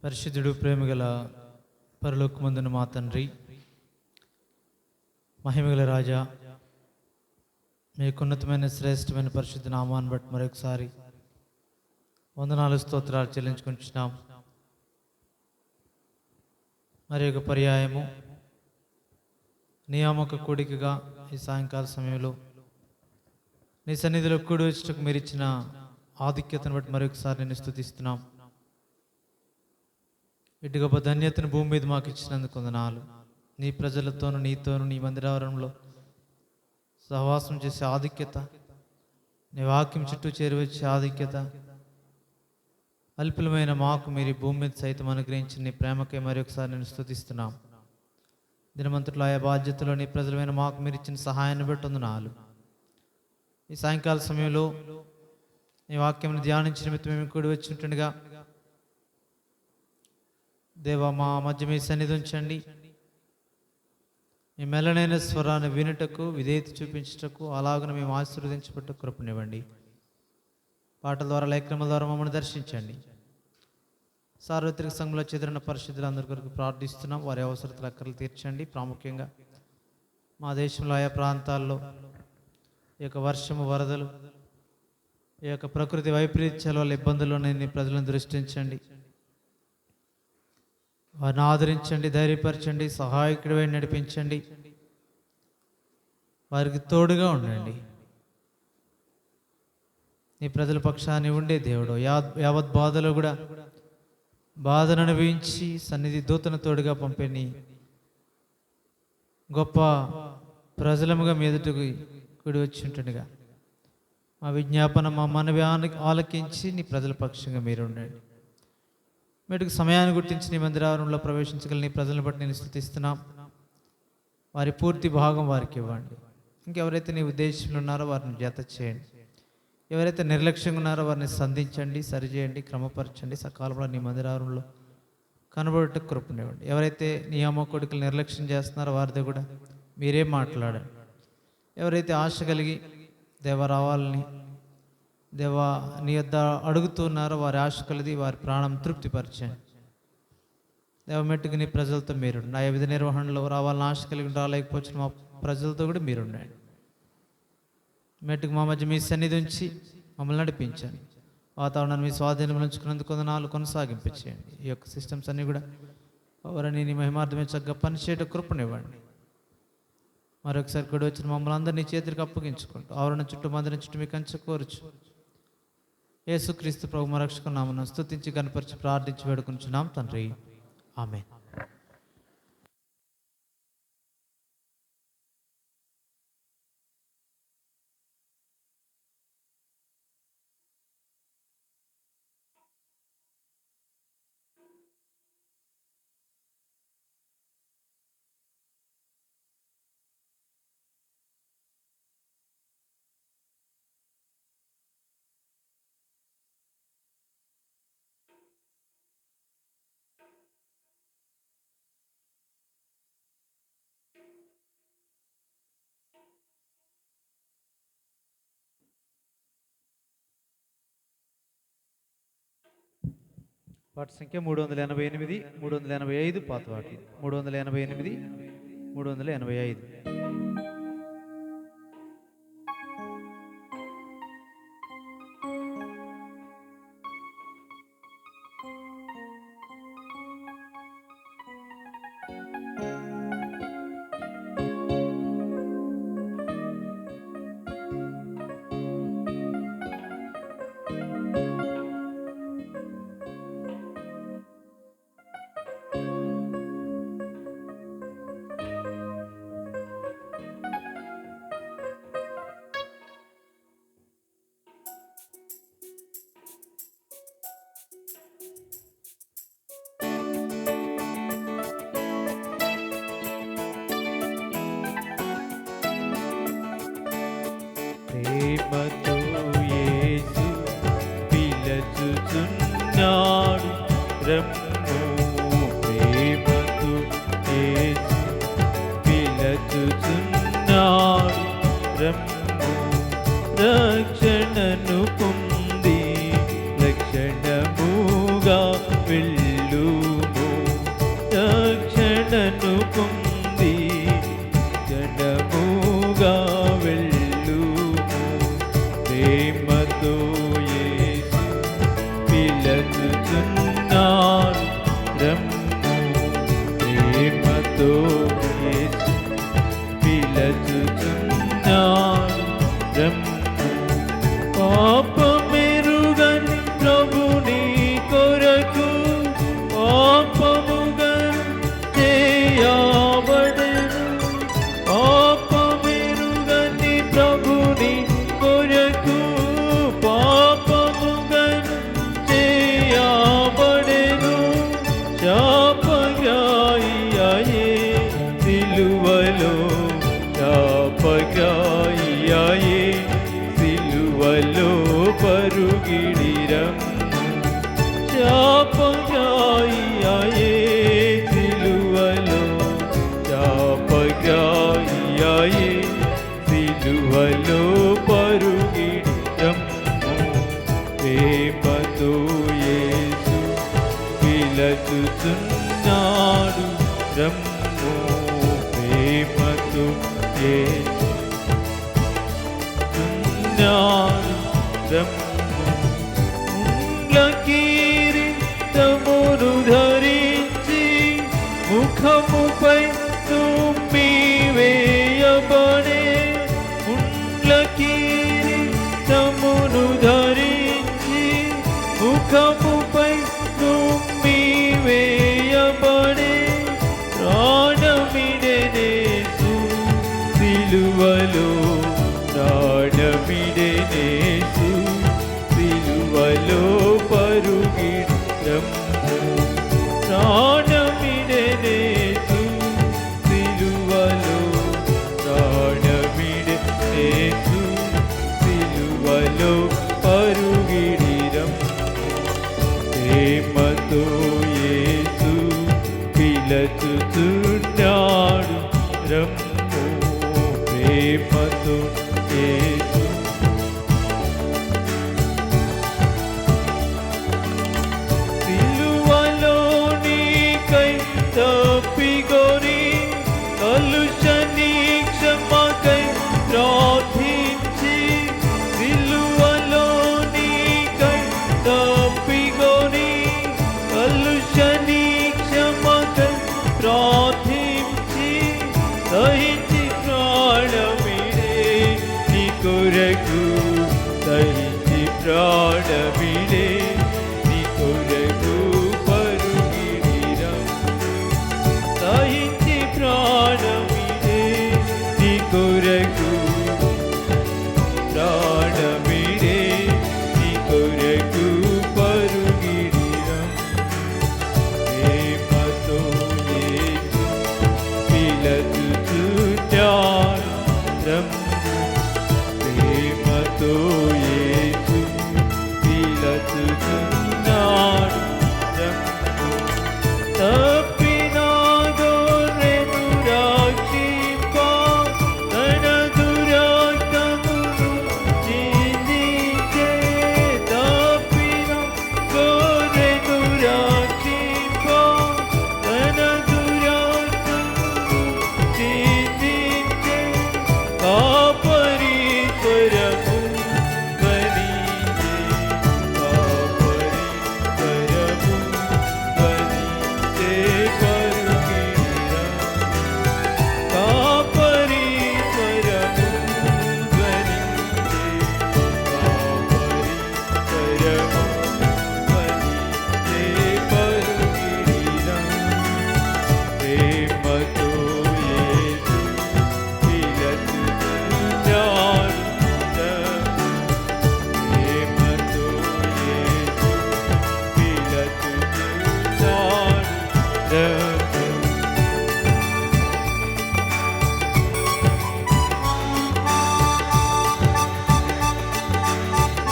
పరిశుద్ధుడు ప్రేమగల పరలోకమందున మా తండ్రి, మహిమగల రాజా, మీకున్నతమైన శ్రేష్టమైన పరిశుద్ధ నామాన్ని బట్టి మరొకసారి వందనాలు స్తోత్రాలు చెల్లించుకుంటున్నాం. మరి ఒక పర్యాయము నియామక కూడికగా ఈ సాయంకాల సమయంలో నీ సన్నిధిలో కూడి వచ్చుటకు మీరు ఇచ్చిన ఆధిక్యతను బట్టి మరొకసారి నేను స్తుతిస్తున్నాం. ఇటు గొప్ప ధన్యతను భూమి మీద మాకు ఇచ్చినందుకు వందనాలు. నీ ప్రజలతోనూ నీతోనూ నీ మందిరావరణంలో సహవాసం చేసే ఆధిక్యత, నీ వాక్యం చుట్టూ చేరువచ్చే ఆధిక్యత, అల్పులమైన మాకు మీరు ఈ భూమి మీద సైతం అనుగ్రహించిన నీ ప్రేమకై మరొకసారి నేను స్తుతిస్తున్నాం. దినమంతట్లో ఆయా బాధ్యతలో నీ ప్రజలమైన మాకు మీరు ఇచ్చిన సహాయాన్ని బట్టి వందనాలు. ఈ సాయంకాల సమయంలో ఈ వాక్యం ధ్యానించిన నిమిత్తం మేము కూడి వచ్చి ఉంటుండగా దేవా, మా మధ్య మీ సన్నిధి ఉంచండి. మీ మెల్లనైన స్వరాన్ని వినుటకు, విధేయత చూపించుటకు, అలాగనే మేము ఆశీర్వదించబట్టు కృపనివ్వండి. పాటల ద్వారా, లేఖనముల ద్వారా మమ్మల్ని దర్శించండి. సార్వత్రిక సంఘంలో చెదిరిన పరిశుద్ధులందరి కొరకు ప్రార్థిస్తున్నాం. వారి అవసరతలు అక్కర్లు తీర్చండి. ప్రాముఖ్యంగా మా దేశంలో ఆయా ప్రాంతాల్లో ఈ యొక్క వర్షము, వరదలు, ఈ యొక్క ప్రకృతి వైపరీత్యాల వల్ల ఇబ్బందుల్లోని ప్రజలను దృష్టించండి. వారిని ఆదరించండి, ధైర్యపరచండి, సహాయకుడివై నడిపించండి, వారికి తోడుగా ఉండండి. నీ ప్రజల పక్షాన్ని ఉండే దేవుడు, యావత్ బాధలో కూడా బాధను అనుభవించి సన్నిధి దూతను తోడుగా పంపిణీ గొప్ప ప్రజలముగా మీదటకు కూడి వచ్చి ఉంటుండగా మా విజ్ఞాపన, మా మనవి ఆలకించి నీ ప్రజల పక్షంగా మీరు ఉండండి. మీటికి సమయాన్ని గుర్తించి నీ మందిరావరణంలో ప్రవేశించగల నీ ప్రజలను బట్టి నేను స్తుతిస్తున్నాం. వారి పూర్తి భాగం వారికి ఇవ్వండి. ఇంకెవరైతే నీ ఉద్దేశంలో ఉన్నారో వారిని జత చేయండి. ఎవరైతే నిర్లక్ష్యంగా ఉన్నారో వారిని సంధించండి, సరిచేయండి, క్రమపరచండి. సకాలంలో నీ మందిరావరణంలో కనబడట కృపనివ్వండి. ఎవరైతే నియామకుడికి నిర్లక్ష్యం చేస్తున్నారో వారితో కూడా మీరే మాట్లాడండి. ఎవరైతే ఆశ కలిగి దేవ రావాలని, దేవా నీ యొద్ద అడుగుతున్నారో వారి ఆశ కలిగి వారి ప్రాణం తృప్తిపరచండి. దేవమెట్టుకు నీ ప్రజలతో మీరు నా విధి నిర్వహణలో రావాలని ఆశ కలిగి రాలేకపోవచ్చు మా ప్రజలతో కూడా మీరుండండి. మెట్టుకు మా మధ్య మీ సన్నిధి ఉంచి మమ్మల్ని నడిపించండి. వాతావరణాన్ని మీ స్వాధీనం ఉంచుకున్నందుకు వందనాలు కొనసాగింపచేయండి. ఈ యొక్క సిస్టమ్స్ అన్నీ కూడా ఎవరని నీ మహిమార్థమే చక్కగా పనిచేయడం కృపనివ్వండి. మరొకసారి కూడా వచ్చిన మమ్మల్ని అందరినీ చేతికి అప్పగించుకుంటూ ఆవరణ చుట్టూ, మందిరం చుట్టూ మీ కంచె కోరుచు యేసుక్రీస్తు ప్రభు రక్షక నామమున స్తుతించి కనపరిచి ప్రార్థించి వేడుకుంటున్నాం తండ్రి, ఆమేన్. పాట సంఖ్య 388, 385 పాత పాటలు. 388, 385. ప్రేమతో యేసు పిలుచుచున్నాడు రమ్ము. ప్రేమతో యేసు పిలుచుచున్నాడు రమ్ము. రక్షణను పొంది లక్షణముగా వెళ్ళు ప్రేమతో యేసు పిలుచుచున్నాడు రమ్ము ప్రేమతో యేసు చున్నాడు రమ్ము కిరీటమును ధరించి ముఖముపై తుమ్మి వేయబడే కిరీటమును ధరించి ముఖముపై తుమ్మి వేయబడే ప్రాణమిడెనేసు సిలువలో ప్రాణమిడెనేసు సిలువలో పరుగిడము ప్రాణమిడెనేసు సిలువలో ప్రాణమిడెనేసు సిలువలో పరుగిడిరం ప్రేమతో యేసు పిలుచుచున్నాడు రమ్ము ప్రేమతో యేసు తప్పిగొని కలుషని క్షమకై ప్రార్థించి సిలువలోనికై తప్పిగొని కలుషని క్షమకై ప్రార్థించి సహించి ప్రాణమిడే నీ కొరకు సహించి ప్రాణమిడే నీ కొరకు సహించి ప్రాణమిడే నీ కొరకు ప్రాణమిడే నీ కొరకు పరుగిడిరం ప్రేమతో యేసు పిలుచుచున్నాడు రమ్ము ప్రేమతో యేసు పిలుచుచున్నాడు రమ్ము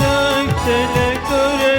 రక్షణ కొరకు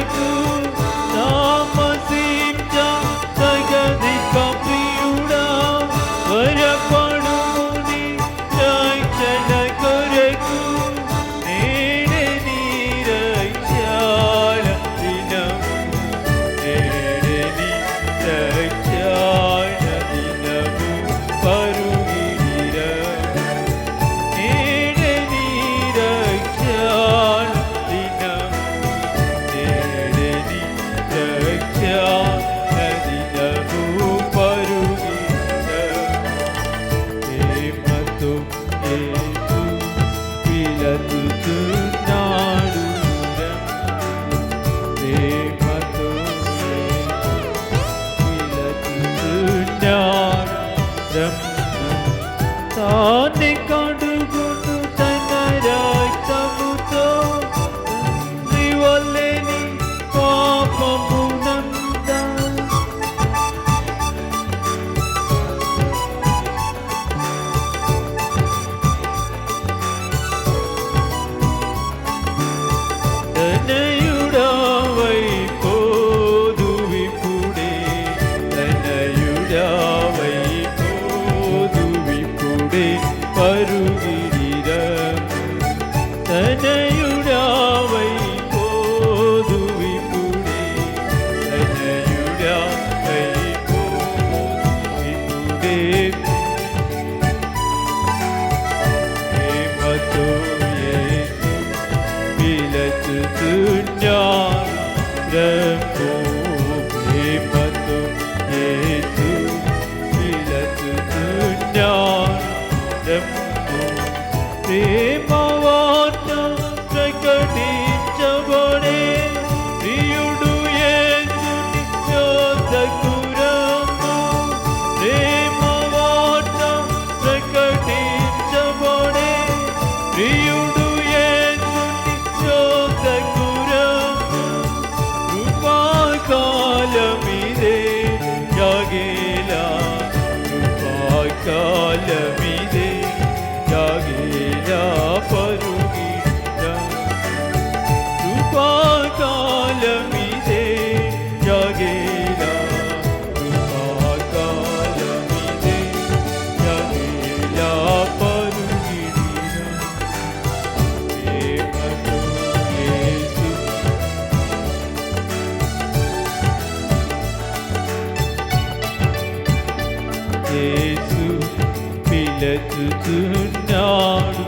పిలచుచున్నాడు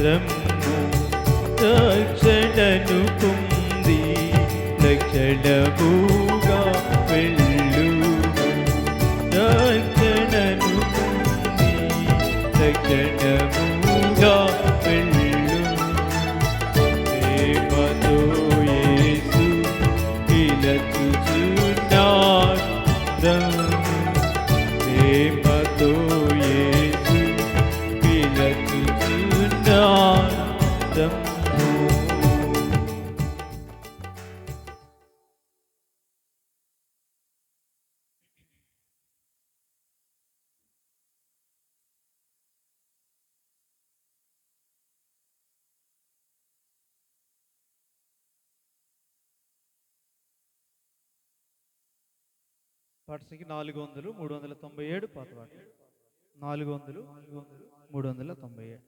రమ్ము రక్షణను పొంది రక్షణముగా వెళ్ళు రక్షణను పొంది రక్షణముగా వెళ్ళు ప్రేమతో యేసు పిలచుచున్నాడు రమ్ము ప్రేమతో యేసు పిలచుచున్నాడు రమ్ము. పాట సంఖ్య 400 397 పాత పాట 400 397.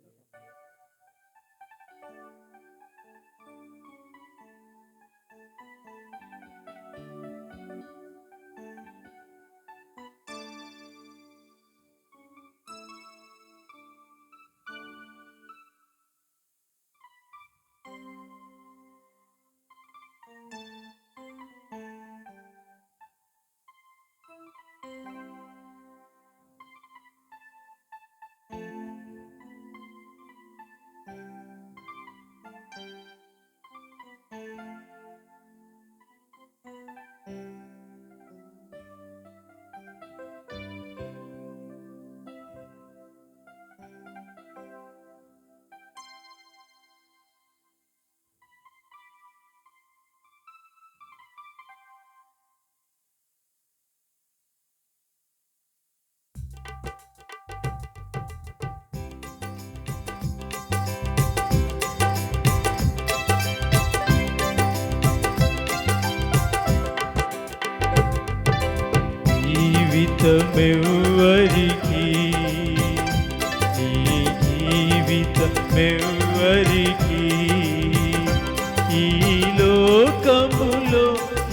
జీవితమెవ్వరికి నీ జీవితమెవ్వరికి ఈ లోకములో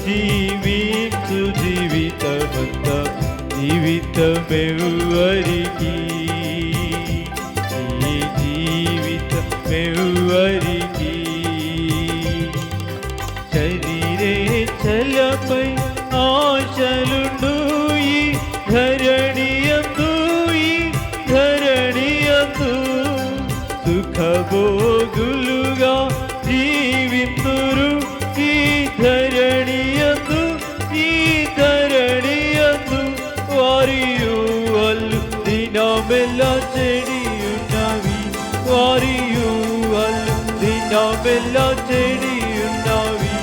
జీవించు జీవితమంతా జీవితమెవ్వరికి ఈ జీవితమెవ్వరికి శరీరేచ్ఛలపై ఆశలుండు ధరణియందు సుఖభోగులుగా జీవితురు ఈ ధరణియందు వారియు అల్లు దినమెల్లా చెడియున్నవి వారియు అల్లు దినమెల్లా చెడియున్నవి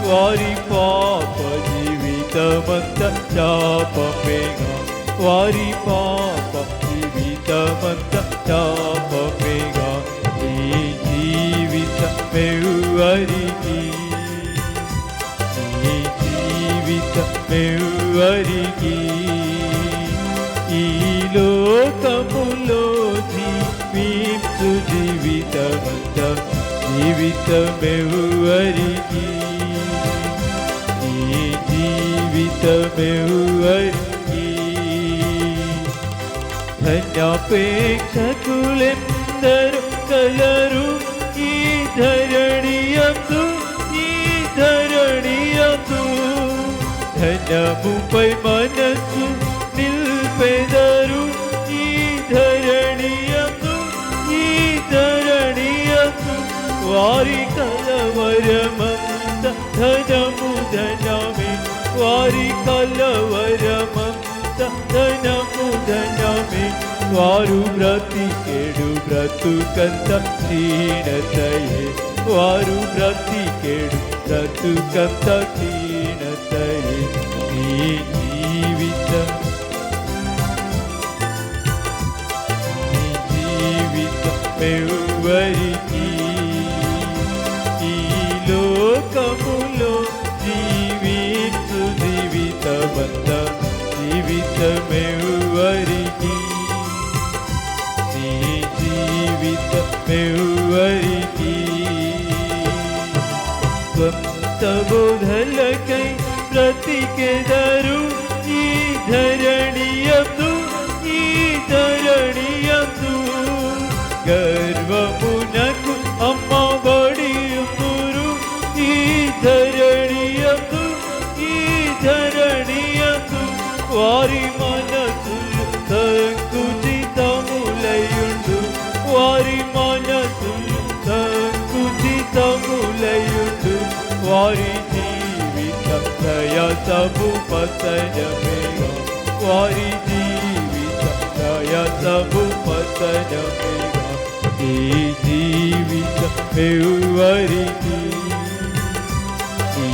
వారి పాప జీవితమంతా శాపమేగా వారి పాప జీవితమంతా శాపమేగా ఈ జీవితమెవ్వరికి ఈ జీవితమెవ్వరికి ఈ లోకములో జీవించు జీవితమంతా జీవితమెవ్వరికి ఈ జీవితమెవ్వరికి ధన్యాపేక్షకులెందరు కలరు ఈ ధరణియందు ధనముపై మనసు నిల్పెదరు ఈ ధరణియందు వారి కలవరమంత ధనము ధనమే వారి కలవరమంత ధనము ధనమే వారు బ్రతికేడు బ్రతుకంత క్షీణతయే వారు బ్రతికేడు బ్రతుకంత క్షీణతయే నీ జీవితం మెవ్వరికి ఈ లోకములో జీవించు జీవితమంతా జీవితమెవ్వరికి నీ జీవితమెవ్వరికి స్వంత బోధలకై బ్రతికెదరు ఈ ధరణియందు గర్వమునకు అమ్మబడియుందురు ఈ ధరణియందు వారి మనసులు సంకుచితములయుండు వారి మనసులు సంకుచితములయుండు వారి జీవిత ప్రయాసము పతనమేగా వారి జీవిత ప్రయాసము పతనమేగా ఈ జీవిత ఎవరికి ఈ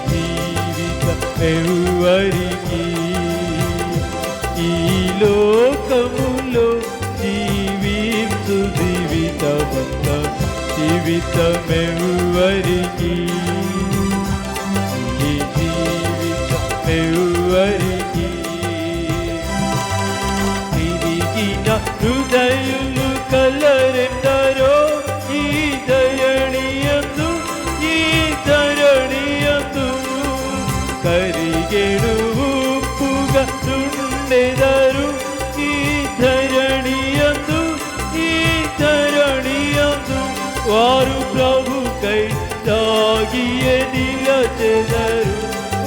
జీవిత ఎవరికి ఈ లోకములో జీవించు జీవితమంత జీవితమెవ్వరికి ఈ జీవితమెవ్వరికి తిరిగిన హృదయులు కలరెందరో ఈ ధరణియందు కరిగెడు ఉప్పుగా నుండెదరు ఈ ధరణియందు వారు ప్రభుకై తాగియే నిలచెదరు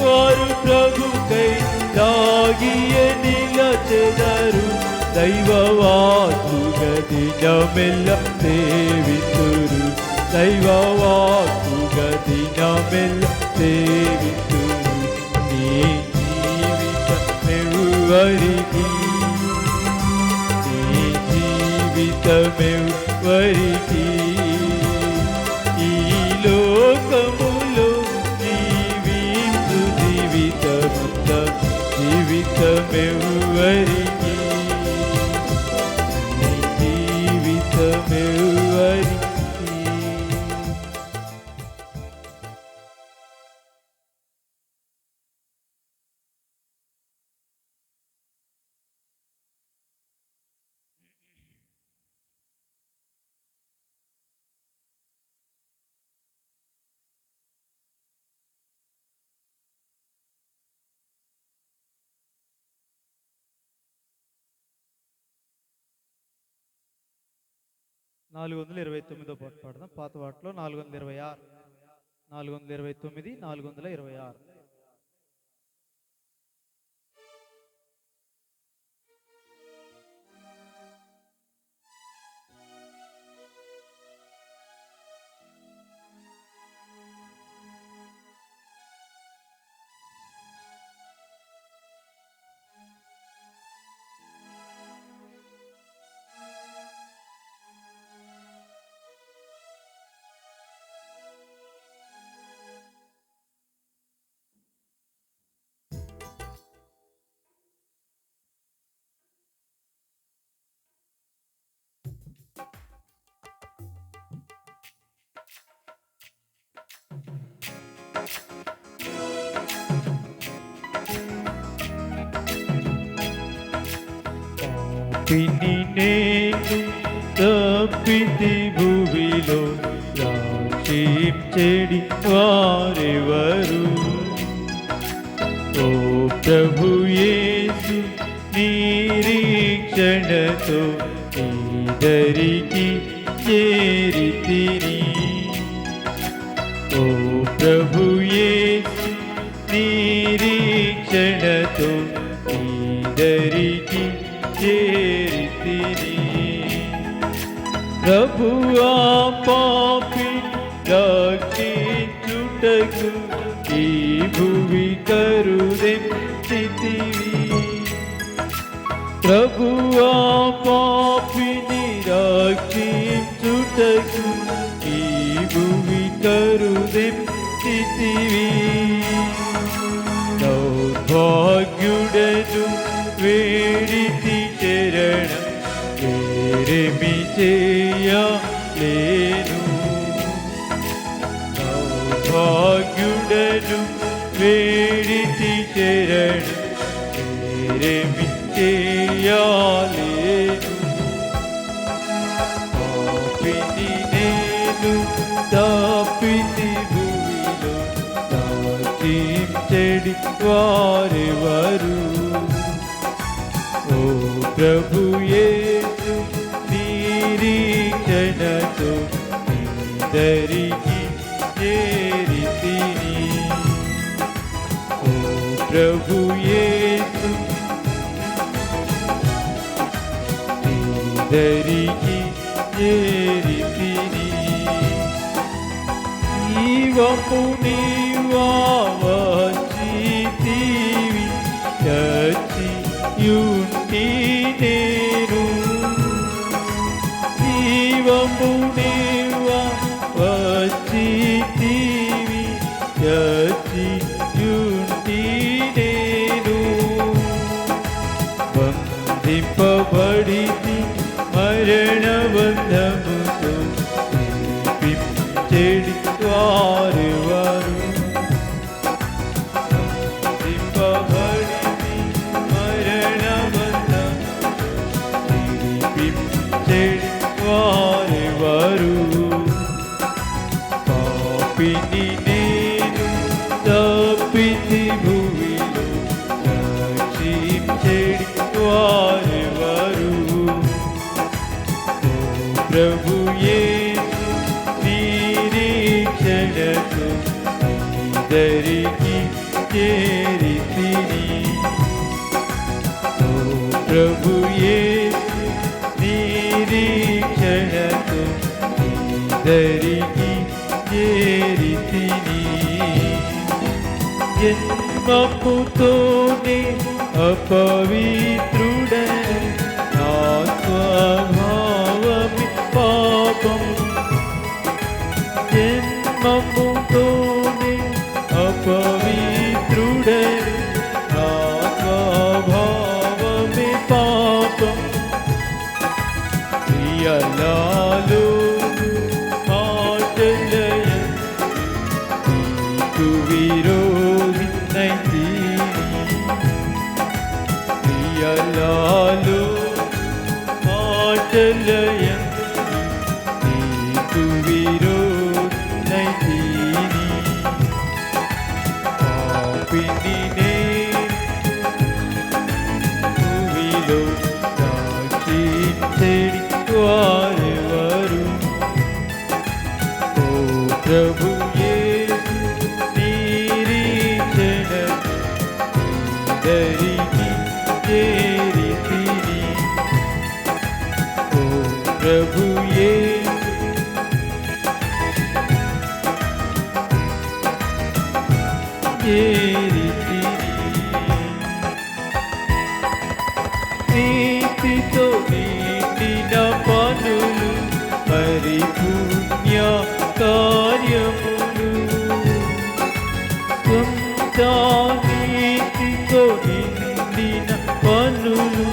వారు ప్రభుకై తాగియే నిలచెదరు దైవవాకుగ దినమెల్ల సేవితురు దైవవాకుగ దినమెల్ల సేవితురు నీ జీవితమెవ్వరికి నీ జీవితమెవ్వరికి ఈ లోకములో జీవించు జీవితమంత జీవితమెవ్వరికి నీ జీవితమెవ్వరికి నాలుగు 429 పాట పాడదాం. పాత పాటలో 426 429 426. పిని నేను తప్పితి భూమిలో రాక్షించెడి వారెవరు ఓ ప్రభు యేసు నిరీక్షణతో నీదరికి చేరితిని ఓ ప్రభు యేసు నిరీక్షణతో నీదరికి చేరితిని ప్రభువా పాపి రక్షించుటకు ఈ భూమి కరుదెంచితివి ప్రభువా పాపిని రక్షించుటకు ఈ భూమి కరుదెంచితివి దౌర్భాగ్యుడను వేడితి శరణం వేరేమి చేయలేను దౌర్భాగ్యుడను వేడితి శరణం వేరేమి చేయలేను పాపిని నేను తప్పితి భూమిలో దాచించెడి వారెవరు ఓ ప్రభు యేసు నిరీక్షణతో క్షణతో దరికి చేరితిని. ఓ ప్రభు యేసు దరికి చేరితిని. జీవము నీవా వచ్చితివి చచ్చియుంటి నేను. జీవము నీవా వచ్చితివి చచ్చియుంటి నేను. బంధింపబడితి మరణ బంధముతో చెడి వారు వారు. బంధింపబడితి మరణ బంధముతో చెడి వారు వారు. పాపిని నేను తప్పితి భూమిలో రక్షించెడి వారు వారు. ప్రభు యేసు నిరీక్షణతో దరికి చేరితిని. ఓ ప్రభు యేసు నిరీక్షణతో దరికి చేరితిని. జన్మముతోనే అపవిత్రుడని నా స్వభావమి పాపం. జన్మముతోనే అపవిత్రుడని నా స్వభావమి పాపం. క్రియలలో మాటలయం నీకు విరోధినైతిని. క్రియలలో మాటలయం నీకు విరోధినైతిని. పాపిని నేను భూమిలో రక్షించెడి వారు వారు. ఓ ప్రభు యేసు నిరీక్షణతో దరికి చేరితిని. ఓ ప్రభు యేసు చేరితిని. నీతితో నిండిన పనులు పరిపుణ్య కార్యములు. సొంత నీతితో నిండిన పనులు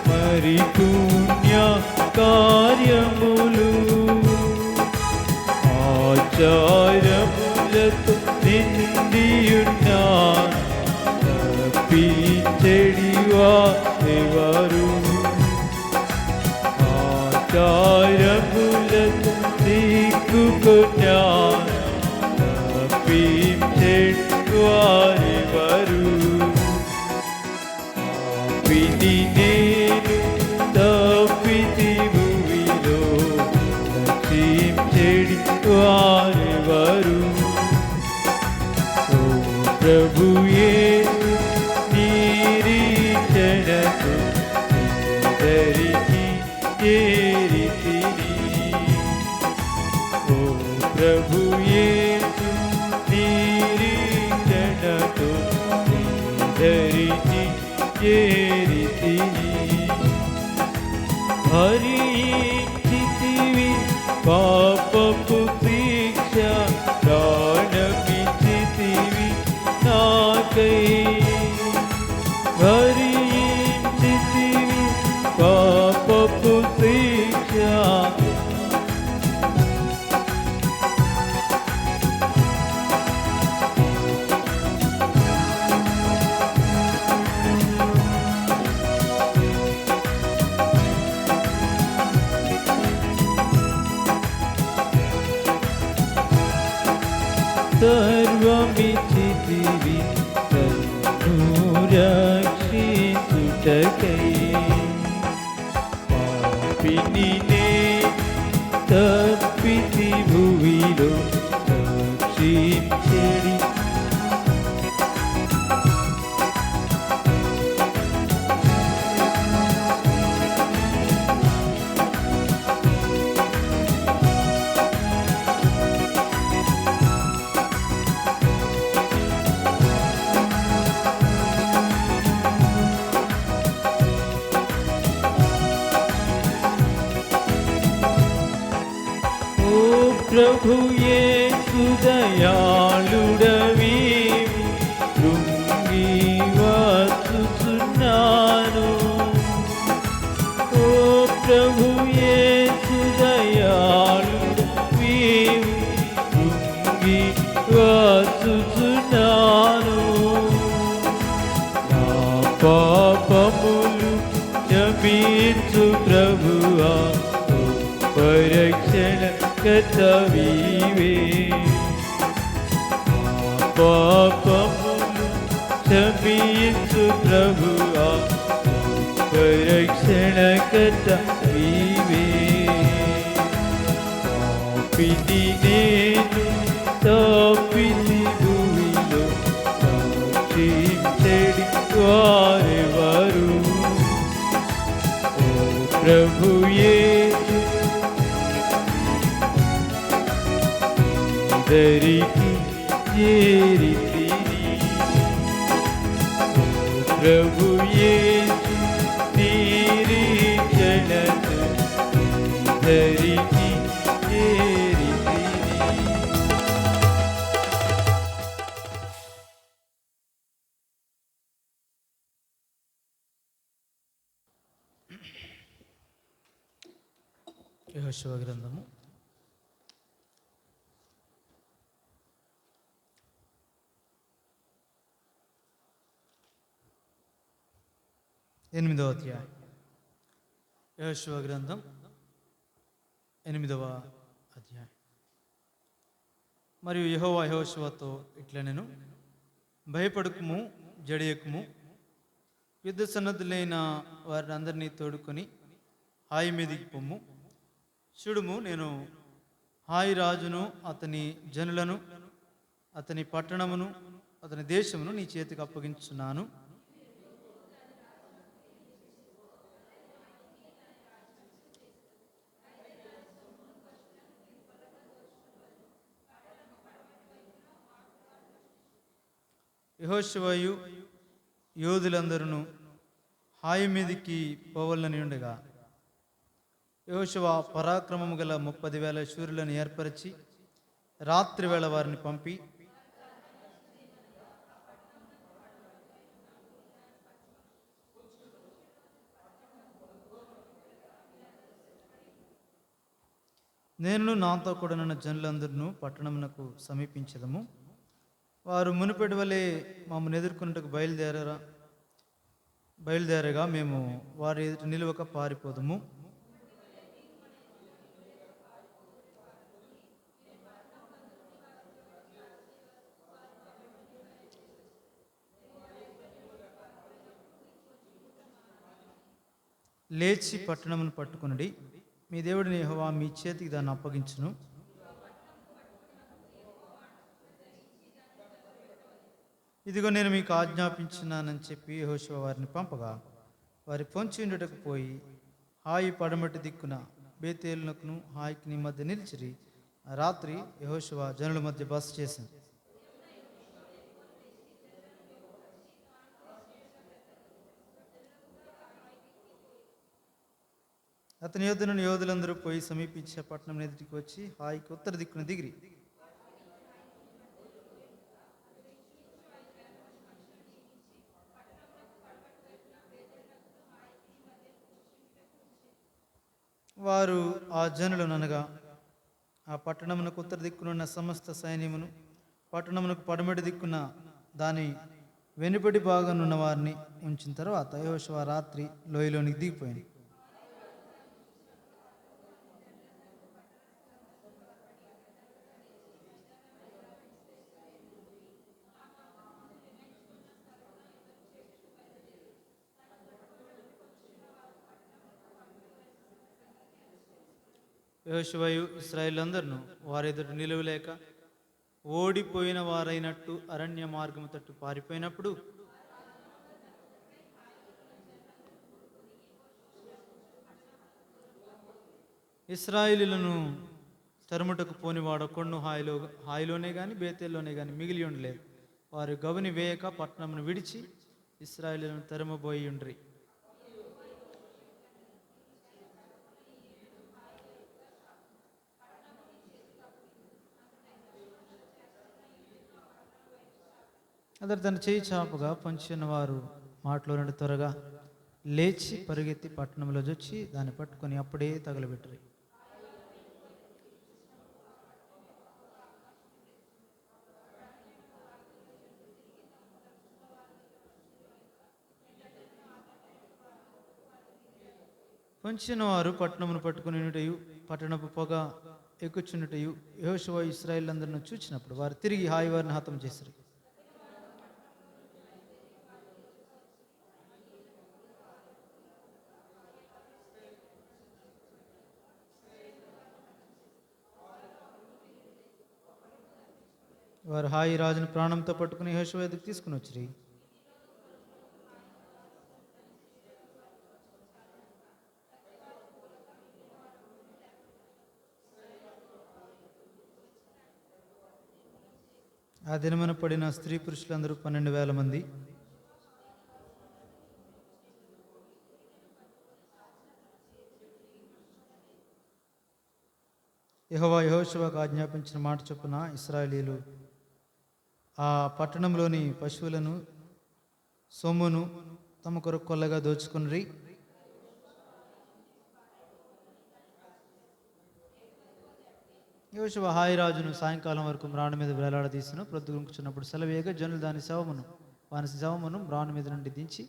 పరిపుణ్య కార్యములు. ఆచారములతో నిండియున్నా తప్పించెడి వారెవరు. ఆచారములతో దిక్కుకొన్నా తప్పించెడి వారెవరు. పాపిని నేను తప్పితి భూమిలో రక్షించెడి వారెవరు. ఓ ప్రభు యేసు నిరీక్షణతో దరికి చేరితిని. ఓ ప్రభు యేసు నిరీక్షణతో దరికి చేరితిని. భరించితివి పాపపు శిక్ష ప్రాణమిచ్చితివి నాకై. భరించితివి పాపపు శిక్ష సర్వమిచ్చితివి నన్ను రక్షించుటకై. పాపిని నేను ప్రభు యేసు దయాళుడవి కృంగి వచ్చుచున్నాను. ఓ ప్రభు యేసు దయాళుడవి కృంగి వచ్చుచున్నాను. నా పాపములు క్షమించు ప్రభువా, పరిరక్షణ కర్తవీవే. నా పాపములు క్షమించు ప్రభువా, పరిరక్షణ కర్తవీవే. పాపిని నేను తప్పిని భూమిలో రక్షించెడి వారెవరు? ఓ ప్రభు యేసు దరికి చేరితిని. ఓ ప్రభు యేసు నిరీక్షణతో దరికి చేరితిని. యెహోషువ గ్రంథము 8వ అధ్యాయం. యెహోషువ గ్రంథం 8వ అధ్యాయం. మరియు యెహోవా యెహోషువతో ఇట్లనెను, భయపడకుము, జడియకుము, యుద్ధ సన్నద్ధులైన వారిని అందరినీ తోడుకొని హాయి మీదికి పొమ్ము. చూడుము, నేను హాయి రాజును, అతని జనులను, అతని పట్టణమును, అతని దేశమును నీ చేతికి అప్పగించున్నాను. యెహోషువయు యోధులందరూ హాయి మీదికి పోవలని ఉండగా యెహోషువ పరాక్రమము గల 30,000 శూరులను ఏర్పరిచి రాత్రి వేళ వారిని పంపి నేను నాతో కూడానున్న జనులందరూ పట్టణమునకు సమీపించదము. వారు మునుపటి వలె మమ్మల్ని ఎదుర్కొన్నట్టుకు బయలుదేరగా మేము వారి ఎదుట నిలువక పారిపోదము. లేచి పట్టణమును పట్టుకునడి, మీ దేవుడిని యెహోవా మీ చేతికి దాన్ని అప్పగించును. ఇదిగో నేను మీకు ఆజ్ఞాపించున్నానని చెప్పి యెహోషువ వారిని పంపగా వారి పొంచి ఉండుటకు పోయి హాయి పడమటి దిక్కున బేతేలునకును హాయికి మధ్య నిలిచిరి. ఆ రాత్రి యెహోషువ జనుల మధ్య బస చేసింది. అతని యొద్ద నుండి యోధులందరూ పోయి సమీపించే పట్టణం ఎదుటికి వచ్చి హాయికి ఉత్తర దిక్కున దిగిరి. వారు ఆ జనులను అనగా ఆ పట్టణమునకు ఉత్తర దిక్కునున్న సమస్త సైన్యమును, పట్టణమునకు పడమటి దిక్కున దాని వెనుబడి భాగనున్న వారిని ఉంచిన తర్వాత యెహోషువ రాత్రి లోయలోనికి దిగిపోయింది. యెహోషువయు ఇశ్రాయేలులందరూ వారి ఎదుట నిలువలేక ఓడిపోయిన వారైనట్టు అరణ్య మార్గము తట్టు పారిపోయినప్పుడు ఇశ్రాయేలీయులను తరుముటకు పోనివాడొకడును హాయిలోనే కానీ బేతేల్లోనే కానీ మిగిలి ఉండలేదు. వారు గవిని వేయక పట్టణమును విడిచి ఇశ్రాయేలీయులను తరుమబోయి ఉండ్రి. అతడు తన చేయి చాపగా పొంచి ఉన్న వారు మాటలో నుండి త్వరగా లేచి పరుగెత్తి పట్టణంలో వచ్చి దాన్ని పట్టుకొని అప్పుడే తగలబెట్టరు. పొంచిన వారు పట్టణమును పట్టుకునిటయు పట్టణపు పొగ ఎక్కుచున్నటయు యెహోషువ ఇశ్రాయేలులందరిని చూచినప్పుడు వారు తిరిగి హాయి వారిని హతం చేశారు. వారు హాయి రాజును ప్రాణంతో పట్టుకుని యెహోషువ ఎదుగు తీసుకుని వచ్చిరి. ఆ దినమున పడిన స్త్రీ పురుషులందరూ 12,000 మంది. యెహోవా యెహోషువకు ఆజ్ఞాపించిన మాట చొప్పున ఇశ్రాయేలీయులు ఆ పట్టణంలోని పశువులను సొమ్మును తమ కొరకు కొల్లగా దోచుకుని యెహోషువ హాయి రాజును సాయంకాలం వరకు మ్రాను మీద వేలాడదీసిన ప్రొద్దుగుంకుచున్నప్పుడు సెలవేయగా జనులు వాని శవమును మ్రాను మీద నుండి దించి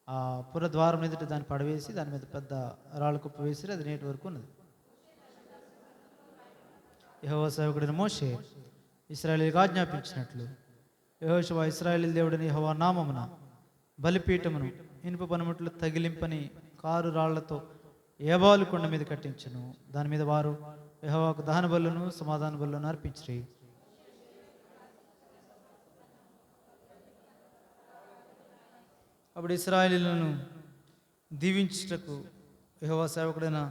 ఆ పురద్వారం ఎదుట దాన్ని పడవేసి దాని మీద పెద్ద రాళ్ళ కుప్ప వేసి అది నేటి వరకు ఉన్నది. యెహోవా సేవకుడైన మోషే ఇశ్రాయేలీయులకు ఆజ్ఞాపించినట్లు యెహోషువ ఇశ్రాయేలీయుల దేవుడైన యెహోవా నామమున బలిపీఠమును ఇనుప పనిముట్లు తగిలింపని 6 రాళ్లతో ఏబాలు కొండ మీద కట్టించెను. దాని మీద వారు యెహోవాకు దహన బలులను సమాధాన బలులను అర్పించిరి. అప్పుడు ఇశ్రాయేలీయులను దీవించుటకు యెహోవా సేవకుడైన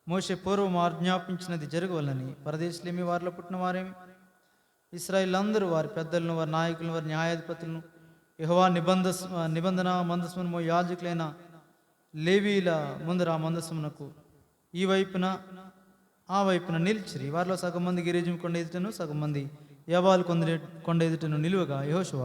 మోషే పూర్వం ఆజ్ఞాపించినది జరగవలని పరదేశులేమి వారిలో పుట్టిన వారేమి ఇశ్రాయేలీయులందరూ వారి పెద్దలను వారి నాయకులను వారి న్యాయాధిపతులను యెహోవా నిబంధన మందసమును యాజకులైన లేవీల ముందర ఆ మందసమునకు ఈ వైపున ఆ వైపున నిలిచిరి. వారిలో సగం మంది గిరిజం కొండ ఎదుటను సగం మంది ఏబాలు కొండ ఎదుటను నిలువగా యెహోషువ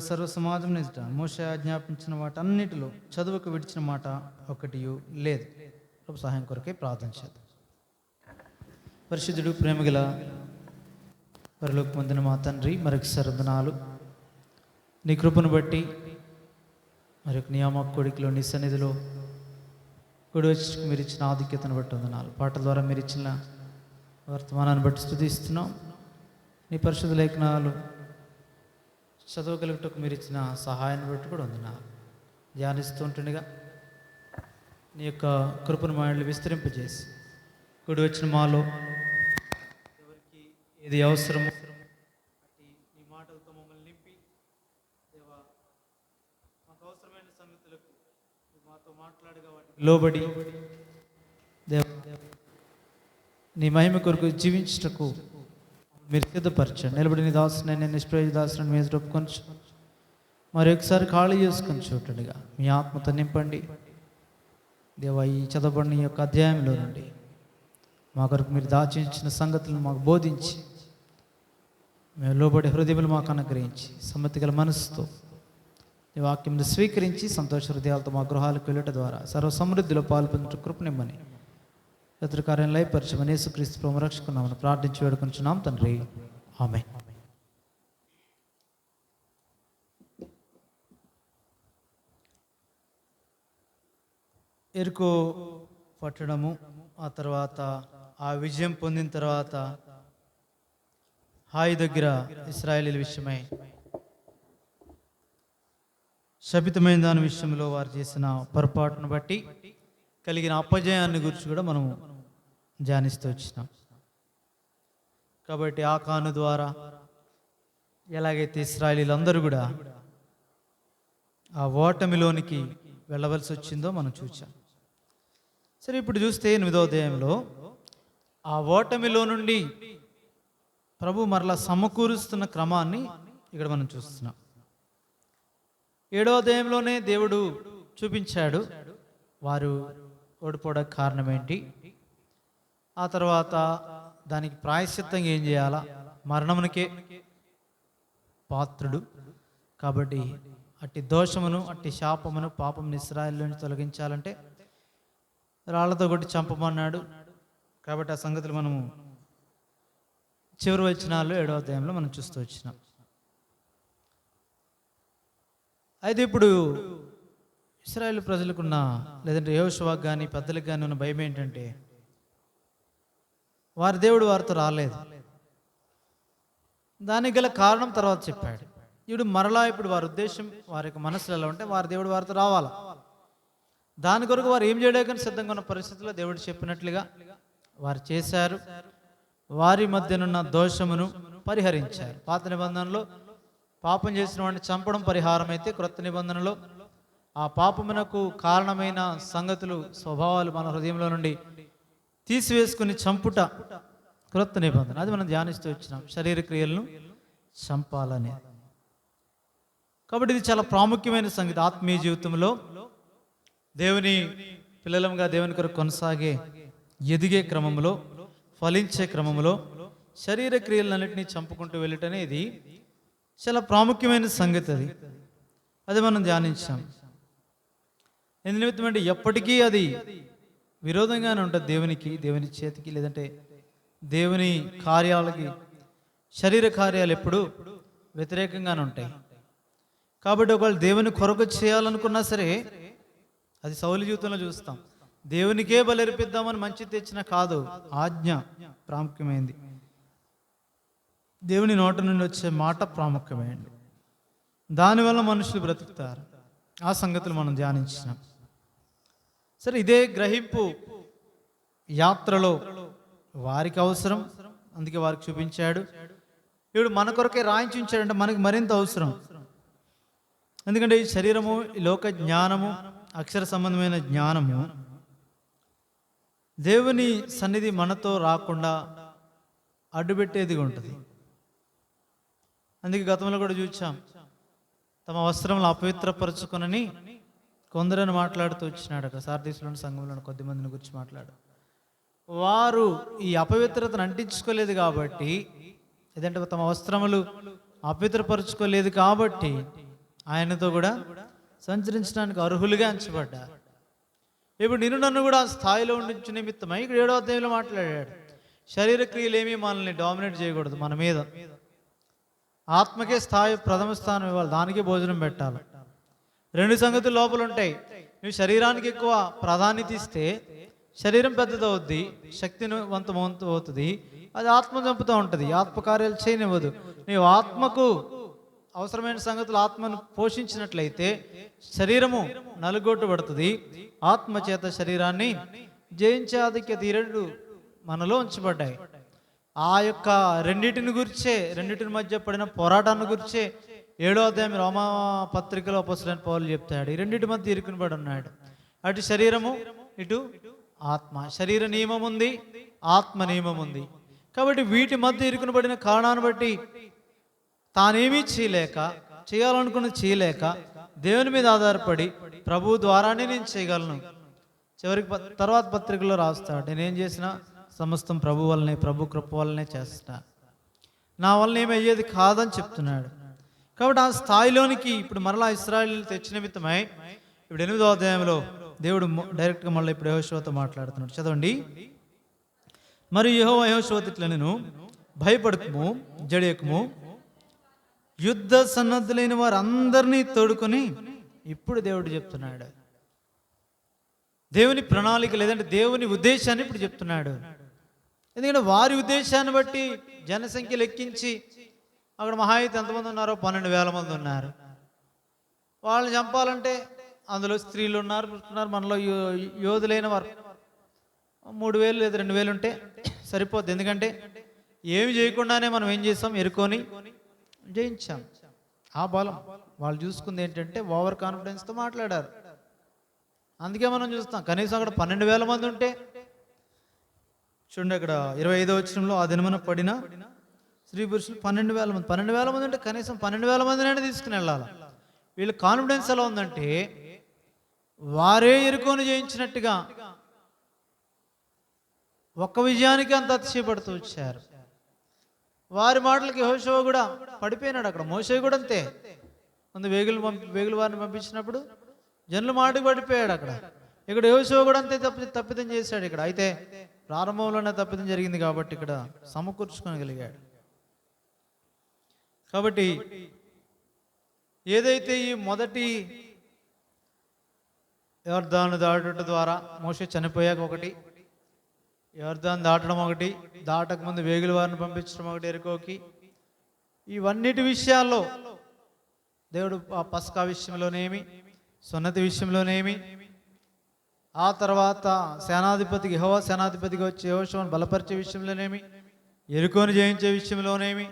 సర్వ సమాజం ఎదుట మోషే ఆజ్ఞాపించిన వాటన్నిటిలో చదువుకు విడిచిన మాట ఒకటి లేదు. ప్రభు సహాయం కొరకే ప్రార్థన చేద్దాం. పరిశుద్ధుడు ప్రేమగల పరలోక పొందిన మా తండ్రి, మరొకసారి వందనాలు. నీ కృపను బట్టి మరొక నియామక కోడికలో నీ సన్నిధిలో కూడి వచ్చి మీరు ఇచ్చిన ఆధిక్యతను బట్టి వందనాలు. పాటల ద్వారా మీరు ఇచ్చిన వర్తమానాన్ని బట్టి స్తుతిస్తున్నాం. నీ పరిశుద్ధ లేఖనాలు చదవగలుగుటకు మీరు ఇచ్చిన సహాయాన్ని బట్టి కూడా వందనాలు. ధ్యానిస్తూ ఉంటుండగా నీ యొక్క కృపను మాటలు విస్తరింపజేసి కూడి వచ్చిన మాలో ఎవరికి ఏది అవసరమో నీ మాటలతో మమ్మల్ని నింపి దేవా మాకు అవసరమైన సంగతులకు మాతో మాట్లాడగా వాటికి లోబడి దేవా నీ మహిమ కొరకు జీవించుటకు మీరు సిద్ధపరచండి. నిలబడి నీ దాసుని నేను నిష్ప్రయోజ దాసుని మీద ఒప్పుకొనచ్చు. మరి ఒకసారి ఖాళీ చేసుకొని చూడండిగా మీ ఆత్మతో నింపండి దేవా. ఈ చదవబడిన ఈ యొక్క అధ్యాయంలో నుండి మా కొరకు మీరు దాచించిన సంగతులను మాకు బోధించి మేము లోబడి హృదయములు మాకు అనుగ్రహించి సమ్మతి గల మనసుతో ఈ వాక్యంను స్వీకరించి సంతోష హృదయాలతో మా గృహాలకు వెళ్ళటం ద్వారా సర్వ సమృద్ధిలో పాల్పొందుట కృపనిమ్మని శత్రుకార్యం లయపరచమని యేసుక్రీస్తు ప్రభువు రక్షకున్నామని ప్రార్థించి వేడుకొంచున్నాం తండ్రి, ఆమేన్. ఎరుకో పట్టణము, ఆ తర్వాత ఆ విజయం పొందిన తర్వాత హాయి దగ్గర ఇశ్రాయేలీయుల విషయమై శపితమైన దాని విషయంలో వారు చేసిన పొరపాటును బట్టి కలిగిన అపజయాన్ని గురించి కూడా మనము ధ్యానిస్తూ వచ్చినాం. కాబట్టి ఆకాను ద్వారా ఎలాగైతే ఇశ్రాయేలీయులందరూ కూడా ఆ ఓటమిలోనికి వెళ్ళవలసి వచ్చిందో మనం చూసాం. సరే, ఇప్పుడు చూస్తే 8వ అధ్యాయంలో ఆ ఓటమిలో నుండి ప్రభు మరలా సమకూరుస్తున్న క్రమాన్ని ఇక్కడ మనం చూస్తున్నాం. 7వ అధ్యాయంలోనే దేవుడు చూపించాడు వారు ఓడిపోవడానికి కారణం ఏంటి, ఆ తర్వాత దానికి ప్రాయశ్చిత్తంగా ఏం చేయాలా, మరణమునికే పాత్రుడు కాబట్టి అట్టి దోషమును అట్టి శాపమును పాపమును ఇశ్రాయేలు నుంచి తొలగించాలంటే రాళ్లతో కొట్టి చంపమన్నాడు. కాబట్టి ఆ సంగతులు మనము చివరి వచనాల్లో 7వ అధ్యాయంలో మనం చూస్తూ వచ్చినాం. అయితే ఇప్పుడు ఇశ్రాయేలు ప్రజలకున్న లేదంటే యెహోషువకు కానీ పెద్దలకు కానీ ఉన్న భయం ఏంటంటే వారి దేవుడు వారితో రాలేదు. దానికి గల కారణం తర్వాత చెప్పాడు. ఇప్పుడు మరలా ఇప్పుడు వారి ఉద్దేశం వారి యొక్క మనసులో ఎలా ఉంటే వారి దేవుడు వారితో రావాలా, దాని కొరకు వారు ఏం చేయడానికి సిద్ధంగా ఉన్న పరిస్థితుల్లో దేవుడు చెప్పినట్లుగా వారు చేశారు. వారి మధ్యనున్న దోషమును పరిహరించారు. పాత నిబంధనలో పాపం చేసిన వాడిని చంపడం పరిహారం అయితే, క్రొత్త నిబంధనలో ఆ పాపమునకు కారణమైన సంగతులు స్వభావాలు మన హృదయంలో నుండి తీసివేసుకుని చంపుట క్రొత్త నిబంధన. అది మనం ధ్యానిస్తూ వచ్చినాం, శరీర క్రియలను చంపాలని. కాబట్టి ఇది చాలా ప్రాముఖ్యమైన సంగతి. ఆత్మీయ జీవితంలో దేవుని పిల్లలంగా దేవుని కొరకు కొనసాగే ఎదిగే క్రమంలో ఫలించే క్రమంలో శరీర క్రియలన్నింటినీ చంపుకుంటూ వెళ్ళటనే ఇది చాలా ప్రాముఖ్యమైన సంగతి. అది మనం ధ్యానించాం. ఎందు నిమిత్తం అంటే ఎప్పటికీ అది విరోధంగానే ఉంటుంది దేవునికి, దేవుని చేతికి, లేదంటే దేవుని కార్యాలకి. శరీర కార్యాలు ఎప్పుడు వ్యతిరేకంగానే ఉంటాయి. కాబట్టి ఒకవేళ దేవుని కొరకు చేయాలనుకున్నా సరే, అది సౌలు జీవితంలో చూస్తాం, దేవునికే బలర్పిద్దామని మంచి తెచ్చిన కాదు, ఆజ్ఞ ప్రాముఖ్యమైంది. దేవుని నోట నుండి వచ్చే మాట ప్రాముఖ్యమైంది. దానివల్ల మనుషులు బ్రతుకుతారు. ఆ సంగతులు మనం ధ్యానించినాం. సరే, ఇదే గ్రహింపు యాత్రలో వారికి అవసరం, అందుకే వారికి చూపించాడు. ఇప్పుడు మన కొరకే రాయించి ఉంచాడంటే మనకి మరింత అవసరం. ఎందుకంటే ఈ శరీరము, ఈ లోక జ్ఞానము, అక్షర సంబంధమైన జ్ఞానము దేవుని సన్నిధి మనతో రాకుండా అడ్డుపెట్టేదిగా ఉంటుంది. అందుకే గతంలో కూడా చూచాం, తమ వస్త్రములు అపవిత్రపరచుకొనని కొందరని మాట్లాడుతూ వచ్చినాడు. అక్కడ సార్దీసులోని సంఘంలోని కొద్ది మందిని గురించి మాట్లాడు. వారు ఈ అపవిత్రతను అంటించుకోలేదు కాబట్టి, ఏదంటే తమ వస్త్రములు అపవిత్రపరచుకోలేదు కాబట్టి ఆయనతో కూడా సంచరించడానికి అర్హులుగా ఎంచబడ్డారు. ఇప్పుడు నిన్ను నన్ను కూడా ఆ స్థాయిలో ఉండించు నిమిత్తమై ఇక్కడ 7వ అధ్యాయంలో మాట్లాడాడు. శరీర క్రియలేమీ మనల్ని డామినేట్ చేయకూడదు. మన మీద ఆత్మకే స్థాయి ప్రథమ స్థానం ఇవ్వాలి, దానికే భోజనం పెట్టాలి. 2 సంగతులు లోపల ఉంటాయి. నువ్వు శరీరానికి ఎక్కువ ప్రాధాన్యత ఇస్తే శరీరం పెద్దదవుద్ది, శక్తివంతం అవుతుంది, అది ఆత్మ చంపుతూ ఉంటుంది, ఆత్మకార్యాలు చేయనివ్వదు. నీవు ఆత్మకు అవసరమైన సంగతులు ఆత్మను పోషించినట్లయితే శరీరము నలుగొట్టుబడుతుంది. ఆత్మ చేత శరీరాన్ని జయించే ఆధిక్యత ఈ 2 మనలో ఉంచబడ్డాయి. ఆ యొక్క రెండింటిని మధ్య పడిన పోరాటాన్ని గురించే 7వ అధ్యాయం రోమా పత్రికలో అపోస్తలుడైన పౌలు చెప్తాడు. ఈ రెండింటి మధ్య ఇరుకునిబడి ఉన్నాడు. అటు శరీరము, ఇటు ఆత్మ. శరీర నియమం ఉంది, ఆత్మ నియమం ఉంది. కాబట్టి వీటి మధ్య ఇరుకునిబడిన కారణాన్ని బట్టి తానేమీ చేయాలనుకున్నది చేయలేక దేవుని మీద ఆధారపడి ప్రభు ద్వారానే నేను చేయగలను. చివరికి తర్వాత పత్రికలో రాస్తాడు, నేనేం చేసినా సమస్తం ప్రభు వల్లనే, ప్రభు కృప వల్లనే చేస్తా, నా వల్ల ఏమి అయ్యేది కాదని చెప్తున్నాడు. కాబట్టి ఆ స్థాయిలోనికి ఇప్పుడు మరలా ఇశ్రాయేలు తెచ్చిన నిమిత్తమై ఇప్పుడు 8వ అధ్యాయంలో దేవుడు డైరెక్ట్గా మళ్ళీ ఇప్పుడు యెహోషువతో మాట్లాడుతున్నాడు. చదవండి. మరి యెహోవా యెహోషువతో ఇట్లా, నేను భయపడకము, జడియకము, యుద్ధ సన్నద్ధులైన వారు అందరినీ తోడుకొని, ఇప్పుడు దేవుడు చెప్తున్నాడు దేవుని ప్రణాళిక, లేదంటే దేవుని ఉద్దేశాన్ని ఇప్పుడు చెప్తున్నాడు. ఎందుకంటే వారి ఉద్దేశాన్ని బట్టి జనసంఖ్య లెక్కించి అక్కడ మహా అయితే ఎంతమంది ఉన్నారో 12,000 మంది ఉన్నారు. వాళ్ళని చంపాలంటే అందులో స్త్రీలు ఉన్నారు, మనలో యోధులైన వారు 3,000 లేదా 2,000 ఉంటే సరిపోద్ది. ఎందుకంటే ఏమి చేయకుండానే మనం ఏం చేసాం, ఎరుకొని జయించాం. ఆ బలం వాళ్ళు చూసుకుంది ఏంటంటే ఓవర్ కాన్ఫిడెన్స్తో మాట్లాడారు. అందుకే మనం చూస్తాం, కనీసం అక్కడ 12,000 మంది ఉంటే చూడండి, అక్కడ 25వ వచనంలో ఆ దినమున పడిన స్త్రీ పురుషులు 12,000 మంది. 12,000 మంది అంటే కనీసం 12,000 మందినైనా తీసుకుని వెళ్ళాలి. వీళ్ళ కాన్ఫిడెన్స్ ఎలా ఉందంటే వారే ఎరుకోని జయించినట్టుగా ఒక్క విజయానికి అంత అతిశయపడుతూ వచ్చారు. వారి మాటలకి యెహోషువ కూడా పడిపోయినాడు. అక్కడ మోషే కూడా అంతే. ముందు వేగులు వారిని పంపించినప్పుడు జనుల మాటకు పడిపోయాడు. ఇక్కడ యెహోషువ కూడా అంతే తప్పిదం చేశాడు. ఇక్కడ అయితే ప్రారంభంలోనే తప్పిదం జరిగింది కాబట్టి ఇక్కడ సమకూర్చుకోగలిగాడు. కాబట్టి ఏదైతే ఈ మొదటి యొర్దాను దాటుట ద్వారా మోషే చనిపోయాక ఒకటి, యొర్దాను దాటడం ఒకటి, దాటక ముందు వేగుల వారిని పంపించడం ఒకటి ఎరుకోకి, ఇవన్నిటి విషయాల్లో దేవుడు ఆ పస్కా విషయంలోనేమి, సున్నతి విషయంలోనేమి, ఆ తర్వాత సేనాధిపతికి యెహోవా సేనాధిపతిగా వచ్చే యెహోషువను బలపరిచే విషయంలోనేమి, ఎరుకోని జయించే విషయంలోనేమి,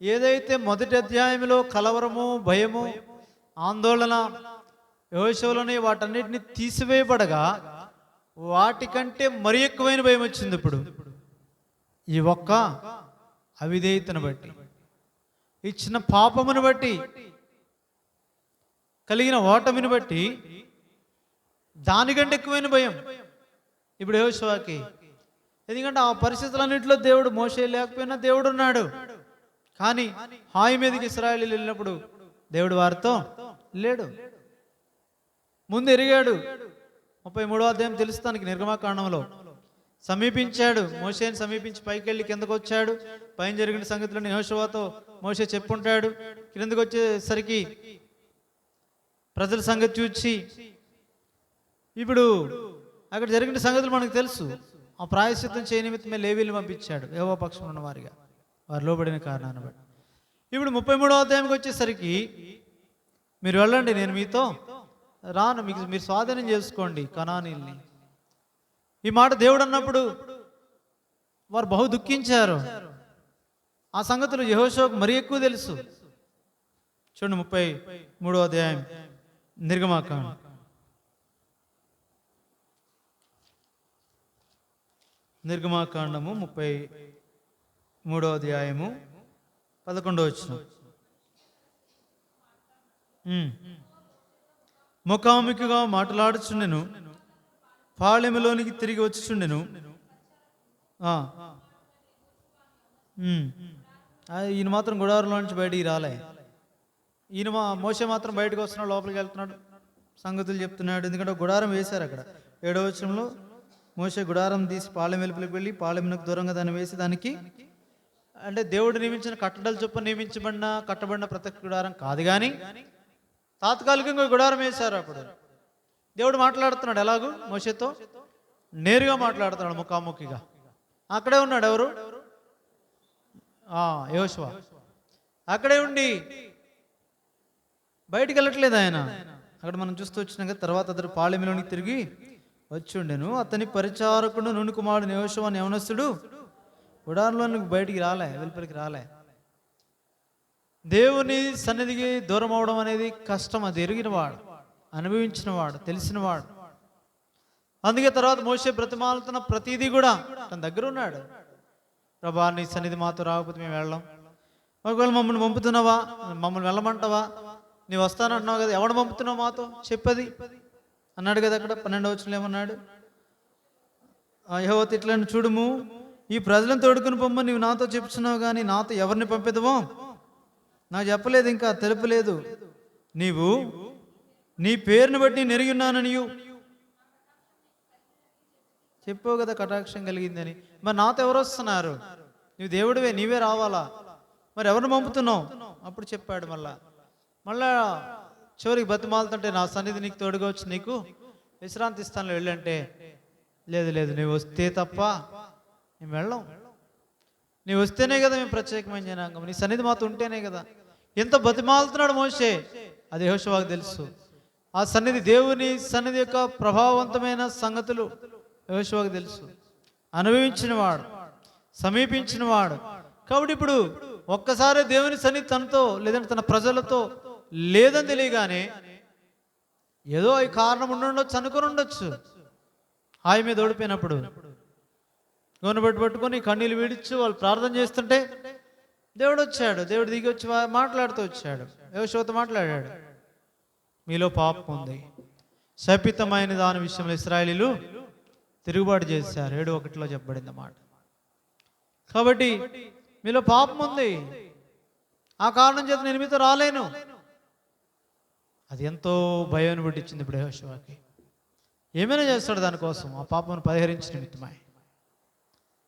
ఏదైతే మొదటి అధ్యాయంలో కలవరము, భయము, ఆందోళన యెహోషువలోని వాటన్నిటిని తీసివేయబడగా వాటికంటే మరి ఎక్కువైన భయం వచ్చింది. ఇప్పుడు ఈ ఒక్క అవిధేయతను బట్టి, ఇచ్చిన పాపమును బట్టి, కలిగిన ఓటమిని బట్టి దానికంటే ఎక్కువైన భయం ఇప్పుడు యెహోషువకి. ఎందుకంటే ఆ పరిస్థితులన్నింటిలో దేవుడు, మోషే లేకపోయినా దేవుడు ఉన్నాడు. కానీ హాయి మీదకి ఇశ్రాయేలీయులు వెళ్ళినప్పుడు దేవుడు వారితో లేడు. ముందు ఎరిగాడు. 33వ అధ్యాయం తెలుస్తానికి నిర్గమాకాండంలో సమీపించాడు. మోషేని సమీపించి పైకి వెళ్ళి కిందకు వచ్చాడు. పైన జరిగిన సంగతులను యెహోషువతో మోషే చెప్పుంటాడు. కిందకు వచ్చేసరికి ప్రజల సంగతి చూచి ఇప్పుడు అక్కడ జరిగిన సంగతులు మనకు తెలుసు. ఆ ప్రాయశ్చిత్తం చేయ నిమిత్తమే లేవీలు పంపించాడు యెహోవా పక్షం ఉన్న వారిగా, వారు లోబడిన కారణాన్ని బట్టి. ఇప్పుడు 33వ అధ్యాయంకి వచ్చేసరికి మీరు వెళ్ళండి, నేను మీతో రాను, మీకు మీరు స్వాధీనం చేసుకోండి కనానీల్ని. ఈ మాట దేవుడు అన్నప్పుడు వారు బహు దుఃఖించారు. ఆ సంగతులు యెహోషువకు మరీ ఎక్కువ తెలుసు. చూడండి 33వ అధ్యాయం నిర్గమాకాండం. నిర్గమాకాండము 33వ అధ్యాయము 11వ వచనం. ముఖాముఖిగా మాట్లాడుచుండెను, పాళెములోనికి తిరిగి వచ్చుచుండెను. ఈయన మాత్రం గుడారంలో నుంచి బయటికి రాలే. ఈయన మోషే మాత్రం బయటకు వస్తున్నాడు, లోపలికి వెళ్తున్నాడు, సంగతులు చెప్తున్నాడు. ఎందుకంటే గుడారం వేశారు అక్కడ. 7వ వచనంలో మోషే గుడారం తీసి పాళెం వెలుపలికి వెళ్ళి పాళెమునకు దూరంగా దాన్ని వేసి, దానికి అంటే దేవుడు నియమించిన కట్టడల చొప్పున కట్టబడిన ప్రత్యక్ష గుడారం కాదు, కానీ తాత్కాలికంగా గుడారం వేశారు. అప్పుడు దేవుడు మాట్లాడుతున్నాడు. ఎలాగూ మోషేతో నేరుగా మాట్లాడుతున్నాడు, ముఖాముఖిగా. అక్కడే ఉన్నాడు ఎవరు? యెహోషువ. అక్కడే ఉండి బయటికి వెళ్ళట్లేదు ఆయన. అక్కడ మనం చూస్తూ వచ్చినాక తర్వాత అతడు పాళెంలోనికి తిరిగి వచ్చి ఉండెను. అతని పరిచారకుడు నూను కుమారుడు యెహోషువ అనే యవనస్తుడు గుడారంలోనికి బయటికి రాలే, వెలుపలికి రాలే. దేవుని సన్నిధికి దూరం అవడం అనేది కష్టం. అది ఎరిగినవాడు, అనుభవించినవాడు, తెలిసినవాడు. అందుకే తర్వాత మోషే బ్రతిమాలుతున్న ప్రతిదీ కూడా తన దగ్గర ఉన్నాడు. ప్రభా, నీ సన్నిధి మాతో రాకపోతే మేము వెళ్ళాం. ఒకవేళ మమ్మల్ని పంపుతున్నావా, మమ్మల్ని వెళ్ళమంటావా, నీవు వస్తానంటున్నావు కదా, ఎవడు పంపుతున్నావు మాతో చెప్పది అన్నాడు కదా. అక్కడ 12వ వచనంలో ఏమన్నాడు? యెహోవా ఇట్లను చూడుము, ఈ ప్రజలను తోడుకుని పొమ్మని నీవు నాతో చెప్తున్నావు, కానీ నాతో ఎవరిని పంపిదవో నాకు చెప్పలేదు, ఇంకా తెలుపలేదు. నీవు నీ పేరుని బట్టి నేను ఎరిగి ఉన్నానని చెప్పావు కదా, కటాక్షం కలిగిందని. మరి నాతో ఎవరు వస్తున్నారు? నువ్వు దేవుడివే, నీవే రావాలా, మరి ఎవరిని పంపుతున్నావు? అప్పుడు చెప్పాడు. మళ్ళా చివరికి బతిమాలుతుంటే, నా సన్నిధి నీకు తోడుగా వచ్చి నీకు విశ్రాంతి స్థానంలో వెళ్ళంటే, లేదు నువ్వు వస్తే తప్ప మేము వెళ్ళాం. నీవు వస్తేనే కదా మేము ప్రత్యేకమైన జనాంగం, నీ సన్నిధి మాతో ఉంటేనే కదా. ఎంత బతిమాలుతున్నాడు మోషే, అది యెహోషువకు తెలుసు. ఆ సన్నిధి, దేవుని సన్నిధి యొక్క ప్రభావవంతమైన సంగతులు యెహోషువకు తెలుసు. అనుభవించినవాడు, సమీపించినవాడు. కాబట్టి ఇప్పుడు ఒక్కసారి దేవుని సన్నిధి తనతో లేదంటే తన ప్రజలతో లేదని తెలియగానే ఏదో ఈ కారణం ఉండొచ్చు, అనుకుని ఉండొచ్చు. హాయి మీద ఓడిపోయినప్పుడు గొనబెట్టు పట్టుకొని కన్నీళ్ళు వీడిచ్చు వాళ్ళు ప్రార్థన చేస్తుంటే దేవుడు వచ్చాడు. దేవుడు దిగి వచ్చి మాట్లాడుతూ వచ్చాడు, యెహోషువతో మాట్లాడాడు. మీలో పాపం ఉంది. శపితమైన దాని విషయంలో ఇశ్రాయేలీలు తిరుగుబాటు చేశారు. 7:1 చెప్పబడింది అన్నమాట. కాబట్టి మీలో పాపం ఉంది, ఆ కారణం చేత నేను మీతో రాలేను. అది ఎంతో భయాన్ని పుట్టించింది ఇప్పుడు యెహోషువకి. ఏమైనా చేస్తాడు దానికోసం, ఆ పాపను పరిహరించిన నిమిత్తమై.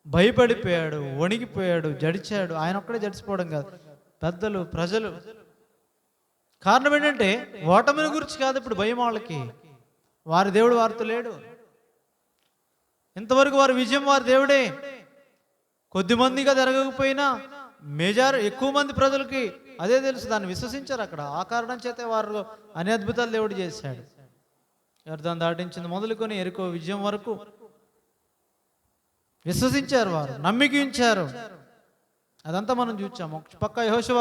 భయపడిపోయాడు, వణికిపోయాడు, జడిచాడు. ఆయన ఒక్కడే జడిచిపోవడం కాదు, పెద్దలు, ప్రజలు. కారణం ఏంటంటే ఓటమిని గురించి కాదు ఇప్పుడు భయం వాళ్ళకి. వారి దేవుడు వారితో లేడు. ఇంతవరకు వారి విజయం వారి దేవుడే. కొద్ది మందిగా జరగకపోయినా ఎక్కువ మంది ప్రజలకి అదే తెలుసు, దాన్ని విశ్వసించారు అక్కడ. ఆ కారణం చేత వారు అన్ని అద్భుతాలు దేవుడు చేశాడు. యోర్దాను దాటించింది మొదలుకొని యెరికో విజయం వరకు విశ్వసించారు, వారు నమ్మిక ఉంచారు. అదంతా మనం చూచాము. పక్క యెహోషువ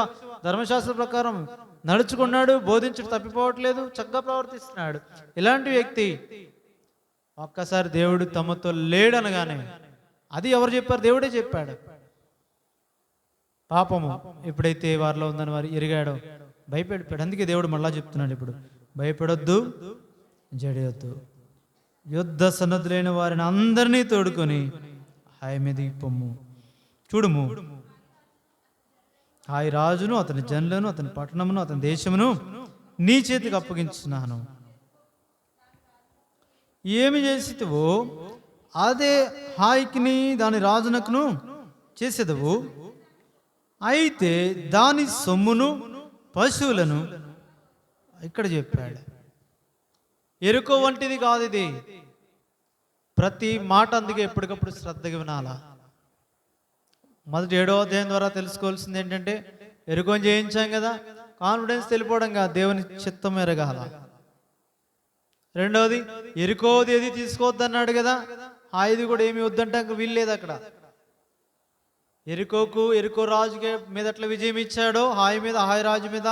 ధర్మశాస్త్ర ప్రకారం నడుచుకున్నాడు, బోధించడం తప్పిపోవట్లేదు, చక్కగా ప్రవర్తిస్తున్నాడు. ఇలాంటి వ్యక్తి ఒక్కసారి దేవుడు తమతో లేడనగానే, అది ఎవరు చెప్పారు? దేవుడే చెప్పాడు. పాపము ఎప్పుడైతే వారిలో ఉందని వారు ఎరిగాడో భయపడిపోయాడు. అందుకే దేవుడు మళ్ళా చెప్తున్నాడు ఇప్పుడు, భయపడొద్దు, జడియొద్దు, యుద్ధ సన్నద్ధులైన వారిని అందరినీ తోడుకొని హాయి మీదకి పొమ్ము. చూడుము, హాయి రాజును, అతని జనులను, అతని పట్టణమును, అతని దేశమును నీ చేతికి అప్పగించున్నాను. ఏమి చేసివో అదే హాయికిని దాని రాజునకును చేసేదవు. అయితే దాని సొమ్మును, పశువులను, ఇక్కడ చెప్పాడు, ఎరుకో వంటిది కాదు ఇది. ప్రతి మాట అందుకే ఎప్పటికప్పుడు శ్రద్ధగా వినాలా. మొదటి 7వ అధ్యాయం ద్వారా తెలుసుకోవాల్సింది ఏంటంటే, ఎరుకోని చేయించాం కదా, కాన్ఫిడెన్స్ తెలిపోవడం కాదు, దేవుని చిత్తం ఎరగాల. రెండవది, ఎరుకోది ఏది తీసుకోవద్దన్నాడు కదా, ఇది కూడా ఏమి వద్దంటే వీల్లేదు అక్కడ. ఎరుకో రాజు మీద ఎట్లా విజయం ఇచ్చాడో, హాయి మీద, హాయి రాజు మీద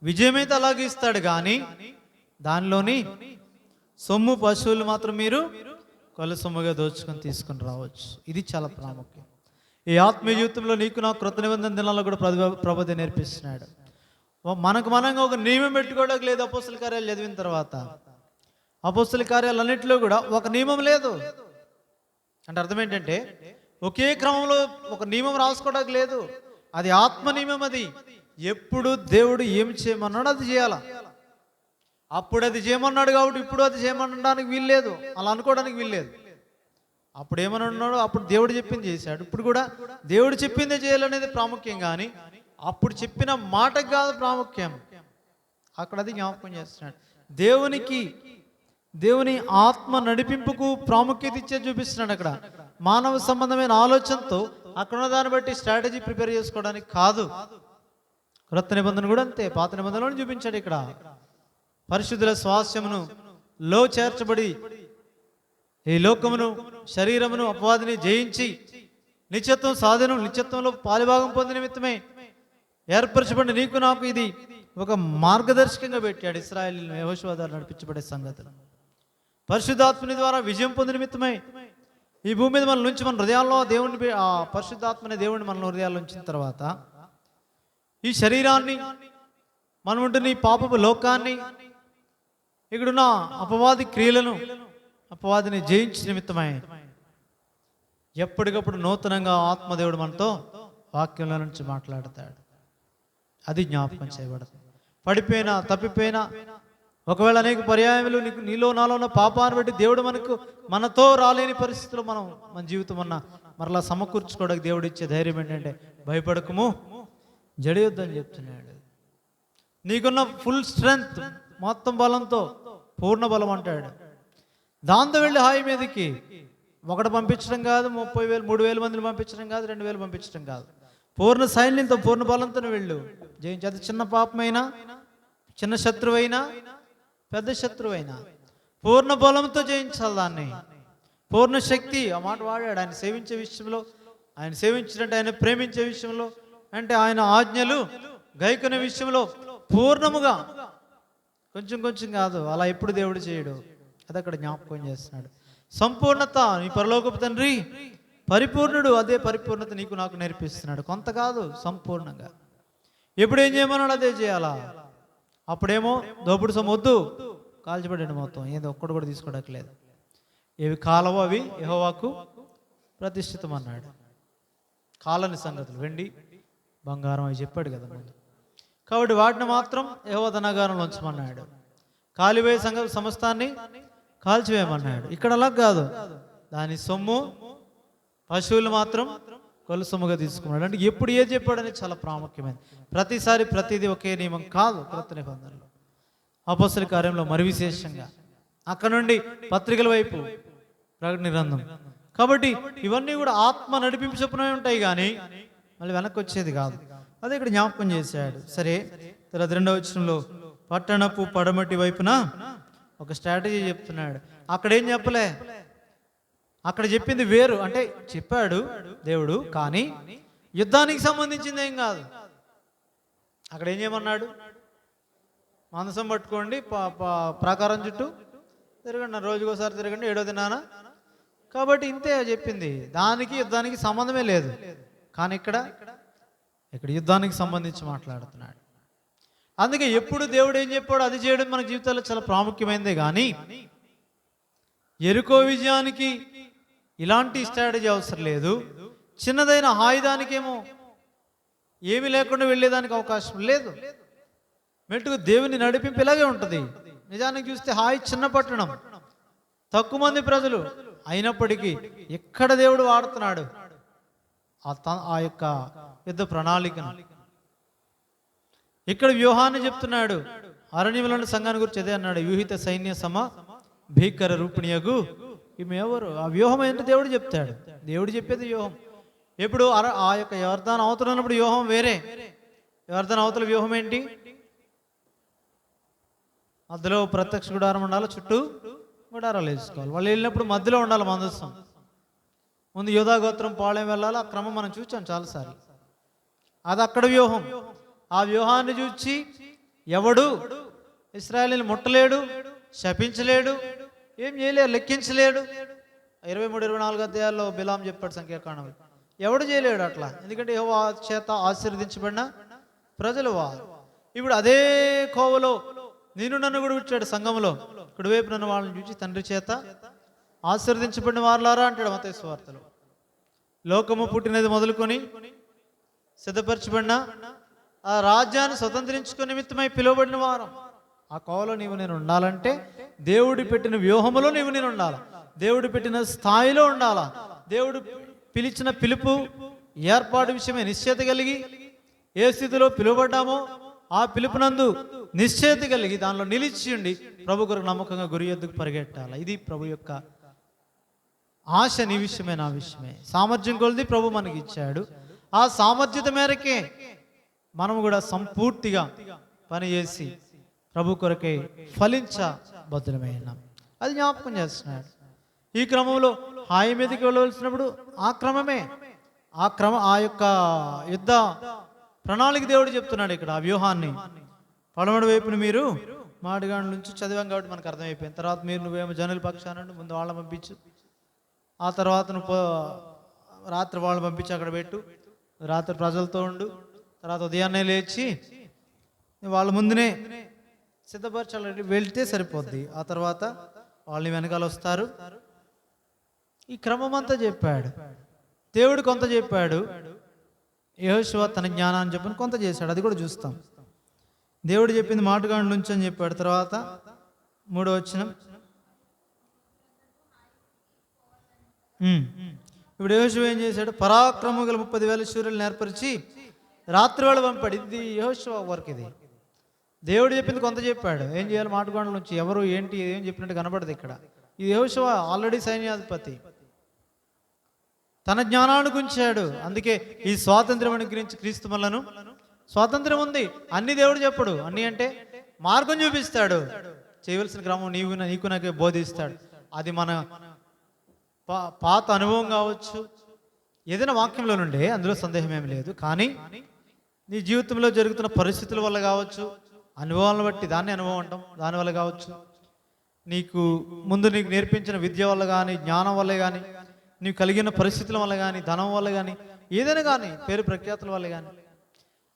విజయం అయితే అలాగే ఇస్తాడు. కానీ దానిలోని సొమ్ము, పశువులు మాత్రం మీరు కొల సొమ్ముగా దోచుకొని తీసుకొని రావచ్చు. ఇది చాలా ప్రాముఖ్యం. ఈ ఆత్మీయ జీవితంలో నీకు నాకు కృత నిబంధన దినాల్లో కూడా ప్రభుత్వం నేర్పిస్తున్నాడు. మనంగా ఒక నియమం పెట్టుకోవడానికి లేదు. అపోస్తల కార్యాలు చదివిన తర్వాత అపోస్తల కార్యాలన్నింటిలో కూడా ఒక నియమం లేదు. అంటే అర్థం ఏంటంటే, ఒకే క్రమంలో ఒక నియమం రాసుకోవడానికి లేదు. అది ఆత్మ నియమం. అది ఎప్పుడు దేవుడు ఏమి చేయమన్నాడు అది చేయాల. అప్పుడు అది చేయమన్నాడు కాబట్టి ఇప్పుడు అది చేయమనడానికి వీల్లేదు, అలా అనుకోవడానికి వీల్లేదు. అప్పుడు ఏమని ఉన్నాడు, అప్పుడు దేవుడు చెప్పింది చేశాడు. ఇప్పుడు కూడా దేవుడు చెప్పిందే చేయాలనేది ప్రాముఖ్యం, కానీ అప్పుడు చెప్పిన మాటకు కాదు ప్రాముఖ్యం. అక్కడ అది జ్ఞాపకం చేస్తున్నాడు. దేవుని ఆత్మ నడిపింపుకు ప్రాముఖ్యత ఇచ్చే చూపిస్తున్నాడు. అక్కడ మానవ సంబంధమైన ఆలోచనతో అక్కడ ఉన్న దాన్ని బట్టి స్ట్రాటజీ ప్రిపేర్ చేసుకోవడానికి కాదు. క్రొత్త నిబంధన కూడా అంతే, పాత నిబంధనలను చూపించాడు. ఇక్కడ పరిశుద్ధుల స్వాస్థ్యమును లో చేర్చబడి ఈ లోకమును, శరీరమును, అపవాదిని జయించి నిత్యత్వం సాధనం, నిత్యత్వంలో పాలిభాగం పొందిన నిమిత్తమే ఏర్పరచబడిన నీకు నాకు ఇది ఒక మార్గదర్శకంగా పెట్టాడు. ఇశ్రాయేలును యెహోషువ ద్వారా నడిపించబడే సంగతులు పరిశుద్ధాత్మని ద్వారా విజయం పొందిన నిమిత్తమై ఈ భూమి మీద మన నుంచి మన హృదయాల్లో దేవుని, ఆ పరిశుద్ధాత్మని దేవుడిని మన హృదయాల్లో ఉంచిన తర్వాత ఈ శరీరాన్ని, మనం ఉంటున్న ఈ పాపపు లోకాన్ని, ఇక్కడున్న అపవాది క్రియలను, అపవాదిని జయించిన నిమిత్తమై ఎప్పటికప్పుడు నూతనంగా ఆత్మదేవుడు మనతో వాక్యంలో నుంచి మాట్లాడతాడు. అది జ్ఞాపకం చేయబడుతుంది. పడిపోయినా, తప్పిపోయినా, ఒకవేళ అనేక పర్యాయములు నీలో నాలో ఉన్న పాపాన్ని బట్టి దేవుడు మనతో రాలేని పరిస్థితుల్లో మన జీవితం మరలా సమకూర్చుకోవడానికి దేవుడు ఇచ్చే ధైర్యం ఏంటంటే, భయపడకము, జడియొద్దని చెప్తున్నాడు. నీకున్న ఫుల్ స్ట్రెంగ్త్, మొత్తం బలంతో, పూర్ణ బలం అంటాడు. దాంతో వెళ్ళి హాయి మీదకి ఒకటి పంపించడం కాదు, 30,000 3,000 మందిని పంపించడం కాదు, 2,000 పంపించడం కాదు, పూర్ణ సైన్యంతో, పూర్ణ బలంతో వెళ్ళు, జయించి. అది చిన్న పాపమైనా, చిన్న శత్రువైనా, పెద్ద శత్రువైనా పూర్ణ బలంతో జయించాలి దాన్ని. పూర్ణ శక్తి, ఆ మాట వాడాడు. ఆయన సేవించే విషయంలో, ఆయన సేవించినట్టు ఆయన ప్రేమించే విషయంలో, అంటే ఆయన ఆజ్ఞలు గైకొనే విషయంలో పూర్ణముగా, కొంచెం కొంచెం కాదు. అలా ఎప్పుడు దేవుడు చేయడు. అది అక్కడ జ్ఞాపకం చేస్తున్నాడు. సంపూర్ణత, నీ పరలోకపు తండ్రి పరిపూర్ణుడు, అదే పరిపూర్ణత నీకు నాకు నేర్పిస్తున్నాడు. కొంత కాదు, సంపూర్ణంగా. ఎప్పుడు ఏం చేయమన్నాడు అదే చేయాలా. అప్పుడేమో దోపుడు సొమ్ము వద్దు, కాల్చిపడండి మొత్తం, ఏదో ఒక్కడు కూడా తీసుకోవట్లేదు. ఏవి కాలవో అవి యెహోవాకు ప్రతిష్ఠితం అన్నాడు. కాలని సంగతులు వెండి బంగారం అవి చెప్పాడు కదా ముందు. కాబట్టి వాటిని మాత్రం యెహోవా ధనాగారంలో ఉంచమన్నాడు. కాలిపోయే సమస్తాన్ని కాల్చివేయమన్నాడు. ఇక్కడ అలా కాదు, దాని సొమ్ము పశువులు మాత్రం కొలు సొమ్ముగా తీసుకున్నాడు. అంటే ఎప్పుడు ఏది చెప్పాడనేది చాలా ప్రాముఖ్యమైనది. ప్రతిసారి ప్రతిదీ ఒకే నియమం కాదు. క్రొత్త నిబంధనలో అపొస్తలుల కార్యంలో మరి విశేషంగా అక్కడ నుండి పత్రికల వైపు ప్రకటన గ్రంథం. కాబట్టి ఇవన్నీ కూడా ఆత్మ నడిపింపు చొప్పునే ఉంటాయి, కానీ మళ్ళీ వెనక్కి వచ్చేది కాదు. అదే ఇక్కడ జ్ఞాపకం చేశాడు. సరే, తర్వాత 2వ వచనంలో పట్టణపు పడమటి వైపున ఒక స్ట్రాటజీ చెప్తున్నాడు. అక్కడ ఏం చెప్పలే, అక్కడ చెప్పింది వేరు. అంటే చెప్పాడు దేవుడు, కానీ యుద్ధానికి సంబంధించింది ఏం కాదు. అక్కడ ఏం చేయమన్నాడు, మందసం పట్టుకోండి, ప్రాకారం చుట్టూ తిరగండి, రోజుకోసారి తిరగండి, 7వ దినాన. కాబట్టి ఇంతే చెప్పింది, దానికి యుద్ధానికి సంబంధమే లేదు. కానీ ఇక్కడ యుద్ధానికి సంబంధించి మాట్లాడుతున్నాడు. అందుకే ఎప్పుడు దేవుడు ఏం చెప్పాడో అది చేయడం మన జీవితాల్లో చాలా ప్రాముఖ్యమైనదే. కానీ యెరికో విజయానికి ఇలాంటి స్ట్రాటజీ అవసరం లేదు. చిన్నదైన ఆయుధానికేమో ఏమీ లేకుండా వెళ్ళేదానికి అవకాశం లేదు. మెట్టుకు దేవుని నడిపింపు ఇలాగే ఉంటుంది. నిజానికి చూస్తే హాయి చిన్న పట్టణం, తక్కువ మంది ప్రజలు, అయినప్పటికీ ఎక్కడ దేవుడు వాడుతున్నాడు ఆ యొక్క యుద్ధ ప్రణాళికను. ఇక్కడ వ్యూహాన్ని చెప్తున్నాడు. అరణ్యంలోని సంఘాన్ని గురించి అదే అన్నాడు, వ్యూహిత సైన్య సమ భీకర రూపిణియగు ఈమె ఎవరు. ఆ వ్యూహం ఏంటో దేవుడు చెప్తాడు. దేవుడు చెప్పేది వ్యూహం. ఎప్పుడు ఆ యొక్క యోర్దాను అవతల ఉన్నప్పుడు వ్యూహం వేరే. యోర్దాను అవతల వ్యూహం ఏంటి, మధ్యలో ప్రత్యక్ష గుడారం ఉండాలి, చుట్టూ గుడారాలు వేసుకోవాలి. వాళ్ళు వెళ్ళినప్పుడు మధ్యలో ఉండాలి మందసం. ముందు యోధా గోత్రం పాళెం వెళ్ళాలి. ఆ క్రమం మనం చూసాం చాలాసార్లు. అది అక్కడ వ్యూహం. ఆ వ్యూహాన్ని చూచి ఎవడు ఇశ్రాయేలుని ముట్టలేడు, శపించలేడు, ఏం చేయలేడు, లెక్కించలేడు. 23-24 అధ్యాయాల్లో బిలాం చెప్పాడు సంఖ్యాకాండం. ఎవడు చేయలేడు అట్లా, ఎందుకంటే యెహోవా చేత ఆశీర్వదించబడిన ప్రజలు వారు. ఇప్పుడు అదే కోవలో నేను నన్ను కూడా వచ్చాడు సంఘంలో, కుడివైపు నన్ను వాళ్ళని చూసి తండ్రి చేత ఆశీర్వదించబడిన వారులారా అంటాడు మత్తయి సువార్తలో. లోకము పుట్టినది మొదలుకొని సిద్ధపరచబడిన ఆ రాజ్యాన్ని స్వతంత్రించుకునే నిమిత్తమై పిలువబడిన వారం. ఆ కోవలో నీవు నేను ఉండాలంటే దేవుడు పెట్టిన వ్యూహములో నీవు నేను ఉండాలా, దేవుడు పెట్టిన స్థాయిలో ఉండాలా. దేవుడు పిలిచిన పిలుపు ఏర్పాటు విషయమే నిశ్చయత కలిగి ఏ స్థితిలో పిలువబడ్డామో ఆ పిలుపునందు నిశ్చయత కలిగి దానిలో నిలిచి ఉండి ప్రభు కొరకు నమ్మకంగా గురి యొద్దకు పరిగెట్టాలి. ఇది ప్రభు యొక్క ఆశ. నీ విషయమే నా విషయమే. సామర్థ్యం కొలిది ప్రభు మనకి ఇచ్చాడు. ఆ సామర్థ్యత మేరకే మనము కూడా సంపూర్తిగా పనిచేసి ప్రభు కొరకే ఫలించబద్ధులమైనాం. అది జ్ఞాపకం చేస్తున్నాడు. ఈ క్రమంలో హాయి మీదకి వెళ్ళవలసినప్పుడు ఆ క్రమమే, ఆ యొక్క యుద్ధ ప్రణాళిక దేవుడు చెప్తున్నాడు ఇక్కడ. ఆ వ్యూహాన్ని పడమటి వైపున మీరు మాడిగాండ్ల నుంచి చదివాం కాబట్టి మనకు అర్థమైపోయింది. తర్వాత నువ్వేమో జనుల పక్షానండి, ముందు వాళ్ళని పంపించు, ఆ తర్వాత నువ్వు రాత్రి వాళ్ళని పంపించి అక్కడ పెట్టు, రాత్రి ప్రజలతో ఉండు, తర్వాత ఉదయాన్నే లేచి వాళ్ళ ముందునే సిద్ధపరచాలి, వెళ్తే సరిపోద్ది. ఆ తర్వాత వాళ్ళని వెనకాల వస్తారు. ఈ క్రమం అంతా చెప్పాడు దేవుడు. కొంత చెప్పాడు, యెహోషువ తన జ్ఞానాన్ని చెప్పని కొంత చేశాడు. అది కూడా చూస్తాం. దేవుడు చెప్పింది మాటగాండ్ల నుంచి అని చెప్పాడు. తర్వాత 3వ వచనం, ఇప్పుడు యెహోషువ ఏం చేశాడు, పరాక్రమం గల 30,000 శూరులను ఏర్పరిచి రాత్రి వేళ పంపాడు. ఇది యెహోషువ వర్క్. ఇది దేవుడు చెప్పింది కొంత చెప్పాడు. ఏం చేయాలి, మాటగాండ్ల నుంచి ఎవరు ఏంటి ఏం చెప్పినట్టు కనబడదు ఇక్కడ. ఇది యెహోషువ ఆల్రెడీ సైన్యాధిపతి, తన జ్ఞానానికి ఉంచాడు. అందుకే ఈ స్వాతంత్ర్యం గురించి క్రీస్తు మనలను స్వాతంత్రం ఉంది. అన్ని దేవుడు చెప్పడు. అన్ని అంటే మార్గం చూపిస్తాడు, చేయవలసిన క్రమం నీకు నాకే బోధిస్తాడు. అది మన పాత అనుభవం కావచ్చు, ఏదైనా వాక్యంలో నుండే, అందులో సందేహం ఏమి లేదు. కానీ నీ జీవితంలో జరుగుతున్న పరిస్థితుల వల్ల కావచ్చు, అనుభవాలను బట్టి దాన్ని అనుభవం అంటాం, దానివల్ల కావచ్చు, నీకు నేర్పించిన విద్య వల్ల కానీ, జ్ఞానం వల్ల కానీ, నీకు కలిగిన పరిస్థితుల వల్ల కానీ, ధనం వల్ల కానీ, ఏదైనా కానీ, పేరు ప్రఖ్యాతుల వల్ల కానీ,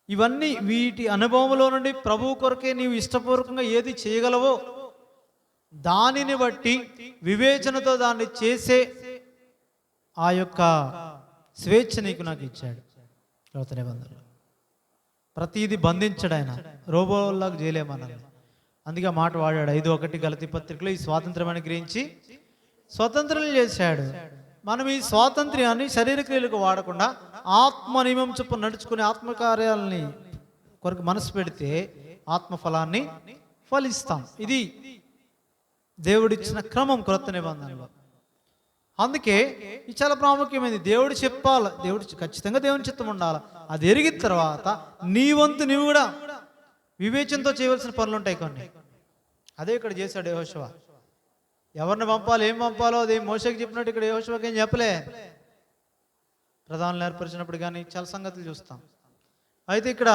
ఇవన్నీ వీటి అనుభవంలో నుండి ప్రభువు కొరకే నీవు ఇష్టపూర్వకంగా ఏది చేయగలవో దానిని బట్టి వివేచనతో దాన్ని చేసే ఆ యొక్క స్వేచ్ఛ నీకు నాకు ఇచ్చాడు. క్రొత్త నిబంధనలో ప్రతిదీ బంధించాడు ఆయన, రోబోలాగా చేయలేమన్నాడు. అందుకే ఆ మాట వాడాడు 5:1 గలతీ పత్రికలో, ఈ స్వాతంత్ర్యాన్ని గ్రహించి స్వతంత్రం చేశాడు. మనం ఈ స్వాతంత్ర్యాన్ని శరీర క్రియలకు వాడకుండా ఆత్మ నియమం చొప్పున నడుచుకునే ఆత్మకార్యాలని కొరకు మనసు పెడితే ఆత్మ ఫలాన్ని ఫలిస్తాం. ఇది దేవుడిచ్చిన క్రమం క్రొత్త నిబంధనలో. అందుకే ఇది చాలా ప్రాముఖ్యమైనది. దేవుడు చెప్పాలి, దేవుడు ఖచ్చితంగా దేవుని చిత్తం ఉండాలి. అది ఎరిగిన తర్వాత నీ వంతు నీవు కూడా వివేచనతో చేయవలసిన పనులు ఉంటాయి కొన్ని. అదే ఇక్కడ చేశాడు యెహోషువ. ఎవరిని పంపాలి, ఏం పంపాలో అది మోషేకి చెప్పినట్టు ఇక్కడ యెహోషువకి ఏం చెప్పలే. ప్రధానులు ఏర్పరిచినప్పుడు కానీ చాలా సంగతులు చూస్తాం. అయితే ఇక్కడ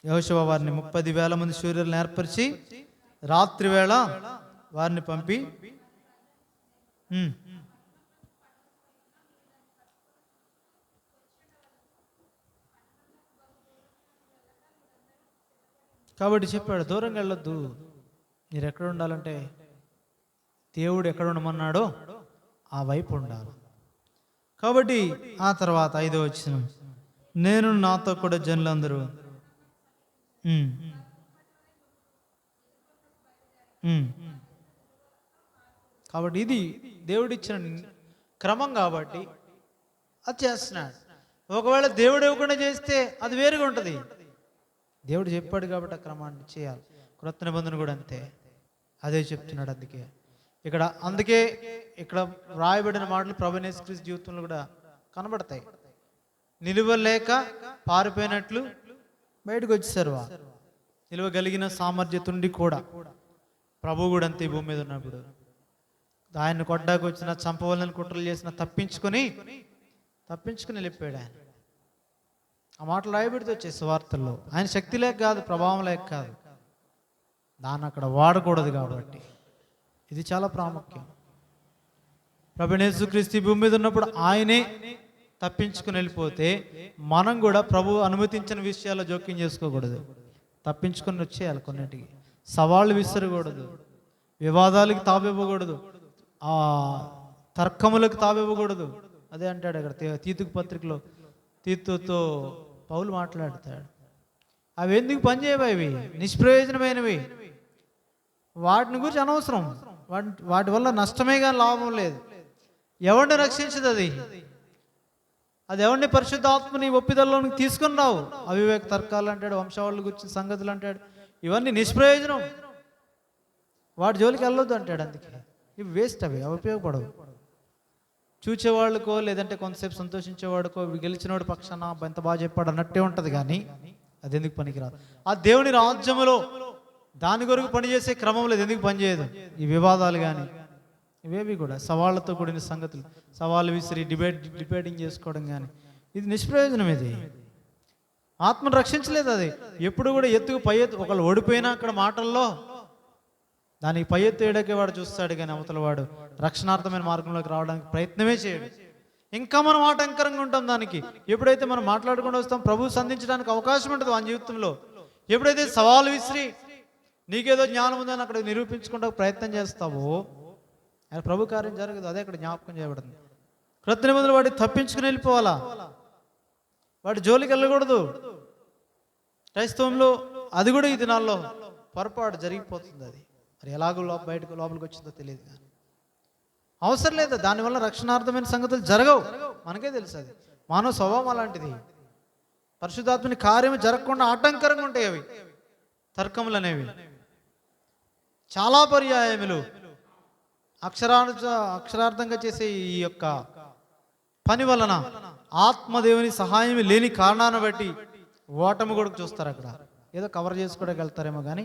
యెహోషువ వారిని 30,000 మంది శూరులను ఏర్పరిచి రాత్రి వేళ వారిని పంపి కాబట్టి చెప్పాడు, దూరంగా వెళ్ళొద్దు, మీరు ఎక్కడ ఉండాలంటే దేవుడు ఎక్కడ ఉండమన్నాడో ఆ వైపు ఉండాలి. కాబట్టి ఆ తర్వాత 5వ వచనం, నేను నాతో కూడా జనులందరూ కాబట్టి ఇది దేవుడిచ్చిన క్రమం కాబట్టి అది చేస్తున్నాడు. ఒకవేళ దేవుడు ఇవ్వకుండా చేస్తే అది వేరుగా ఉంటుంది. దేవుడు చెప్పాడు కాబట్టి ఆ క్రమాన్ని చేయాలి. క్రొత్త నిబంధన కూడా అంతే, అదే చెప్తున్నాడు. అందుకే ఇక్కడ రాయబడిన మాటలు ప్రభువైన యేసుక్రీస్తు జీవితంలో కూడా కనబడతాయి. నిలువలేక పారిపోయినట్లు బయటకు వచ్చేసారు. నిలువగలిగిన సామర్థ్యత ఉండి కూడా ప్రభు కూడా అంతే. భూమి మీద ఉన్నప్పుడు ఆయన్ని కొడ్డాకు వచ్చిన, చంపవలని కుట్రలు చేసిన తప్పించుకొని వెళ్ళిపోయాడు ఆయన. ఆ మాటలు రాయబడితే వచ్చే సువార్తల్లో ఆయన శక్తి లేక కాదు, ప్రభావం లేక కాదు, దాన్ని అక్కడ వాడకూడదు. కాబట్టి ఇది చాలా ప్రాముఖ్యం. ప్రభువైన యేసుక్రీస్తు భూమి మీద ఉన్నప్పుడు ఆయనే తప్పించుకుని వెళ్ళిపోతే మనం కూడా ప్రభు అనుమతించిన విషయాల్లో జోక్యం చేసుకోకూడదు. తప్పించుకొని వచ్చేయాలి. కొన్నిటికి సవాళ్ళు విసరకూడదు, వివాదాలకు తావివ్వకూడదు, ఆ తర్కములకు తావివ్వకూడదు. అదే అంటాడు అక్కడ తీతుకు పత్రికలో, తీతుతో పౌలు మాట్లాడతాడు. అవి ఎందుకు పనిచేయవు, అవి నిష్ప్రయోజనమైనవి, వాటిని గురించి అనవసరం, వాటి వల్ల నష్టమే కానీ లాభం లేదు. ఎవరిని రక్షించదు అది ఎవరిని పరిశుద్ధాత్మని ఒప్పిదల్లోనికి తీసుకుని రావు. అవివేక తర్కాలు అంటాడు, వంశావళి గురించి సంగతులు అంటాడు, ఇవన్నీ నిష్ప్రయోజనం, వాటి జోలికి వెళ్ళొద్దు అంటాడు. అందుకే ఇవి వేస్ట్, అవి ఉపయోగపడవు. చూచేవాళ్ళకో లేదంటే కొంతసేపు సంతోషించేవాడికో గెలిచినోడి పక్షాన ఎంత బాగా చెప్పాడు అన్నట్టే ఉంటుంది, కానీ అది ఎందుకు పనికిరాదు. ఆ దేవుని రాజ్యములో దాని కొరకు పనిచేసే క్రమంలో అది ఎందుకు పనిచేయదు. ఈ వివాదాలు కానీ ఇవేవి కూడా సవాళ్ళతో కూడిన సంగతులు, సవాళ్ళు విసిరి డిబేటింగ్ చేసుకోవడం కానీ ఇది నిష్ప్రయోజనం. ఇది ఆత్మను రక్షించలేదు. అది ఎప్పుడు కూడా ఎత్తుకు పై ఎత్తు, ఒకళ్ళు ఓడిపోయినా అక్కడ మాటల్లో దానికి పై ఎత్తు వేయడాకే వాడు చూస్తాడు, కానీ అవతల వాడు రక్షణార్థమైన మార్గంలోకి రావడానికి ప్రయత్నమే చేయడు. ఇంకా మనం ఆటంకరంగా ఉంటాం దానికి. ఎప్పుడైతే మనం మాట్లాడుకుంటూ వస్తాం, ప్రభు సంధించడానికి అవకాశం ఉంటుంది మన జీవితంలో. ఎప్పుడైతే సవాలు విసిరి నీకేదో జ్ఞానం ఉందని అక్కడ నిరూపించుకుంటూ ప్రయత్నం చేస్తావో ఆయన ప్రభు కార్యం జరగదు. అదే అక్కడ జ్ఞాపకం చేయబడింది. క్రొత్త నిబంధనలు వాడికి తప్పించుకుని వెళ్ళిపోవాలా, వాడి జోలికి వెళ్ళకూడదు. క్రైస్తవంలో అది కూడా ఈ దినాల్లో పొరపాటు జరిగిపోతుంది. అది మరి ఎలాగో లోపలికి వచ్చిందో తెలియదు, కానీ అవసరం లేదు. దానివల్ల రక్షణార్థమైన సంగతులు జరగవు, మనకే తెలుసు. అది మానవ స్వభావం అలాంటిది. పరిశుద్ధాత్మని కార్యం జరగకుండా ఆటంకరంగా ఉంటాయి అవి తర్కములు అనేవి. చాలా పర్యాయములు అక్షరార్థంగా చేసే ఈ యొక్క పని వలన ఆత్మదేవుని సహాయం లేని కారణాన్ని బట్టి ఓటమి కూడా చూస్తారు. అక్కడ ఏదో కవర్ చేసుకోవడానికి వెళ్తారేమో కానీ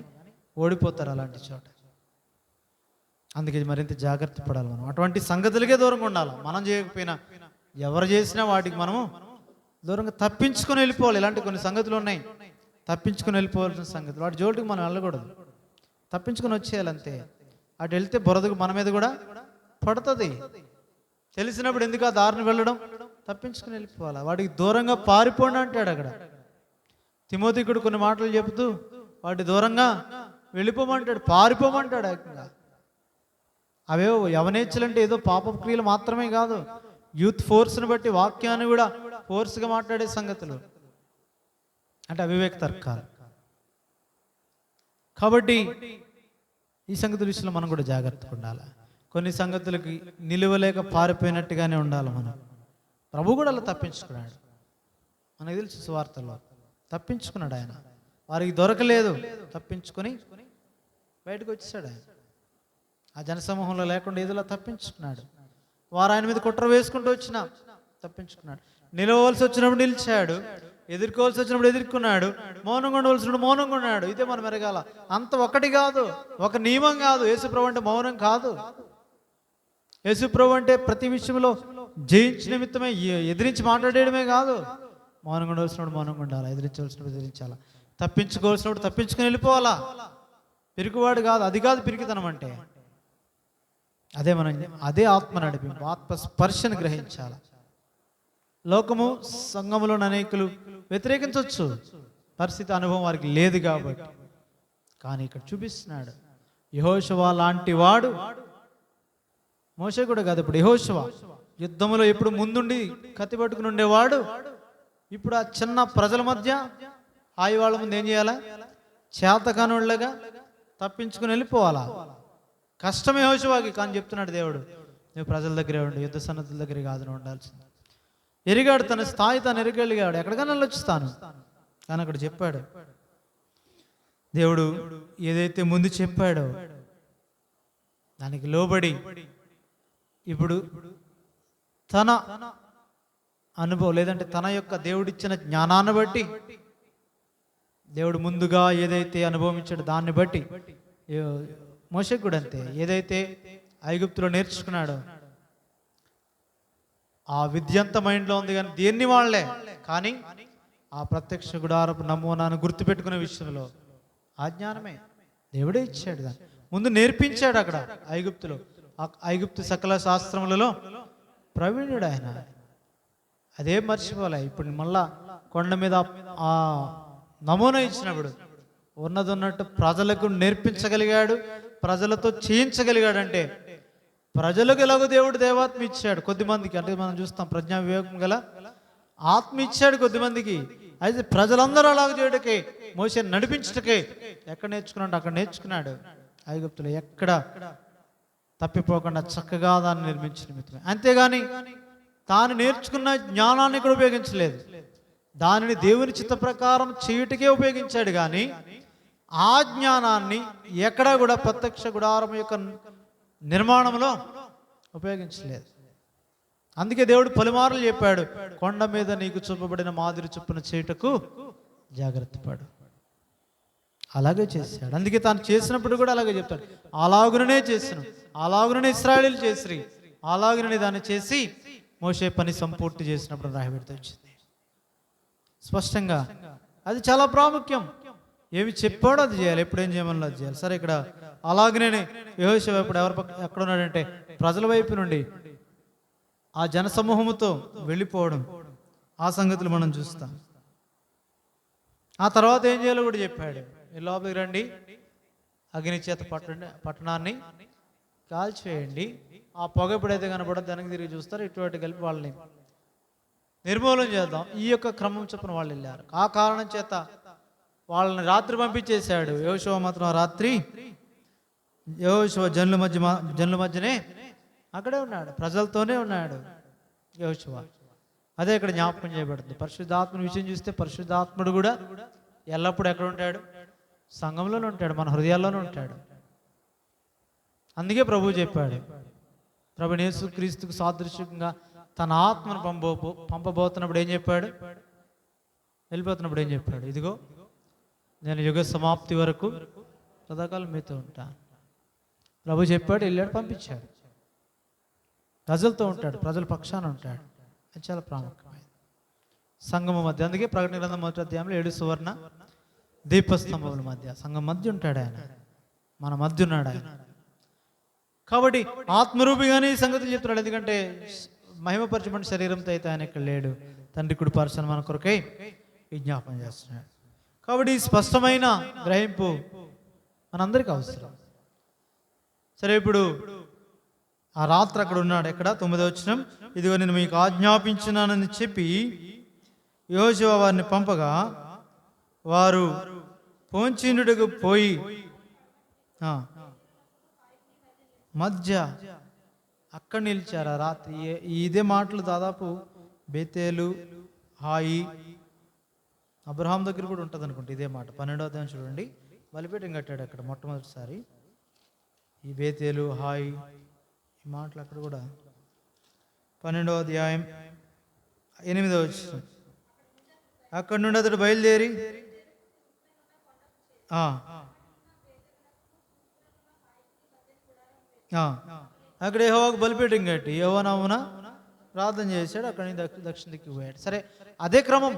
ఓడిపోతారు అలాంటి చోట. అందుకే మరింత జాగ్రత్త పడాలి మనం. అటువంటి సంగతులకే దూరంగా ఉండాలి. మనం చేయకపోయినా ఎవరు చేసినా వాటికి మనము దూరంగా తప్పించుకొని వెళ్ళిపోవాలి. ఇలాంటి కొన్ని సంగతులు ఉన్నాయి, తప్పించుకొని వెళ్ళిపోవాల్సిన సంగతులు. వాటి జోలికి మనం వెళ్ళకూడదు, తప్పించుకొని వచ్చేయాలి అంతే. అటు వెళ్తే బురదకు మన మీద కూడా పడుతుంది. తెలిసినప్పుడు ఎందుకు ఆ దారిని వెళ్ళడం, తప్పించుకుని వెళ్ళిపోవాలి. వాడికి దూరంగా పారిపోండి అంటాడు అక్కడ. తిమోతికుడు కొన్ని మాటలు చెబుతూ వాటి దూరంగా వెళ్ళిపోమంటాడు, పారిపోమంటాడు ఏకంగా. అవేవో యవనేచ్ఛలంటే ఏదో పాప క్రియలు మాత్రమే కాదు, యూత్ ఫోర్స్ని బట్టి వాక్యాన్ని కూడా ఫోర్స్గా మాట్లాడే సంగతులు, అంటే అవివేక తర్కాలు. కాబట్టి ఈ సంగతుల విషయంలో మనం కూడా జాగ్రత్తగా ఉండాలి. కొన్ని సంగతులకి నిలువలేక పారిపోయినట్టుగానే ఉండాలి మనం. ప్రభు కూడా అలా తప్పించుకున్నాడు. మనకు తెలుసు సువార్తల్లో తప్పించుకున్నాడు ఆయన. వారికి దొరకలేదు, తప్పించుకొని బయటకు వచ్చేసాడు ఆయన. ఆ జనసమూహంలో లేకుండా ఏదోలా తప్పించుకున్నాడు. వారు ఆయన మీద కుట్ర వేసుకుంటూ వచ్చినా తప్పించుకున్నాడు. నిలవలసి వచ్చినప్పుడు నిలిచాడు, ఎదుర్కోవాల్సి వచ్చినప్పుడు ఎదుర్కొన్నాడు, మౌనంగా ఉండవలసినప్పుడు మౌనంగా ఉన్నాడు. ఇదే మనం ఎరగాల. అంత ఒకటి కాదు, ఒక నియమం కాదు. యేసుప్రభు అంటే మౌనం కాదు. యేసుప్రభు అంటే ప్రతి విషయంలో జయించిన నిమిత్తమే, ఎదిరించి మాట్లాడేయడమే కాదు. మౌనంగా ఉండవలసినప్పుడు మౌనంగా ఉండాలి, ఎదిరించవలసినప్పుడు ఎదిరించాలా, తప్పించుకోవాల్సినప్పుడు తప్పించుకొని వెళ్ళిపోవాలా. పిరికివాడు కాదు, అది కాదు పిరికితనం అంటే. అదే ఆత్మ నడిపింపు, ఆత్మ స్పర్శను గ్రహించాలి. లోకము సంఘములోని అనేకులు వ్యతిరేకించవచ్చు, పరిస్థితి అనుభవం వారికి లేదు కాబట్టి. కానీ ఇక్కడ చూపిస్తున్నాడు యెహోషువ లాంటి వాడు. మోషే కూడా కాదు, ఇప్పుడు యెహోషువ యుద్ధములో ఎప్పుడు ముందుండి కత్తి పట్టుకుని ఉండేవాడు. ఇప్పుడు ఆ చిన్న ప్రజల మధ్య హాయి వాళ్ళ ముందు ఏం చేయాలా? చేతకానుళ్ళగా తప్పించుకుని వెళ్ళిపోవాలా. కష్టమే యెహోషువకి. కానీ చెప్తున్నాడు దేవుడు, నువ్వు ప్రజల దగ్గరే ఉండు, యుద్ధ సన్నద్ధుల దగ్గర కాదు నువ్వు ఉండాల్సింది. ఎరిగాడు, తన స్థాయి తాను ఎరగలిగాడు, ఎక్కడికైనా వెళ్ళొచ్చుతాను. కానీ అక్కడ చెప్పాడు దేవుడు, ఏదైతే ముందు చెప్పాడో దానికి లోబడి ఇప్పుడు తన అనుభవం లేదంటే తన యొక్క దేవుడిచ్చిన జ్ఞానాన్ని బట్టి, దేవుడు ముందుగా ఏదైతే అనుభవించాడో దాన్ని బట్టి, మోషే కూడా అంతే, ఏదైతే ఐగుప్తులో నేర్చుకున్నాడో ఆ విద్య అంతా మైండ్లో ఉంది. కానీ దేన్ని వాళ్ళే, కానీ ఆ ప్రత్యక్ష గుడారపు నమూనాను గుర్తుపెట్టుకునే విషయంలో ఆ జ్ఞానమే దేవుడే ఇచ్చాడు. కానీ ముందు నేర్పించాడు అక్కడ ఐగుప్తులో. ఐగుప్తు సకల శాస్త్రములలో ప్రవీణుడు ఆయన. అదే మర్చిపోలే. ఇప్పుడు మళ్ళా కొండ మీద ఆ నమూనా ఇచ్చినప్పుడు ఉన్నట్టు ప్రజలకు నేర్పించగలిగాడు, ప్రజలతో చేయించగలిగాడు. అంటే ప్రజలకు ఎలాగో దేవుడు దేవాత్మ ఇచ్చాడు కొద్దిమందికి, అంటే మనం చూస్తాం ప్రజ్ఞా వివేకం గల ఆత్మ ఇచ్చాడు కొద్దిమందికి. అయితే ప్రజలందరూ అలాగ చేయటకే, మోషే నడిపించటకే ఎక్కడ నేర్చుకున్నాడు అక్కడ నేర్చుకున్నాడు. ఐగుప్తులో ఎక్కడ తప్పిపోకుండా చక్కగా దాన్ని నిర్మించిన నిమిత్తమే. అంతేగాని తాను నేర్చుకున్న జ్ఞానాన్ని కూడా ఉపయోగించలేదు, దానిని దేవుని చిత్త ప్రకారం చేయుటకే ఉపయోగించాడు. కానీ ఆ జ్ఞానాన్ని ఎక్కడా కూడా ప్రత్యక్ష గుడారం యొక్క నిర్మాణంలో ఉపయోగించలేదు. అందుకే దేవుడు పలుమార్లు చెప్పాడు, కొండ మీద నీకు చూపబడిన మాదిరి చొప్పున చేయుటకు జాగ్రత్త పడు. అలాగే చేశాడు. అందుకే తాను చేసినప్పుడు కూడా అలాగే చెప్తాడు, అలాగుననే చేసాను, అలాగుననే ఇశ్రాయేలీయులు చేసిరి, అలాగుననే దాన్ని చేసి మోషే పని సంపూర్తి చేసినప్పుడు రాయబెడుతూ వచ్చింది స్పష్టంగా. అది చాలా ప్రాముఖ్యం. ఏమి చెప్పాడో అది చేయాలి, ఎప్పుడేం చేయమని అది చేయాలి. సరే, ఇక్కడ అలాగనే యెహోషువ ఇప్పుడు ఎక్కడ ఉన్నాడంటే ప్రజల వైపు నుండి ఆ జనసమూహముతో వెళ్ళిపోవడం, ఆ సంగతులు మనం చూస్తాం. ఆ తర్వాత ఏం చేయాలో కూడా చెప్పాడు. ఈ లోపలికి రండి, అగ్ని చేత పట్టణాన్ని కాల్చివేయండి, ఆ పొగ ఎప్పుడైతే కనపడదు దానికి తిరిగి చూస్తారు, ఇటువంటి కలిపి వాళ్ళని నిర్మూలన చేద్దాం. ఈ యొక్క క్రమం చొప్పున వాళ్ళు వెళ్ళారు. ఆ కారణం చేత వాళ్ళని రాత్రి పంపించేశాడు. యెహోషువ మాత్రం రాత్రి యెహోషువ జనుల మధ్యనే అక్కడే ఉన్నాడు, ప్రజలతోనే ఉన్నాడు యెహోషువ. అదే ఇక్కడ జ్ఞాపకం చేయబడుతుంది. పరిశుద్ధాత్మని విషయం చూస్తే పరిశుద్ధాత్ముడు కూడా ఎల్లప్పుడూ ఎక్కడ ఉంటాడు? సంఘంలోనే ఉంటాడు, మన హృదయాల్లోనే ఉంటాడు. అందుకే ప్రభువు చెప్పాడు, ప్రభు యేసుక్రీస్తుకు సాదృశ్యంగా తన ఆత్మను పంపబోతున్నప్పుడు ఏం చెప్పాడు? వెళ్ళిపోతున్నప్పుడు ఏం చెప్పాడు? ఇదిగో నేను యుగ సమాప్తి వరకు సదాకాలం మీతో ఉంటాను. ప్రభు చెప్పాడు, వెళ్ళాడు, పంపించాడు. ప్రజలతో ఉంటాడు, ప్రజల పక్షాన ఉంటాడు. అది చాలా ప్రాముఖ్యమైనది సంఘము మధ్య. అందుకే ప్రకటన గ్రంథం 1వ అధ్యాయంలో 7 సువర్ణ దీపస్తంభముల మధ్య సంఘం మధ్య ఉంటాడు ఆయన, మన మధ్య ఉన్నాడు ఆయన. కాబట్టి ఆత్మరూపిగానే ఈ సంగతులు చెప్తున్నాడు. ఎందుకంటే మహిమపరచబడిన శరీరంతో అయితే ఆయన ఇక్కడ లేడు, తండ్రి కుడి పార్శ్వన మన కొరకై విజ్ఞాపన చేస్తున్నాడు. కాబట్టి ఈ స్పష్టమైన గ్రహింపు మనందరికీ అవసరం. సరే, ఇప్పుడు ఆ రాత్రి అక్కడ ఉన్నాడు. ఎక్కడ 9వ వచనం, ఇదిగో నేను మీకు ఆజ్ఞాపించున్నానని చెప్పి యెహోషువ వారిని పంపగా వారు పోంచీనుడికి పోయి మధ్య అక్కడ నిలిచారు ఆ రాత్రి. ఇదే మాటలు దాదాపు బేతేలు, హాయి, అబ్రహాం దగ్గర కూడా ఉంటుంది అనుకుంటా ఇదే మాట. 12వ అధ్యాయం చూడండి, బలిపీఠం కట్టాడు అక్కడ మొట్టమొదటిసారి. ఈ బేతేలు, హాయి, ఈ మాటలు అక్కడ కూడా 12వ అధ్యాయం 8వ వచనం. అక్కడ నుండి అతడు బయలుదేరి అక్కడ యెహోవాకు బలిపీఠం కట్టి యెహోవా నామమున ప్రార్థన చేశాడు. అక్కడి నుంచి దక్షిణ దిక్కు పోయాడు. సరే, అదే క్రమం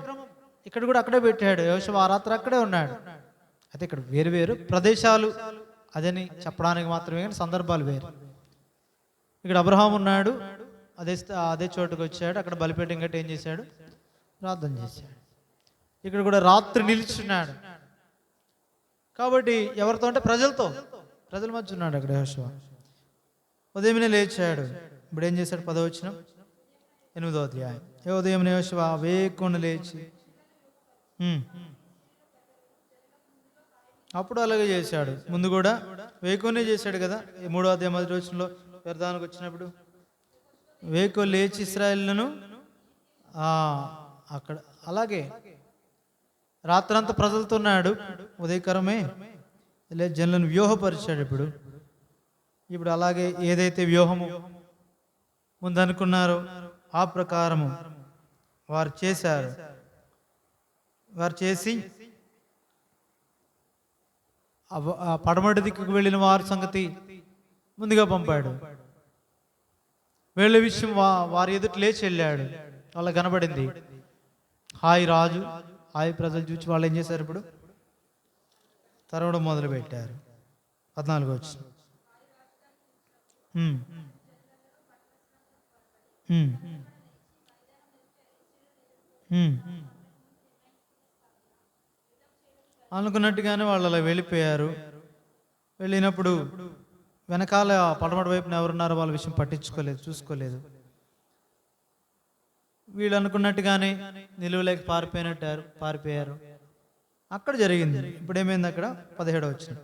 ఇక్కడ కూడా అక్కడే పెట్టాడు. యెహోషువ ఆ రాత్రి అక్కడే ఉన్నాడు. అయితే ఇక్కడ వేరు వేరు ప్రదేశాలు అదని చెప్పడానికి మాత్రమే, కానీ సందర్భాలు వేరు. ఇక్కడ అబ్రహాం ఉన్నాడు, అదే చోటుకు వచ్చాడు. అక్కడ బలిపీఠం కట్టి ఏం చేశాడు? ప్రార్థన చేశాడు. ఇక్కడ కూడా రాత్రి నిలిచున్నాడు. కాబట్టి ఎవరితో అంటే ప్రజల మధ్య ఉన్నాడు అక్కడ యెహోషువ. ఉదయమే లేచాడు. ఇప్పుడు ఏం చేశాడు? 10వ వచనం 8వ అధ్యాయం. ఉదయం యెహోషువ వేకువన లేచి అప్పుడు అలాగే చేశాడు. ముందు కూడా వేకువనే చేశాడు కదా. 3వ అధ్యాయం 1వ వచనంలో వ్యర్థానికి వచ్చినప్పుడు వేకువ లేచి ఇశ్రాయేలును అక్కడ అలాగే రాత్రంతా ప్రజలతో ఉన్నాడు. ఉదయకరమే లేదు, జనులను వ్యూహపరిచాడు. ఇప్పుడు అలాగే ఏదైతే వ్యూహము ముందనుకున్నారో ఆ ప్రకారము వారు చేశారు. వారు చేసి ఆ పడమటి దిక్కుకు వెళ్ళిన వారి సంగతి ముందుగా పంపాడు. వీళ్ళ విషయం వారి ఎదుట లేచి వెళ్ళాడు. వాళ్ళ కనబడింది. హాయ్ రాజు, హాయ్ ప్రజలు చూసి వాళ్ళు ఏం చేశారు? ఇప్పుడు తరవడం మొదలు పెట్టారు. 14వ వచనం. అనుకున్నట్టుగానే వాళ్ళు అలా వెళ్ళిపోయారు. వెళ్ళినప్పుడు వెనకాల పడమటి వైపున ఎవరున్నారో వాళ్ళ విషయం పట్టించుకోలేదు, చూసుకోలేదు. వీళ్ళు అనుకున్నట్టుగానే నిలువలేక పారిపోయారు. అక్కడ జరిగింది. ఇప్పుడు ఏమైంది? అక్కడ 17వ వచనం.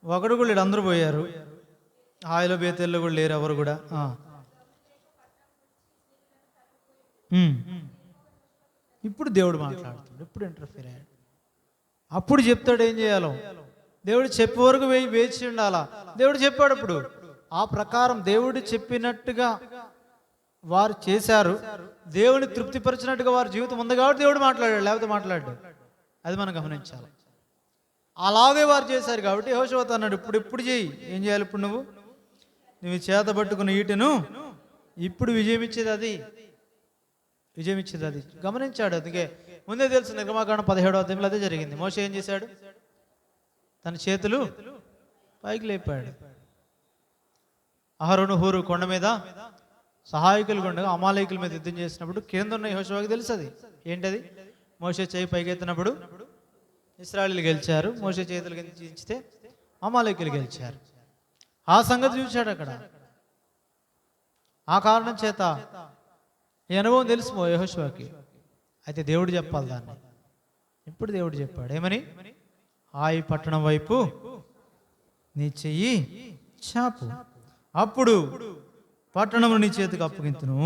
ఒకడు కూడా అందరూ పోయారు. హాయిలో బేతేల్లో కూడా లేరు ఎవరు కూడా. ఇప్పుడు దేవుడు మాట్లాడుతాడు. ఇప్పుడు ఇంటర్ఫీర్ అయ్యాడు. అప్పుడు చెప్తాడు ఏం చేయాలో. దేవుడు చెప్పే వరకు వేచి ఉండాలా. దేవుడు చెప్పాడు. అప్పుడు ఆ ప్రకారం దేవుడు చెప్పినట్టుగా వారు చేశారు. దేవుని తృప్తిపరిచినట్టుగా వారి జీవితం ఉంది కాబట్టి దేవుడు మాట్లాడాడు, లేకపోతే మాట్లాడాడు. అది మనం గమనించాలి. అలాగే వారు చేశారు కాబట్టి యెహోషువ అన్నాడు, ఇప్పుడు చేయి. ఏం చేయాలి? ఇప్పుడు నువ్వు చేత పట్టుకున్న ఈటెను ఇప్పుడు విజయం ఇచ్చేది అది. గమనించాడు. అందుకే ముందే తెలుసు. నిర్గమాకాండం 17వ అధ్యాయంలో అదే జరిగింది. మోషే ఏం చేశాడు? తన చేతులు పైకి లేపాడు. అహరోను హూరు కొండ మీద సహాయకులు కొండగా అమాలేకుల మీద యుద్ధం చేసినప్పుడు కింద ఉన్న యెహోషువకి తెలుసు అది ఏంటది. మోషే చేయి పైకెత్తినప్పుడు ఇశ్రాయేలీయులు గెలిచారు. మోషే చేతులు దించితే అమాలేకులు గెలిచారు. ఆ సంగతి చూశాడు అక్కడ. ఆ కారణం చేత ఈ అనుభవం తెలుసు యెహోషువకి. అయితే దేవుడు చెప్పాలి దాన్ని. ఇప్పుడు దేవుడు చెప్పాడు ఏమని? హాయి పట్టణం వైపు నీ చెయ్యి చాపు, అప్పుడు పట్టణము నీ చేతికి అప్పగింతును.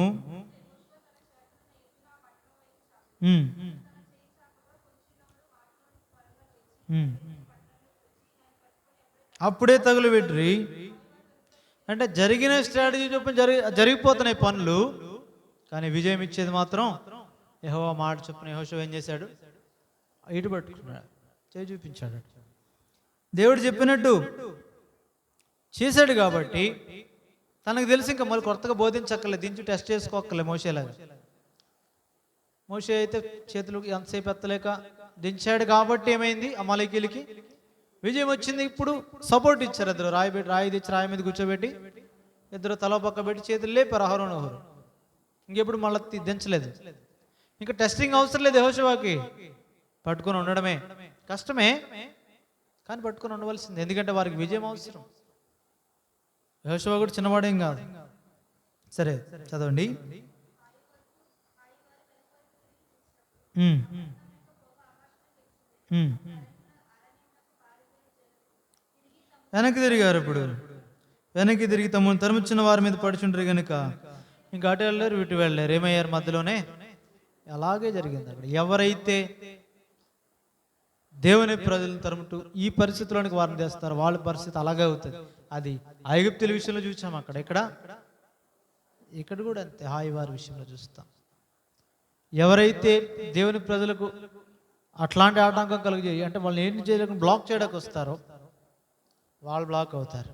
అప్పుడే తగులు పెట్టి అంటే జరిగిన స్ట్రాటజీ చొప్పున జరిగిపోతున్నాయి పనులు, కానీ విజయం ఇచ్చేది మాత్రం యెహోవా మాట చొప్పున. యెహోషువ ఏం చేశాడు? ఇటు పట్టుకున్నాడు, చేయి చూపించాడు. దేవుడు చెప్పినట్టు చేశాడు కాబట్టి తనకు తెలిసి ఇంకా మళ్ళీ కొత్తగా బోధించక్కర్లేదు, దించి టెస్ట్ చేసుకోక్కర్లేదు. మోషేలాగా మోషే అయితే చేతులు ఎంతసేపు ఎత్తలేక దించాడు కాబట్టి ఏమైంది? అమాలేకీయులకి విజయం వచ్చింది. ఇప్పుడు సపోర్ట్ ఇచ్చారు. ఇద్దరు రాయి తెచ్చి రాయి మీద కూర్చోబెట్టి ఇద్దరు తల పక్క పెట్టి చేతులు లేపారు అహరోను. ఇంకెప్పుడు మళ్ళీ దించలేదు. ఇంకా టెస్టింగ్ అవసరం లేదు యెహోషువకి. పట్టుకొని ఉండడమే కష్టమే, కానీ పట్టుకొని ఉండవలసింది, ఎందుకంటే వారికి విజయం అవసరం. యెహోషువ కూడా చిన్నవాడేం కాదు. సరే చదవండి. వెనక్కి తిరిగారు. ఇప్పుడు వెనక్కి తిరిగి తమను తరుముచున్న వారి మీద పడుచుంటారు కనుక ఇంకా అటు వెళ్ళారు ఇటు వెళ్ళారు. ఏమయ్యారు మధ్యలోనే? అలాగే జరిగింది అక్కడ. ఎవరైతే దేవుని ప్రజలను తరుముతూ ఈ పరిస్థితుల్లోనికి వారిని తెస్తారు, వాళ్ళ పరిస్థితి అలాగే అవుతుంది. అది ఐగుప్తుల విషయంలో చూసాం, అక్కడ ఇక్కడ కూడా అంతే. హాయి వారి విషయంలో చూస్తాం. ఎవరైతే దేవుని ప్రజలకు అట్లాంటి ఆటంకం కలిగి అంటే వాళ్ళని ఏంటి చేయలేకుండా బ్లాక్ చేయడానికి వస్తారో వాళ్ళు బ్లాక్ అవుతారు.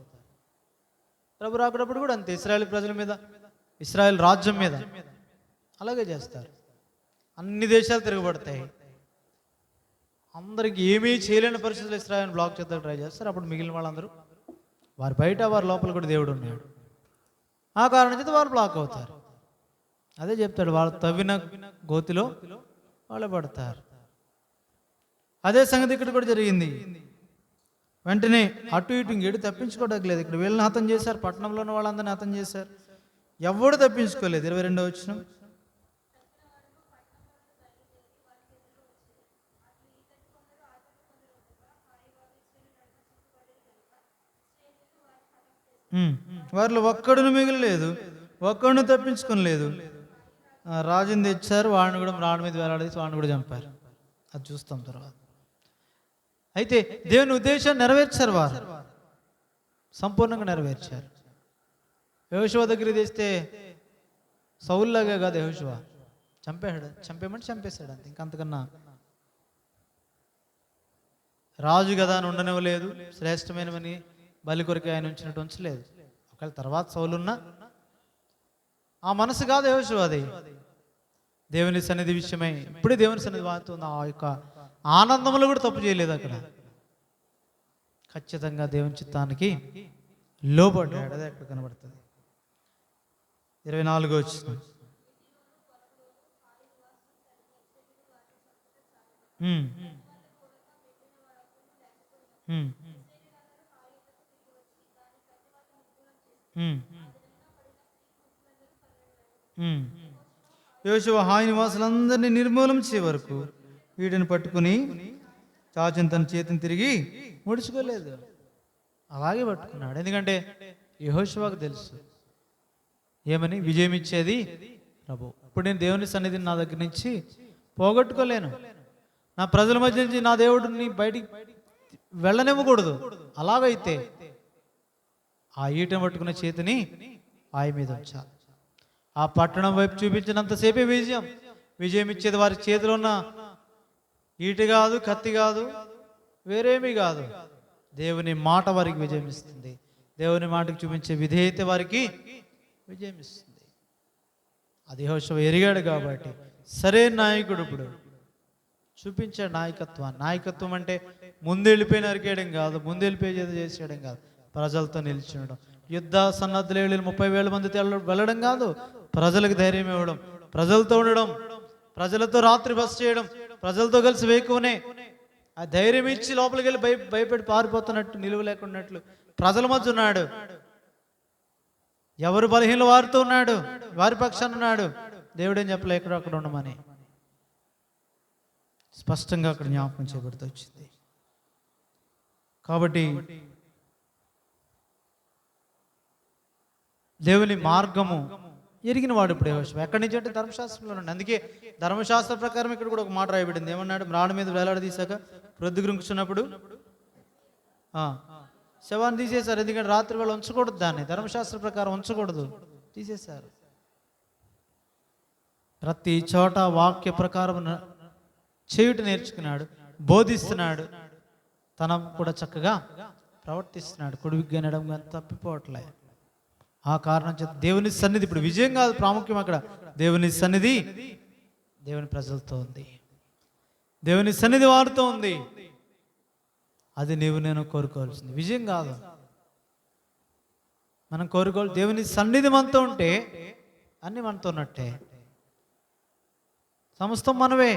ప్రభు రాకున్నప్పుడు కూడా అంతే. ఇశ్రాయేల్ ప్రజల మీద, ఇశ్రాయేల్ రాజ్యం మీద అలాగే చేస్తారు. అన్ని దేశాలు తిరగబడతాయి. అందరికి ఏమీ చేయలేని పరిస్థితుల్లో ఇశ్రాయేల్ బ్లాక్ చేద్దాం ట్రై చేస్తారు. అప్పుడు మిగిలిన వాళ్ళందరూ వారి బయట వారి లోపల కూడా దేవుడు ఉన్నాడు. ఆ కారణం చేత వారు బ్లాక్ అవుతారు. అదే చెప్తాడు, వాళ్ళు తవ్విన గోతిలో వాళ్ళు పడతారు. అదే సంగతి ఇక్కడ కూడా జరిగింది. వెంటనే అటు ఇటు ఇంకేడు తప్పించుకోవడానికి లేదు. ఇక్కడ వీళ్ళని హతం చేశారు, పట్టణంలో ఉన్న వాళ్ళందరినీ హతం చేశారు, ఎవడు తప్పించుకోలేదు. 22వ వచనం. వారిలో ఒక్కడును మిగిలిలేదు, ఒక్కడును తప్పించుకోలేదు. రాజుని తెచ్చారు, వాడిని కూడా రాణి మీద వేలాడేసి వాడిని కూడా చంపారు. అది చూస్తాం తర్వాత. అయితే దేవుని ఉద్దేశాన్ని నెరవేర్చారు, వారు సంపూర్ణంగా నెరవేర్చారు. యెహోషువ దగ్గరికి తెస్తే సౌలులాగా కాదు, యెహోషువ చంపేయమంటే చంపేశాడు అంతే. ఇంకంతకన్నా రాజు కదా అని ఉండనివ్వలేదు, శ్రేష్టమైనవని బలి కొరికి ఆయన ఉంచినట్టు ఉంచలేదు. ఒకవేళ తర్వాత సౌలున్నా ఆ మనసు కాదు యెహోషువ. అది దేవుని సన్నిధి విషయమై ఇప్పుడే దేవుని సన్నిధి వాడుతుంది. ఆ యొక్క ఆనందంలో కూడా తప్పు చేయలేదు. అక్కడ ఖచ్చితంగా దేవుని చిత్తానికి లోబడ్డాడు. అదే అక్కడ కనబడుతుంది. 24వ వచనం. యెహోషువ హాయి నివాసులందరినీ నిర్మూలం చేయ వరకు వీటిని పట్టుకుని చాచిన తన చేతిని తిరిగి ముడుచుకోలేదు, అలాగే పట్టుకున్నాడు. ఎందుకంటే యెహోషువకు తెలుసు ఏమని, విజయం ఇచ్చేది ప్రభు. ఇప్పుడు నేను దేవుని సన్నిధిని నా దగ్గర నుంచి పోగొట్టుకోలేను, నా ప్రజల మధ్య నుంచి నా దేవుడిని బయటికి వెళ్ళనివ్వకూడదు. అలాగైతే ఆ ఈటను పట్టుకున్న చేతిని ఆయ మీద ఉంచాలి. ఆ పట్టణం వైపు చూపించినంతసేపే విజయం ఇచ్చేది వారి చేతిలో ఉన్న ఈట కాదు, కత్తి కాదు, వేరేమీ కాదు. దేవుని మాట వారికి విజయం ఇస్తుంది. దేవుని మాటకు చూపించే విధేయత వారికి విజయం ఇస్తుంది. అది యెహోషువ ఎరిగాడు కాబట్టి సరైన నాయకుడు ఇప్పుడు చూపించాడు నాయకత్వాన్ని. నాయకత్వం అంటే ముందెళ్ళిపోయి నరికేయడం కాదు, ముందెళ్ళిపోయి చేసేయడం కాదు, ప్రజలతో నిలిచి ఉండడం. యుద్ధ సన్నద్ధులు 30,000 మంది వెళ్ళడం కాదు, ప్రజలకు ధైర్యం ఇవ్వడం, ప్రజలతో ఉండడం, ప్రజలతో రాత్రి బస చేయడం, ప్రజలతో కలిసి వేకువనే ఆ ధైర్యం ఇచ్చి లోపలికి వెళ్ళి భయపెట్టి పారిపోతున్నట్టు, నిలువ లేకున్నట్లు ప్రజల మధ్య ఉన్నాడు. ఎవరు బలహీనలు వారితో ఉన్నాడు, వారి పక్షాన ఉన్నాడు. దేవుడేం చెప్పలే ఎక్కడో అక్కడ ఉండమని, స్పష్టంగా అక్కడ జ్ఞాపకం చేయబడుతూ వచ్చింది. కాబట్టి దేవుని మార్గము ఎరిగిన వాడు ఇప్పుడు యెహోషువ. ఎక్కడి నుంచి అంటే ధర్మశాస్త్రంలో నుండి. అందుకే ధర్మశాస్త్ర ప్రకారం ఇక్కడ కూడా ఒక మాట రాయబడింది. ఏమన్నాడు? రాణి మీద వేలాడదీశాక ప్రొద్దుగుంకుచున్నప్పుడు శవాన్ని తీసేశారు. ఎందుకంటే రాత్రి వేళ ఉంచకూడదు, దాన్ని ధర్మశాస్త్ర ప్రకారం ఉంచకూడదు, తీసేశారు. ప్రతి చోట వాక్య ప్రకారం చేయుట నేర్చుకున్నాడు, బోధిస్తున్నాడు, తన కూడా చక్కగా ప్రవర్తిస్తున్నాడు. కుడి విగ్గనడం కానీ తప్పిపోవట్లే. ఆ కారణం చేత దేవుని సన్నిధి ఇప్పుడు విజయం కాదు ప్రాముఖ్యం. అక్కడ దేవుని సన్నిధి దేవుని ప్రజలతో ఉంది, దేవుని సన్నిధి వారితో ఉంది. అది నీవు నేను కోరుకోవాల్సింది, విజయం కాదు. మనం కోరుకోవాలి దేవుని సన్నిధి మనతో ఉంటే అన్ని మనతో ఉన్నట్టే. సమస్తం మనవే,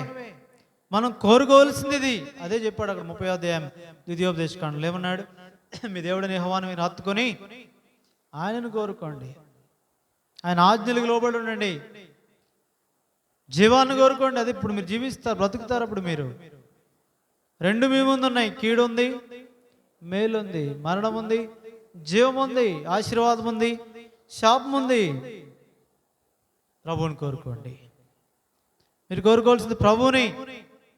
మనం కోరుకోవాల్సింది ఇది. అదే చెప్పాడు అక్కడ 30వ అధ్యాయం ద్వితీయోపదేశకాండలో ఏమన్నాడు? మీ దేవుడిని యెహోవాను మీరు హత్తుకొని ఆయనను కోరుకోండి, ఆయన ఆజ్ఞలకు లోబడి ఉండండి, జీవాన్ని కోరుకోండి. అది ఇప్పుడు మీరు జీవిస్తారు, బ్రతుకుతారు. అప్పుడు మీరు రెండు మీ ముందు ఉన్నాయి, కీడు ఉంది, మేలు ఉంది, మరణం ఉంది, జీవం ఉంది, ఆశీర్వాదం ఉంది, శాపం ఉంది. ప్రభువుని కోరుకోండి. మీరు కోరుకోవాల్సింది ప్రభువుని,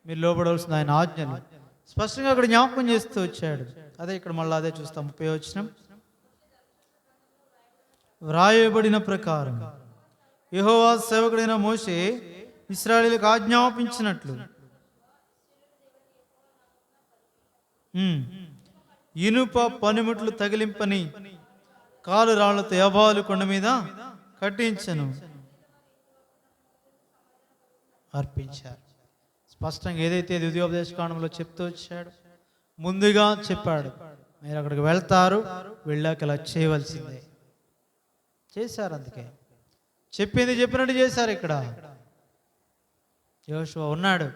మీరు లోబడవలసింది ఆయన ఆజ్ఞలు. స్పష్టంగా అక్కడ జ్ఞాపకం చేస్తూ వచ్చాడు. అదే ఇక్కడ మళ్ళీ అదే చూస్తాం. 30వ వచనం, వ్రాయబడిన ప్రకారం యెహోవా సేవకుడైన మోషే ఇశ్రాయేలుకు ఆజ్ఞాపించినట్లు ఇనుప పనిముట్లు తగిలింపని కాలు రాళ్లతో యెహోవా కొండ మీద కట్టించను, అర్పించారు. స్పష్టంగా ఏదైతే ద్వితీయోపదేశకాండంలో చెప్తూ వచ్చాడు, ముందుగా చెప్పాడు, మీరు అక్కడికి వెళ్తారు, వెళ్ళాక ఇలా చేయవలసిందే. చేశారు. అందుకే చెప్పింది చెప్పినట్టు చేశారు. ఇక్కడ యెహోషువ ఉన్నాడు.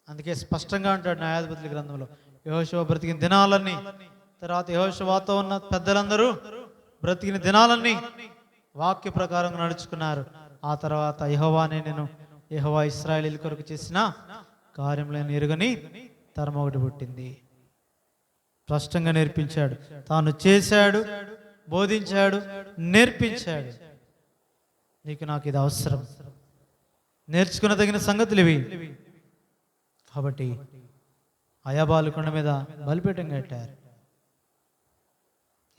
అందుకే స్పష్టంగా అంటాడు న్యాయాధిపతుల గ్రంథంలో, యెహోషువ బ్రతికిన దినాలన్నీ, తర్వాత యెహోషువతో ఉన్న పెద్దలందరూ బ్రతికిన దినాలన్నీ వాక్య ప్రకారం నడుచుకున్నారు. ఆ తర్వాత యెహోవానే నేను యెహోవా ఇశ్రాయేలీయుల కొరకు చేసిన కార్యములను ఎరుగని తరం ఒకటి పుట్టింది. స్పష్టంగా నేర్పించాడు. తాను చేశాడు, బోధించాడు, నేర్పించాడు. నీకు నాకు ఇది అవసరం, నేర్చుకున్న తగిన సంగతులు ఇవి. కాబట్టి అయాబాలు కొండ మీద బలిపీఠం కట్టారు.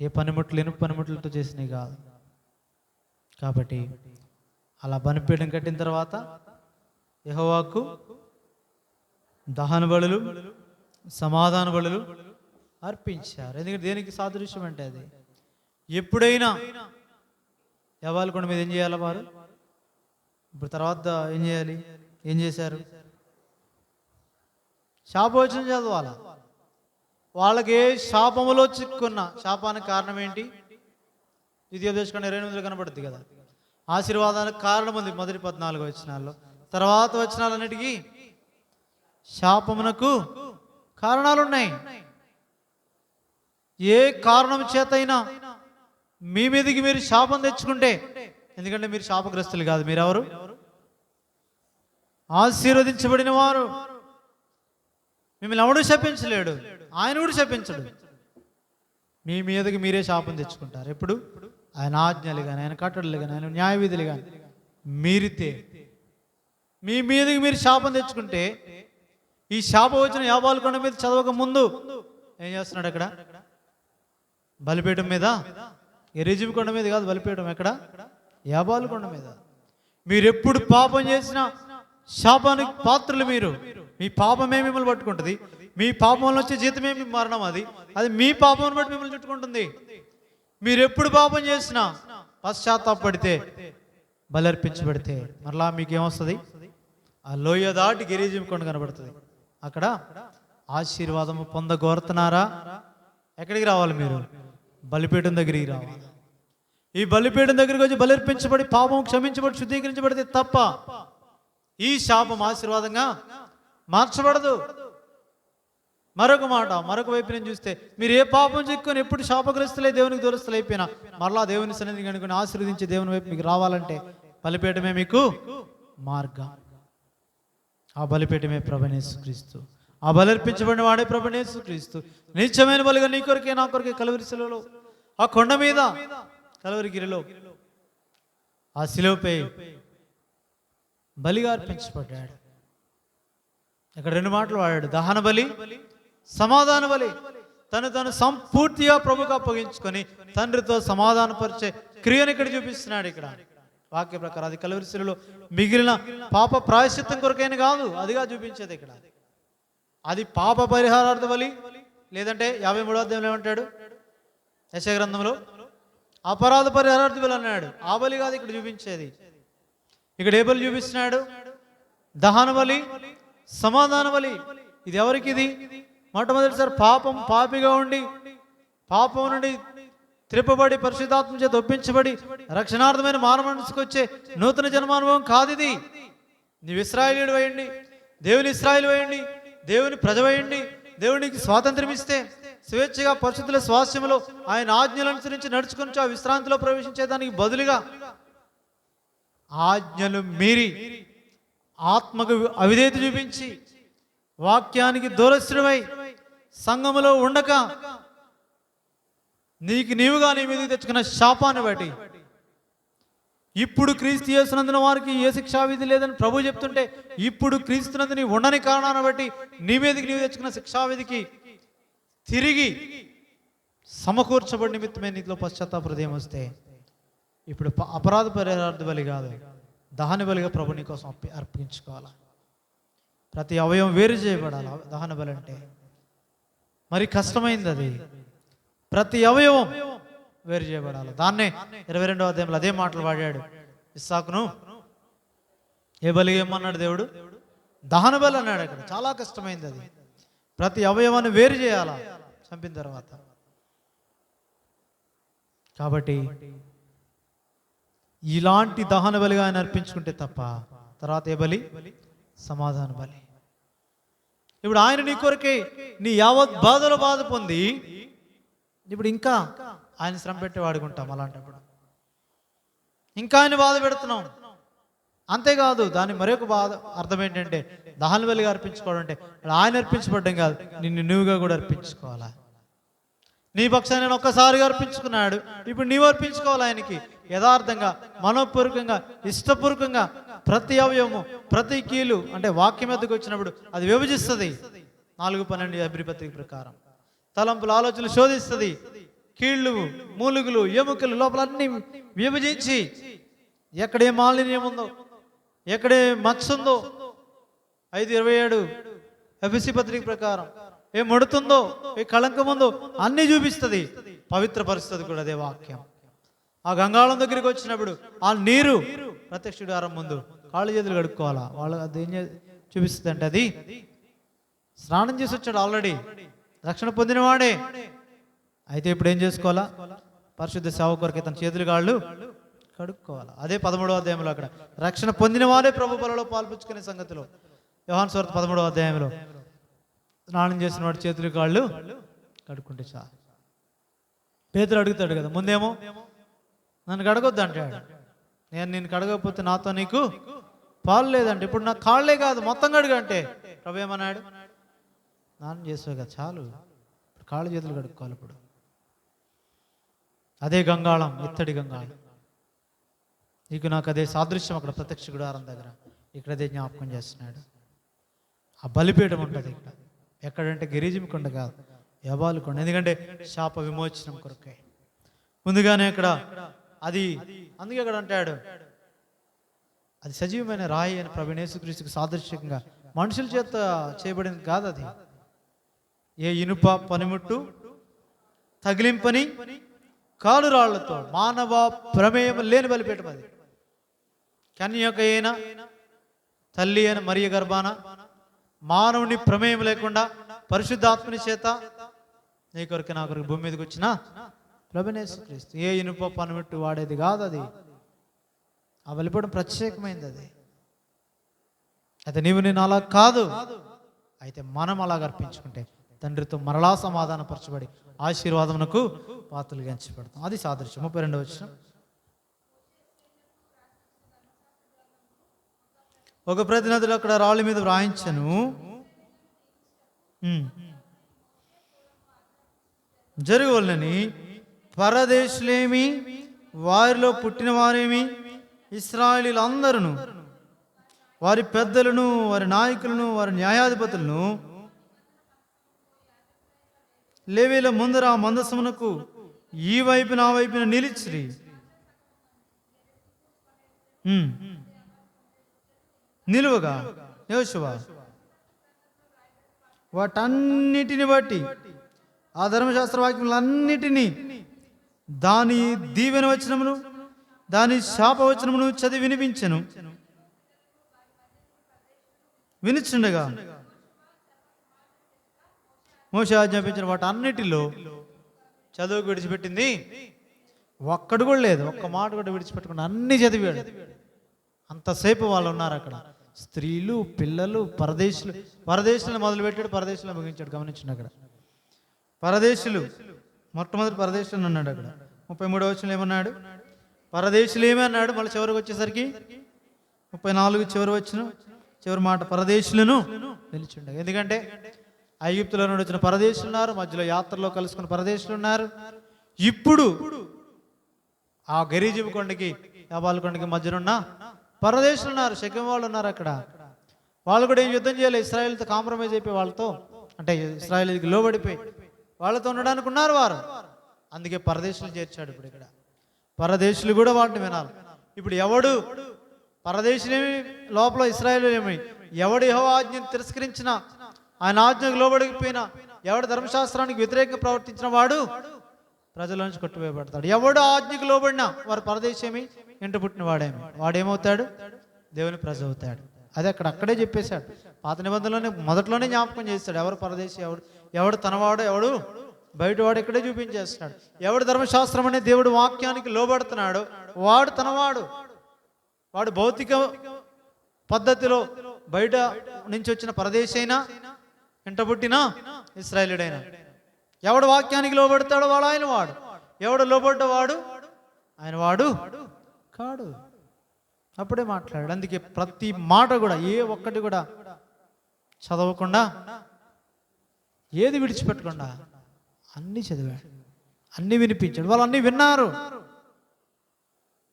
ఏ పనిముట్లు, ఇనుప పనిముట్లతో చేసినవి కాదు. కాబట్టి అలా బలిపీఠం కట్టిన తర్వాత యెహోవాకు దహన బలులు, సమాధాన బలులు అర్పించారు. ఎందుకంటే దేనికి సాదృశ్యం అంటే అది ఎప్పుడైనా యెహోవా కొండ మీద ఏం చేయాలి వారు? ఇప్పుడు తర్వాత ఏం చేయాలి? ఏం చేశారు? శాపవచనం చదవాల. వాళ్ళకి శాపములో చిక్కున్న, శాపానికి కారణం ఏంటి? ద్వితీయోపదేశకాండం 28లో కనబడుద్ది కదా. ఆశీర్వాదానికి కారణం ఉంది మొదటి 14 వచనాల్లో. తర్వాత వచనాలన్నిటికీ శాపమునకు కారణాలు ఉన్నాయి. ఏ కారణం చేతైనా మీ మీదకి మీరు శాపం తెచ్చుకుంటే, ఎందుకంటే మీరు శాపగ్రస్తులు కాదు, మీరెవరు? ఆశీర్వదించబడిన వారు. మిమ్మల్ని ఎవడు శపించలేడు, ఆయన కూడా శపించడు. మీ మీదకి మీరే శాపం తెచ్చుకుంటారు. ఎప్పుడు? ఆయన ఆజ్ఞలు కానీ, ఆయన కట్టడలు కానీ, ఆయన న్యాయ విధులు కానీ మీరితే మీ మీదకి మీరు శాపం తెచ్చుకుంటే, ఈ శాపం వచ్చిన యాబాలు కొండ మీద చదవక ముందు ఏం చేస్తున్నాడు? అక్కడ బలిపీఠం మీద, ఎరిజిమి కొండ మీద కాదు బలిపీఠం, ఎక్కడ? యాబాలు కొండ మీద. మీరు ఎప్పుడు పాపం చేసినా శాపానికి పాత్రలు మీరు. మీ పాపమే మిమ్మల్ని పట్టుకుంటుంది. మీ పాపంలో వచ్చే జీతమే మీ మరణం. అది మీ పాపం బట్టి మిమ్మల్ని చుట్టుకుంటుంది. మీరు ఎప్పుడు పాపం చేసినా పశ్చాత్తాపడితే, బలర్పించబడితే మరలా మీకేమొస్తుంది? ఆ లోయ దాటి గిరిజీమి కొండ కనబడుతుంది. అక్కడ ఆశీర్వాదము పొందగోరుతున్నారా? ఎక్కడికి రావాలి మీరు? బలిపీఠం దగ్గరికి రావాలి. ఈ బలిపీఠం దగ్గరికి వచ్చి బలర్పించబడి పాపం క్షమించబడి శుద్ధీకరించబడితే తప్ప ఈ శాపం ఆశీర్వాదంగా మార్చబడదు. మరొక మాట, మరొక వైపు నేను చూస్తే, మీరు ఏ పాపం చిక్కుని ఎప్పుడు శాపగ్రస్తులై దేవునికి దూరస్తులైపోయినా మరలా దేవుని సన్నిధిని కనుకొని ఆశీర్వదించి దేవుని వైపు మీకు రావాలంటే బలిపీఠమే మీకు మార్గం. ఆ బలిపీఠమే ప్రభువైన యేసుక్రీస్తు. ఆ బలర్పించబడిన వాడే ప్రభువైన యేసుక్రీస్తు. నిత్యమైన బలిగా నీ కొరకే నా కొరకే కలువరి శిలువలో, ఆ కొండ మీద, కలువరి గిరిలో, ఆ శిలువపై బలిగా అర్పించబడ్డాడు. ఇక్కడ 2 మాటలు వాడాడు, దహన బలి, సమాధాన బలి. తను సంపూర్తిగా ప్రభుకు అప్పగించుకొని తండ్రితో సమాధానపరిచే క్రియను ఇక్కడ చూపిస్తున్నాడు. ఇక్కడ వాక్య ప్రకారం అది కలువరి శిలువలో మిగిలిన పాప ప్రాయశ్చిత్తం కొరకైన కాదు, అదిగా చూపించేది ఇక్కడ. అది పాప పరిహారార్థ బలి. లేదంటే 53వ అధ్యాయంలో ఏమంటాడు యెషయా గ్రంథంలో? అపరాధ పరిహారార్థ బలి అన్నాడు. ఆ బలి కాదు ఇక్కడ చూపించేది. ఇక్కడ ఏ బలి చూపిస్తున్నాడు? దహన బలి, సమాధాన బలి. ఇది ఎవరికి? ఇది మొట్టమొదటిసారి పాపిగా ఉండి పాపం నుండి త్రిప్పబడి పరిశుద్ధాత్మ చేత ఒప్పించబడి రక్షణార్థమైన మానవ మనసుకు వచ్చే నూతన జన్మానుభవం కాదు ఇది. నీవు ఇశ్రాయేలీయుడు అయ్యండి, దేవుని ఇశ్రాయేలు అయ్యండి, దేవుని ప్రజవయండి, దేవునికి స్వాతంత్రం ఇస్తే స్వేచ్ఛగా పరిశుద్ధుల స్వాస్థ్యములో ఆయన ఆజ్ఞలు అనుసరించి నడుచుకొని ఆ విశ్రాంతిలో ప్రవేశించేదానికి బదులుగా ఆజ్ఞలు మీరి ఆత్మకు అవిధేయత చూపించి వాక్యానికి దూరస్థుడమై సంఘములో ఉండక నీవుగా నీ మీదకి తెచ్చుకున్న శాపాన్ని బట్టి ఇప్పుడు క్రీస్తు యేసునందున వారికి ఏ శిక్షా విధి లేదని ప్రభు చెప్తుంటే ఇప్పుడు క్రీస్తునందు నీ ఉండని కారణాన్ని బట్టి నీ మీదకి నీవు తెచ్చుకున్న శిక్షావిధికి తిరిగి సమకూర్చబడి నిమిత్తమే నీలో పశ్చాత్తాప హృదయం వస్తే ఇప్పుడు అపరాధ పరిహారార్థ బలి కాదు, దహన బలిగా ప్రభు నీ కోసం అర్పించుకోవాలి. ప్రతి అవయవం వేరు చేయబడాలి. దహన బలి అంటే మరి కష్టమైంది అది. ప్రతి అవయవం వేరు చేయబడాలి. దాన్నే 22వ అధ్యాయంలో అదే మాటలు వాడాడు. ఇస్సాకును ఏ బలి ఏమన్నాడు దేవుడు? దహన బలి అన్నాడు. అక్కడ చాలా కష్టమైంది అది. ప్రతి అవయవాన్ని వేరు చేయాలా చంపిన తర్వాత. కాబట్టి ఇలాంటి దహన బలిగా ఆయన అర్పించుకుంటే తప్ప తర్వాత ఏ బలి? సమాధాన బలి. ఇప్పుడు ఆయన నీ కొరకే నీ యావత్ బాధలో బాధ పొంది ఇప్పుడు ఇంకా ఆయన శ్రమ పెట్టి వాడుకుంటాం. అలాంటప్పుడు ఇంకా ఆయన బాధ పెడుతున్నాం. అంతేకాదు దాని మరొక బాధ అర్థం ఏంటంటే దహన బలిగా అర్పించుకోవడం అంటే ఆయన అర్పించబడ్డం కాదు, నిన్ను నువ్వుగా కూడా అర్పించుకోవాలా. నీ పక్షాన్ని నేను ఒక్కసారిగా అర్పించుకున్నాడు, ఇప్పుడు నీవు అర్పించుకోవాలి ఆయనకి యథార్థంగా, మనోపూర్వకంగా, ఇష్టపూర్వకంగా. ప్రతి అవయవము, ప్రతి కీలు అంటే వాక్యం ఎద్దకు వచ్చినప్పుడు అది విభజిస్తుంది. 4:12 హెబ్రీ పత్రిక ప్రకారం తలంపుల ఆలోచనలు శోధిస్తుంది. కీళ్ళు, మూలుగులు, ఎముకలు లోపల అన్ని విభజించి ఎక్కడే మాలిన్యం ఉందో, ఎక్కడే మచ్చ ఉందో 5:27 ఎఫెసీ పత్రిక ప్రకారం ఏ ముడుతుందో, ఏ కళంకం ఉందో అన్నీ చూపిస్తుంది. పవిత్ర పరిస్థితి కూడా అదే వాక్యం. ఆ గంగాళం దగ్గరికి వచ్చినప్పుడు ఆ నీరు ప్రత్యక్ష గుడారం ముందు కాళ్ళు చేతులు కడుక్కోవాలా. వాళ్ళు అది ఏం చూపిస్తుంది అంటే అది స్నానం చేసి వచ్చాడు, ఆల్రెడీ రక్షణ పొందినవాడే. అయితే ఇప్పుడు ఏం చేసుకోవాలా? పరిశుద్ధ సేవ కొరకే తన చేతులు కాళ్ళు కడుక్కోవాలా. అదే 13వ అధ్యాయంలో అక్కడ రక్షణ పొందిన వాడే ప్రభు బలలో పాల్పుచ్చుకునే సంగతిలో యోహాను సువార్త 13వ అధ్యాయంలో స్నానం చేసిన వాడు చేతులు కాళ్ళు కడుక్కుంటే చాలు. పేతురు అడుగుతాడు కదా, ముందేమో నన్ను కడగొద్దు అంటాడు. నేను నిన్ను కడగకపోతే నాతో నీకు పాలు లేదంటే, ఇప్పుడు నా కాళ్ళే కాదు మొత్తం కడుగు అంటే ప్రభు ఏమన్నాడు? స్నానం చేసావు కదా చాలు, ఇప్పుడు కాళ్ళు చేతులు కడుక్కోవాలి. ఇప్పుడు అదే గంగాళం, ఇత్తడి గంగాళం. నీకు నాకు అదే సాదృశ్యం అక్కడ ప్రత్యక్ష గుడారం దగ్గర. ఇక్కడ అదే జ్ఞాపకం చేస్తున్నాడు. ఆ బలిపీఠం ఉంటుంది ఇక్కడ. ఎక్కడంటే గిరిజిమి కొండ కాదు, యబాలు కొండ. ఎందుకంటే శాప విమోచనం కొరకే ముందుగానే అక్కడ అది. అందుకే అక్కడ అంటాడు అది సజీవమైన రాయి అని ప్రభువైన యేసుక్రీస్తుకు సాదృశ్యంగా మనుషుల చేత చేయబడింది కాదు. అది ఏ ఇనుప పనిముట్టు తగిలింపని కాలు రాళ్లతో మానవ ప్రమేయం లేని బలిపీఠం అది. కన్యక అయిన తల్లి అయిన మరియ గర్భాన మానవుని ప్రమేయం లేకుండా పరిశుద్ధాత్మని చేత నీ కొరకు నా కొరకు భూమి మీదకి వచ్చిన ప్రభువైన యేసుక్రీస్తు. ఏ ఇనుప పనిముట్టు వాడేది కాదు అది. ఆ బలిపీఠం ప్రత్యేకమైంది అది. అయితే నీవు నేను అలా కాదు. అయితే మనం అలాగ అర్పించుకుంటే తండ్రితో మరలా సమాధానపరచబడి ఆశీర్వాదమునకు పాత్రలుగా ఎంచబడతాం. అది సాదృశ్యం. 32వ వచనం. ఒక ప్రతినిధులు అక్కడ రాళ్ళ మీద వ్రాయించను, జరగవలనని పరదేశులేమి వారిలో పుట్టిన వారేమి ఇశ్రాయేలీయులందరూ వారి పెద్దలను, వారి నాయకులను, వారి న్యాయాధిపతులను లేవీల ముందర ఆ మందసమునకు ఈ వైపున ఆ వైపున నిలిచిరి. నిలువగా యోషువ వాటన్నిటిని బట్టి ఆ ధర్మశాస్త్ర వాక్యములన్నిటినీ దాని దీవెన వచనమును దాని శాప వచనమును చదివి వినిపించెను. వినిచుండగా మోషే ఆజ్ఞాపించిన వాటి అన్నిటిలో చదువుకు విడిచిపెట్టింది ఒక్కడు కూడా లేదు. ఒక్క మాట కూడా విడిచిపెట్టకుండా అన్ని చదివాడు. అంతసేపు వాళ్ళు ఉన్నారు అక్కడ. స్త్రీలు, పిల్లలు, పరదేశులను మొదలుపెట్టాడు, పరదేశంలో ముగించాడు. గమనించండి, అక్కడ పరదేశులు, మొట్టమొదటి పరదేశులు అన్నాడు. అక్కడ 33వ వచనంలో ఏమన్నాడు? పరదేశులు ఏమన్నాడు? మళ్ళీ చివరికి వచ్చేసరికి 34 చివరి మాట, పరదేశులను నిలిచిండగా. ఎందుకంటే ఐగుప్తులో నుండి వచ్చిన పరదేశులు ఉన్నారు, మధ్యలో యాత్రలో కలుసుకున్న పరదేశులు ఉన్నారు. ఇప్పుడు ఆ గరీజీబు కొండకి, యాబాల కొండకి మధ్యన ఉన్న పరదేశులు ఉన్నారు, శకెం వాళ్ళు ఉన్నారు. అక్కడ వాళ్ళు కూడా ఏం యుద్ధం చేయాలి, ఇశ్రాయేలుతో కాంప్రమైజ్ అయిపోయి, వాళ్ళతో అంటే ఇశ్రాయేలుకి లోబడిపోయి వాళ్ళతో ఉండడానికి ఉన్నారు వారు. అందుకే పరదేశులు చేర్చాడు. ఇప్పుడు ఇక్కడ పరదేశులు కూడా వాటిని వినాలి. ఇప్పుడు ఎవడు పరదేశులేమి, లోపల ఇశ్రాయేలు ఏమి, ఎవడు యెహోవా ఆజ్ఞను తిరస్కరించిన, ఆయన ఆజ్ఞకు లోబడిపోయినా, ఎవడు ధర్మశాస్త్రానికి వ్యతిరేకంగా ప్రవర్తించిన వాడు ప్రజల నుంచి కొట్టివేయబడతాడు. ఎవడు ఆజ్ఞకు లోబడినా వారు పరదేశేమి, ఇంట పుట్టిన వాడేమవుతాడు? దేవుని ప్రజ అవుతాడు. అదే అక్కడే చెప్పేశాడు. పాత నిబంధనలోనే మొదట్లోనే జ్ఞాపకం చేస్తాడు. ఎవరు పరదేశి, ఎవడు తనవాడు, ఎవడు బయటవాడు ఇక్కడే చూపించేస్తున్నాడు. ఎవడు ధర్మశాస్త్రం అనే దేవుడు వాక్యానికి లోబడుతున్నాడు వాడు తనవాడు. వాడు భౌతిక పద్ధతిలో బయట నుంచి వచ్చిన పరదేశి అయినా, ఇంట పుట్టిన ఇశ్రాయేలుడైనా, ఎవడు వాక్యానికి లోబడతాడో వాడు ఆయన వాడు, ఎవడు లోబడ్డవాడు ఆయన వాడు కాడు. అప్పుడే మాట్లాడాడు. అందుకే ప్రతి మాట కూడా, ఏ ఒక్కటి కూడా చదవకుండా, ఏది విడిచిపెట్టకుండా అన్నీ చదివాడు, అన్నీ వినిపించాడు. వాళ్ళు అన్నీ విన్నారు.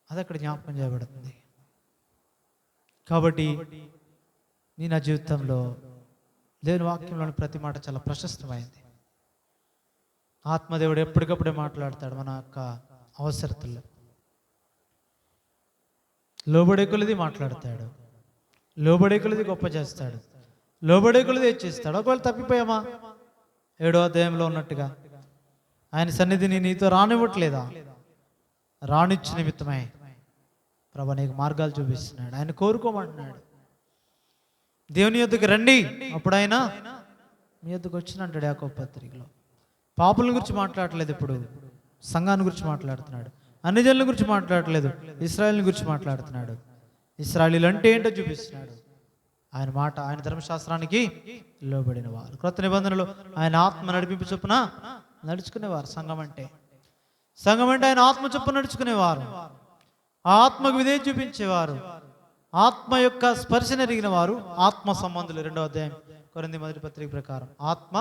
అది అక్కడ జ్ఞాపకం చేయబడుతుంది. కాబట్టి నా జీవితంలో దేవుని వాక్యంలోని ప్రతి మాట చాలా ప్రశస్తమైంది. ఆత్మదేవుడు ఎప్పటికప్పుడే మాట్లాడతాడు మన యొక్క అవసరతల్లో. లోబడే కొలది మాట్లాడతాడు, లోబడే కొలది గొప్ప చేస్తాడు, లోబడే కొలది హెచ్చిస్తాడు. ఒకవేళ తప్పిపోయామా, 7వ అధ్యాయంలో ఉన్నట్టుగా ఆయన సన్నిధిని నీతో రానివ్వట్లేదా? రానిచ్చి నిమిత్తమై ప్రభు నీకు మార్గాలు చూపిస్తున్నాడు. ఆయన కోరుకోమంటున్నాడు. దేవుని యొద్దకు రండి, అప్పుడు ఆయన మీ యొద్దకు వచ్చినంటాడు యాకోబు పత్రికలో. పాపుల గురించి మాట్లాడట్లేదు, ఇప్పుడు సంఘాన్ని గురించి మాట్లాడుతున్నాడు. అన్ని జనుల గురించి మాట్లాడట్లేదు, ఇశ్రాయేలుని గురించి మాట్లాడుతున్నాడు. ఇశ్రాయేలీలు అంటే ఏంటో చూపిస్తున్నాడు. ఆయన మాట, ఆయన ధర్మశాస్త్రానికి లోబడిన వారు, క్రొత్త నిబంధనలు ఆయన ఆత్మ నడిపింపు చొప్పున నడుచుకునేవారు. సంఘం అంటే ఆయన ఆత్మ చొప్పున నడుచుకునేవారు, ఆత్మకు విధేయత చూపించేవారు, ఆత్మ యొక్క స్పర్శన ఎరిగిన వారు, ఆత్మ సంబంధులు. 2వ అధ్యాయం కొరింథీ మొదటి పత్రిక ప్రకారం ఆత్మ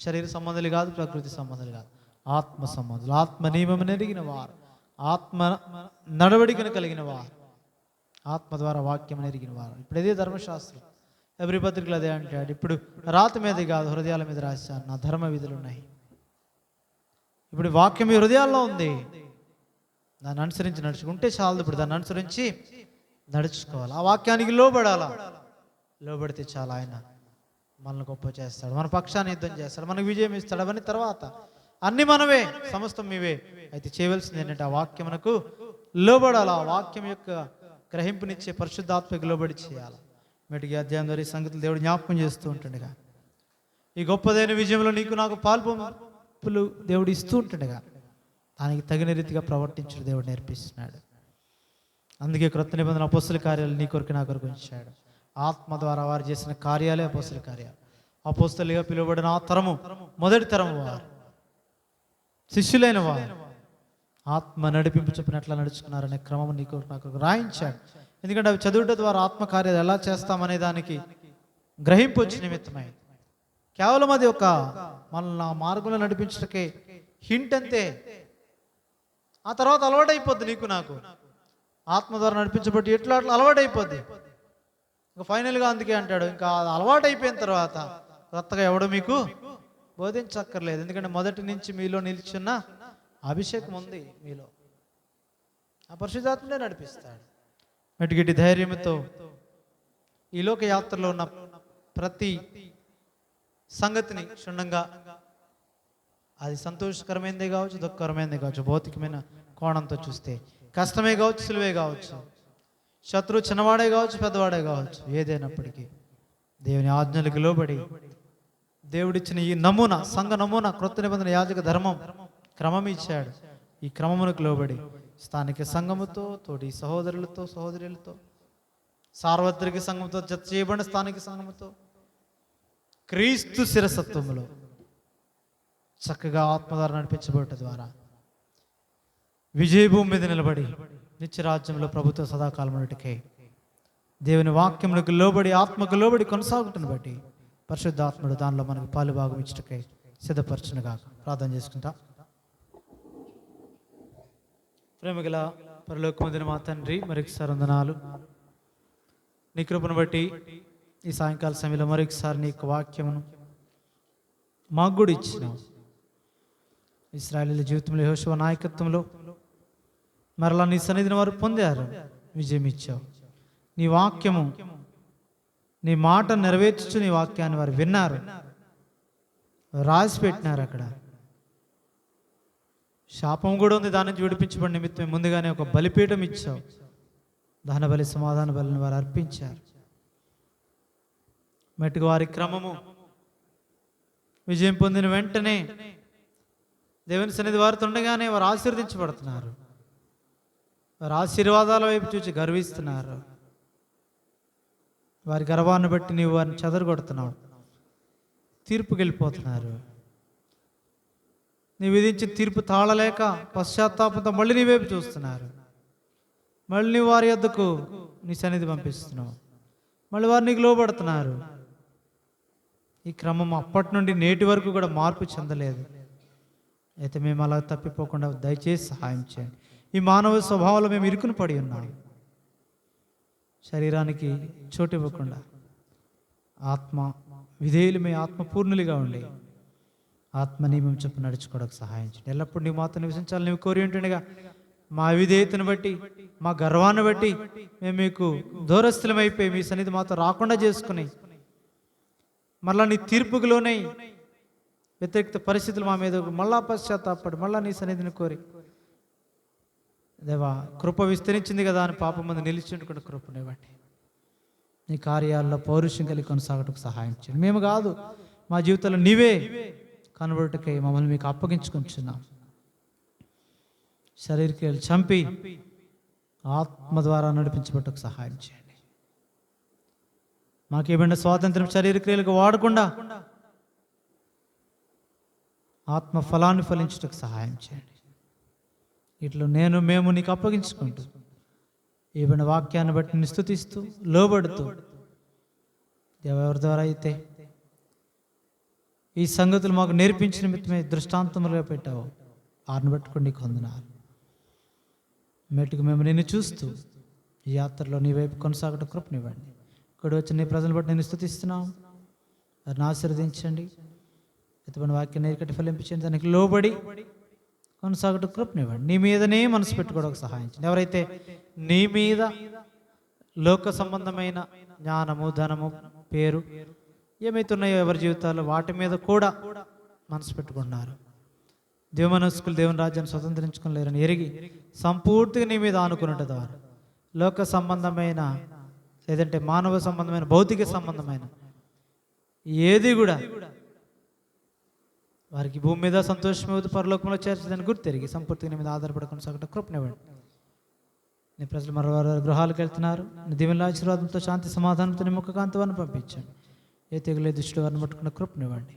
శరీర సంబంధాలు కాదు, ప్రకృతి సంబంధాలు కాదు, ఆత్మ సంబంధులు. ఆత్మ నియమం ఎరిగిన వారు, ఆత్మ నడవడికను కలిగిన వారు, ఆత్మ ద్వారా వాక్యం ఎరిగిన వారు. ఇప్పుడు ఇదే ధర్మశాస్త్రం. ఎవరి పత్రికలు అదే అంటాడు. ఇప్పుడు రాతి మీద కాదు, హృదయాల మీద రాశాను నా ధర్మ విధులు ఉన్నాయి. ఇప్పుడు వాక్యం మీ హృదయాల్లో ఉంది, దాన్ని అనుసరించి నడుచుకుంటే చాలు. ఇప్పుడు దాన్ని అనుసరించి నడుచుకోవాలి, ఆ వాక్యానికి లోబడాలా. లోబడితే చాలా ఆయన మనల్ని గొప్ప చేస్తాడు, మన పక్షాన్ని యుద్ధం చేస్తాడు, మనకు విజయం ఇస్తాడు. అవన్నీ తర్వాత, అన్ని మనవే, సమస్తం మీవే. అయితే చేయవలసింది ఏంటంటే ఆ వాక్యమునకు లోబడాలి. ఆ వాక్యం యొక్క గ్రహింపునిచ్చే పరిశుద్ధాత్మకు లోబడి చేయాలి. మెటికి అధ్యాయం ద్వారా ఈ సంగతులు దేవుడు జ్ఞాపకం చేస్తూ ఉంటుండగా, ఈ గొప్పదైన విజయంలో నీకు నాకు పాల్పొంపులు దేవుడు ఇస్తూ ఉంటుండగా, దానికి తగిన రీతిగా ప్రవర్తించడం దేవుడు నేర్పిస్తున్నాడు. అందుకే క్రొత్త నిబంధన అపోస్తల కార్యాలు నీ కొరకు నా కొరకు ఉంచాడు. ఆత్మ ద్వారా వారు చేసిన కార్యాలే అపోస్తల కార్యాలు. అపోస్తలుగా పిలువబడిన ఆ తరము, మొదటి తరము వారు, శిష్యులైన వారు ఆత్మ నడిపింపు చొప్పున ఎట్లా నడుచుకున్నారనే క్రమం నీ కొరకు నా కొరకు రాయించాడు. ఎందుకంటే అవి చదువుట ద్వారా ఆత్మకార్యాలు ఎలా చేస్తామనే దానికి గ్రహింపు వచ్చి నిమిత్తమై, కేవలం అది ఒక మనల్ని ఆ మార్గంలో నడిపించటకే హింట్ అంతే. ఆ తర్వాత అలవాటైపోద్ది నీకు నాకు. ఆత్మ ద్వారా నడిపించబట్టి అట్లా అలవాటైపోద్ది. ఇంకా ఫైనల్గా అందుకే అంటాడు, ఇంకా అలవాటు అయిపోయిన తర్వాత కొత్తగా ఎవడు మీకు బోధించక్కర్లేదు. ఎందుకంటే మొదటి నుంచి మీలో నిలిచున్న అభిషేకం ఉంది మీలో, ఆ పరిశుద్ధాత్మనే నడిపిస్తాడు. మెటిగిటి ధైర్యంతో ఈ లోక యాత్రలో ఉన్న ప్రతి సంగతిని క్షుణ్ణంగా, అది సంతోషకరమైనదే కావచ్చు, దుఃఖకరమైనదే కావచ్చు, భౌతికమైన కోణంతో చూస్తే కష్టమే కావచ్చు, సులువే కావచ్చు, శత్రువు చిన్నవాడే కావచ్చు, పెద్దవాడే కావచ్చు, ఏదైనప్పటికీ దేవుని ఆజ్ఞలకు లోబడి దేవుడిచ్చిన ఈ నమూనా, సంఘ నమూనా, క్రొత్త నిబంధన యాజక ధర్మం క్రమం ఇచ్చాడు. ఈ క్రమమునకు లోబడి స్థానిక సంఘముతో, తోటి సహోదరులతో, సహోదరులతో సార్వత్రిక సంఘంతో జత చేయబడిన స్థానిక సంఘంతో క్రీస్తు శిరసత్వములో చక్కగా ఆత్మ ద్వారా నడిపించబడట ద్వారా విజయభూమి మీద నిలబడి నిత్యరాజ్యంలో ప్రభుత్వ సదాకాలం ఉన్నట్టుకే దేవుని వాక్యములకు లోబడి ఆత్మకు లోబడి కొనసాగుటను బట్టి పరిశుద్ధాత్ముడు దానిలో మనకు పాలు భాగం ఇచ్చటకై సిద్ధపరచునుగా ప్రార్థన చేసుకుంటా. ప్రేమగల పరలోకమందున మా తండ్రి, మరొకసారి వందనాలు. నీ కృపను బట్టి ఈ సాయంకాల సమయంలో మరొకసారి నీ యొక్క వాక్యమును మాకు కూడా ఇచ్చినావు. ఇశ్రాయేలీయుల జీవితంలో యెహోషువ నాయకత్వంలో మరలా నీ సన్నిధిని వారు పొందారు, విజయం ఇచ్చావు. నీ వాక్యము, నీ మాట నెరవేర్చు నీ వాక్యాన్ని వారు విన్నారు, రాసి పెట్టినారు. అక్కడ శాపం కూడా ఉంది, దాని నుంచి విడిపించబడి నిమిత్తం ముందుగానే ఒక బలిపీఠం ఇచ్చావు. దహన బలి, సమాధాన బలిని వారు అర్పించారు. మెట్టుకు వారి క్రమము విజయం పొందిన వెంటనే దేవుని సన్నిధి వారితో ఉండగానే వారు ఆశీర్వదించబడుతున్నారు. వారి ఆశీర్వాదాల వైపు చూసి గర్విస్తున్నారు. వారి గర్వాన్ని బట్టి నీవు వారిని చెదరగొడుతున్నావు, తీర్పుకి వెళ్ళిపోతున్నారు. నీ విధించిన తీర్పు తాళలేక పశ్చాత్తాపంతో మళ్ళీ నీ వైపు చూస్తున్నారు. మళ్ళీ నీ వారి యొద్దకు నీ సన్నిధి పంపిస్తున్నావు, మళ్ళీ వారు నీకు లోబడుతున్నారు. ఈ క్రమం అప్పటి నుండి నేటి వరకు కూడా మార్పు చెందలేదు. అయితే మేము అలా తప్పిపోకుండా దయచేసి సహాయం చేయండి. ఈ మానవ స్వభావంలో మేము ఇరుకుని పడి ఉన్నాం. శరీరానికి చోటు ఇవ్వకుండా ఆత్మ విధేయులమే, ఆత్మ పూర్ణులుగా ఉండి ఆత్మ నియమం చెప్పు నడుచుకోవడానికి సహాయం చేయండి. ఎల్లప్పుడూ నీ మాతో నివసించాలని నీవు కోరి ఉంటుండగా మా విధేయతను బట్టి, మా గర్వాన్ని బట్టి మేము మీకు దూరస్థులమైపోయి మీ సన్నిధి మాతో రాకుండా చేసుకుని మళ్ళా నీ తీర్పుకు లోనై వ్యతిరేక్త పరిస్థితులు మా మీద మళ్ళా పశ్చాత్తాపడి మళ్ళా నీ సన్నిధిని కోరి, దేవా కృప విస్తరించింది కదా అని పాపం ముందు నిలిచిండుకున్న కృపనివ్వండి. నీ కార్యాల్లో పౌరుషం కలిగి కొనసాగటకు సహాయం చేయండి. మేము కాదు, మా జీవితంలో నీవే కనబడుటకై మమ్మల్ని మీకు అప్పగించుకుంటున్నాం. శరీరక్రియలు చంపి ఆత్మ ద్వారా నడిపించబట్టకు సహాయం చేయండి. మాకేమైనా స్వాతంత్రం శరీరక్రియలకు వాడకుండా ఆత్మ ఫలాన్ని ఫలించుటకు సహాయం చేయండి. ఇట్లా మేము నీకు అప్పగించుకుంటూ ఏమైనా వాక్యాన్ని బట్టి నిన్ను స్తుతిస్తూ లోబడుతూ ఎవరి ద్వారా అయితే ఈ సంగతులు మాకు నేర్పించిన నిమిత్తమే దృష్టాంతములుగా పెట్టావు, వారిని పట్టుకుని నీకు వందనాలు. మెట్టుకు మేము నిన్ను చూస్తూ ఈ యాత్రలో నీ వైపు కొనసాగట కృపనివ్వండి. ఇక్కడ వచ్చి నీ ప్రజలను బట్టి నేను స్తుతిస్తున్నాం, వారిని ఆశీర్వదించండి. ఎత్తుపడిన వాక్యాన్ని నేర్కటి ఫలింపించండి. దానికి లోబడి కొనసాగట కృపనివ్వండి. నీ మీదనే మనసు పెట్టుకోవడానికి సహాయం చేయండి. ఎవరైతే నీ మీద లోక సంబంధమైన జ్ఞానము, ధనము, పేరు ఏమైతే ఉన్నాయో ఎవరి జీవితాల్లో వాటి మీద కూడా మనసు పెట్టుకున్నారు, దేవమనస్కులు దేవుని రాజ్యాన్ని స్వతంత్రించుకోలేరని ఎరిగి సంపూర్తిగా నీ మీద ఆనుకున్నట్టు ద్వారా లోక సంబంధమైన లేదంటే మానవ సంబంధమైన భౌతిక సంబంధమైన ఏది కూడా వారికి భూమి మీద సంతోషమవుతూ పరలోకంలో చేర్చదని గుర్తెరిగి సంపూర్తిగా నీ మీద ఆధారపడి కొనసాగట కృపనివ్వండి. నీ ప్రజలు మరో వారి గృహాలకు వెళ్తున్నారు. నీ దీవెనల ఆశీర్వాదంతో శాంతి సమాధానంతో నీ ముఖ కాంతివారిని పంపించండి. ఏ తెగులే దుష్టుడు వారిని పట్టుకున్న కృపనివ్వండి.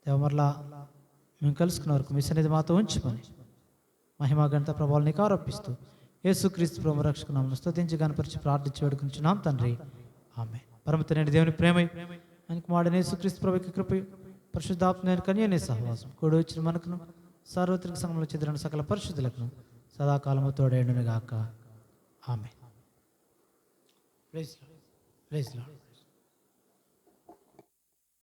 దేవమరలా మేము కలుసుకున్న వరకు మీ సన్నిధి మాతో ఉంచుకొని మహిమా గణిత ప్రభావాలు నీకు ఆరోపిస్తూ యేసుక్రీస్తు ప్రభు రక్షకునామమున స్తుతించి గణపరిచి ప్రార్థించి వేడుకుంటున్నాం తండ్రి, ఆమేన్. పరమతండ్రి దేవుని ప్రేమ, ఆయనకు మాడని యేసుక్రీస్తు ప్రభుకి కృప, పరిశుద్ధాత్మ కన్యనే సహవాసం కూడి వచ్చిన మనకును సార్వత్రిక సంఘంలో చెందిన సకల పరిశుద్ధులకు సదాకాలము తోడేండును గాక. ఆమేన్. Praise lord.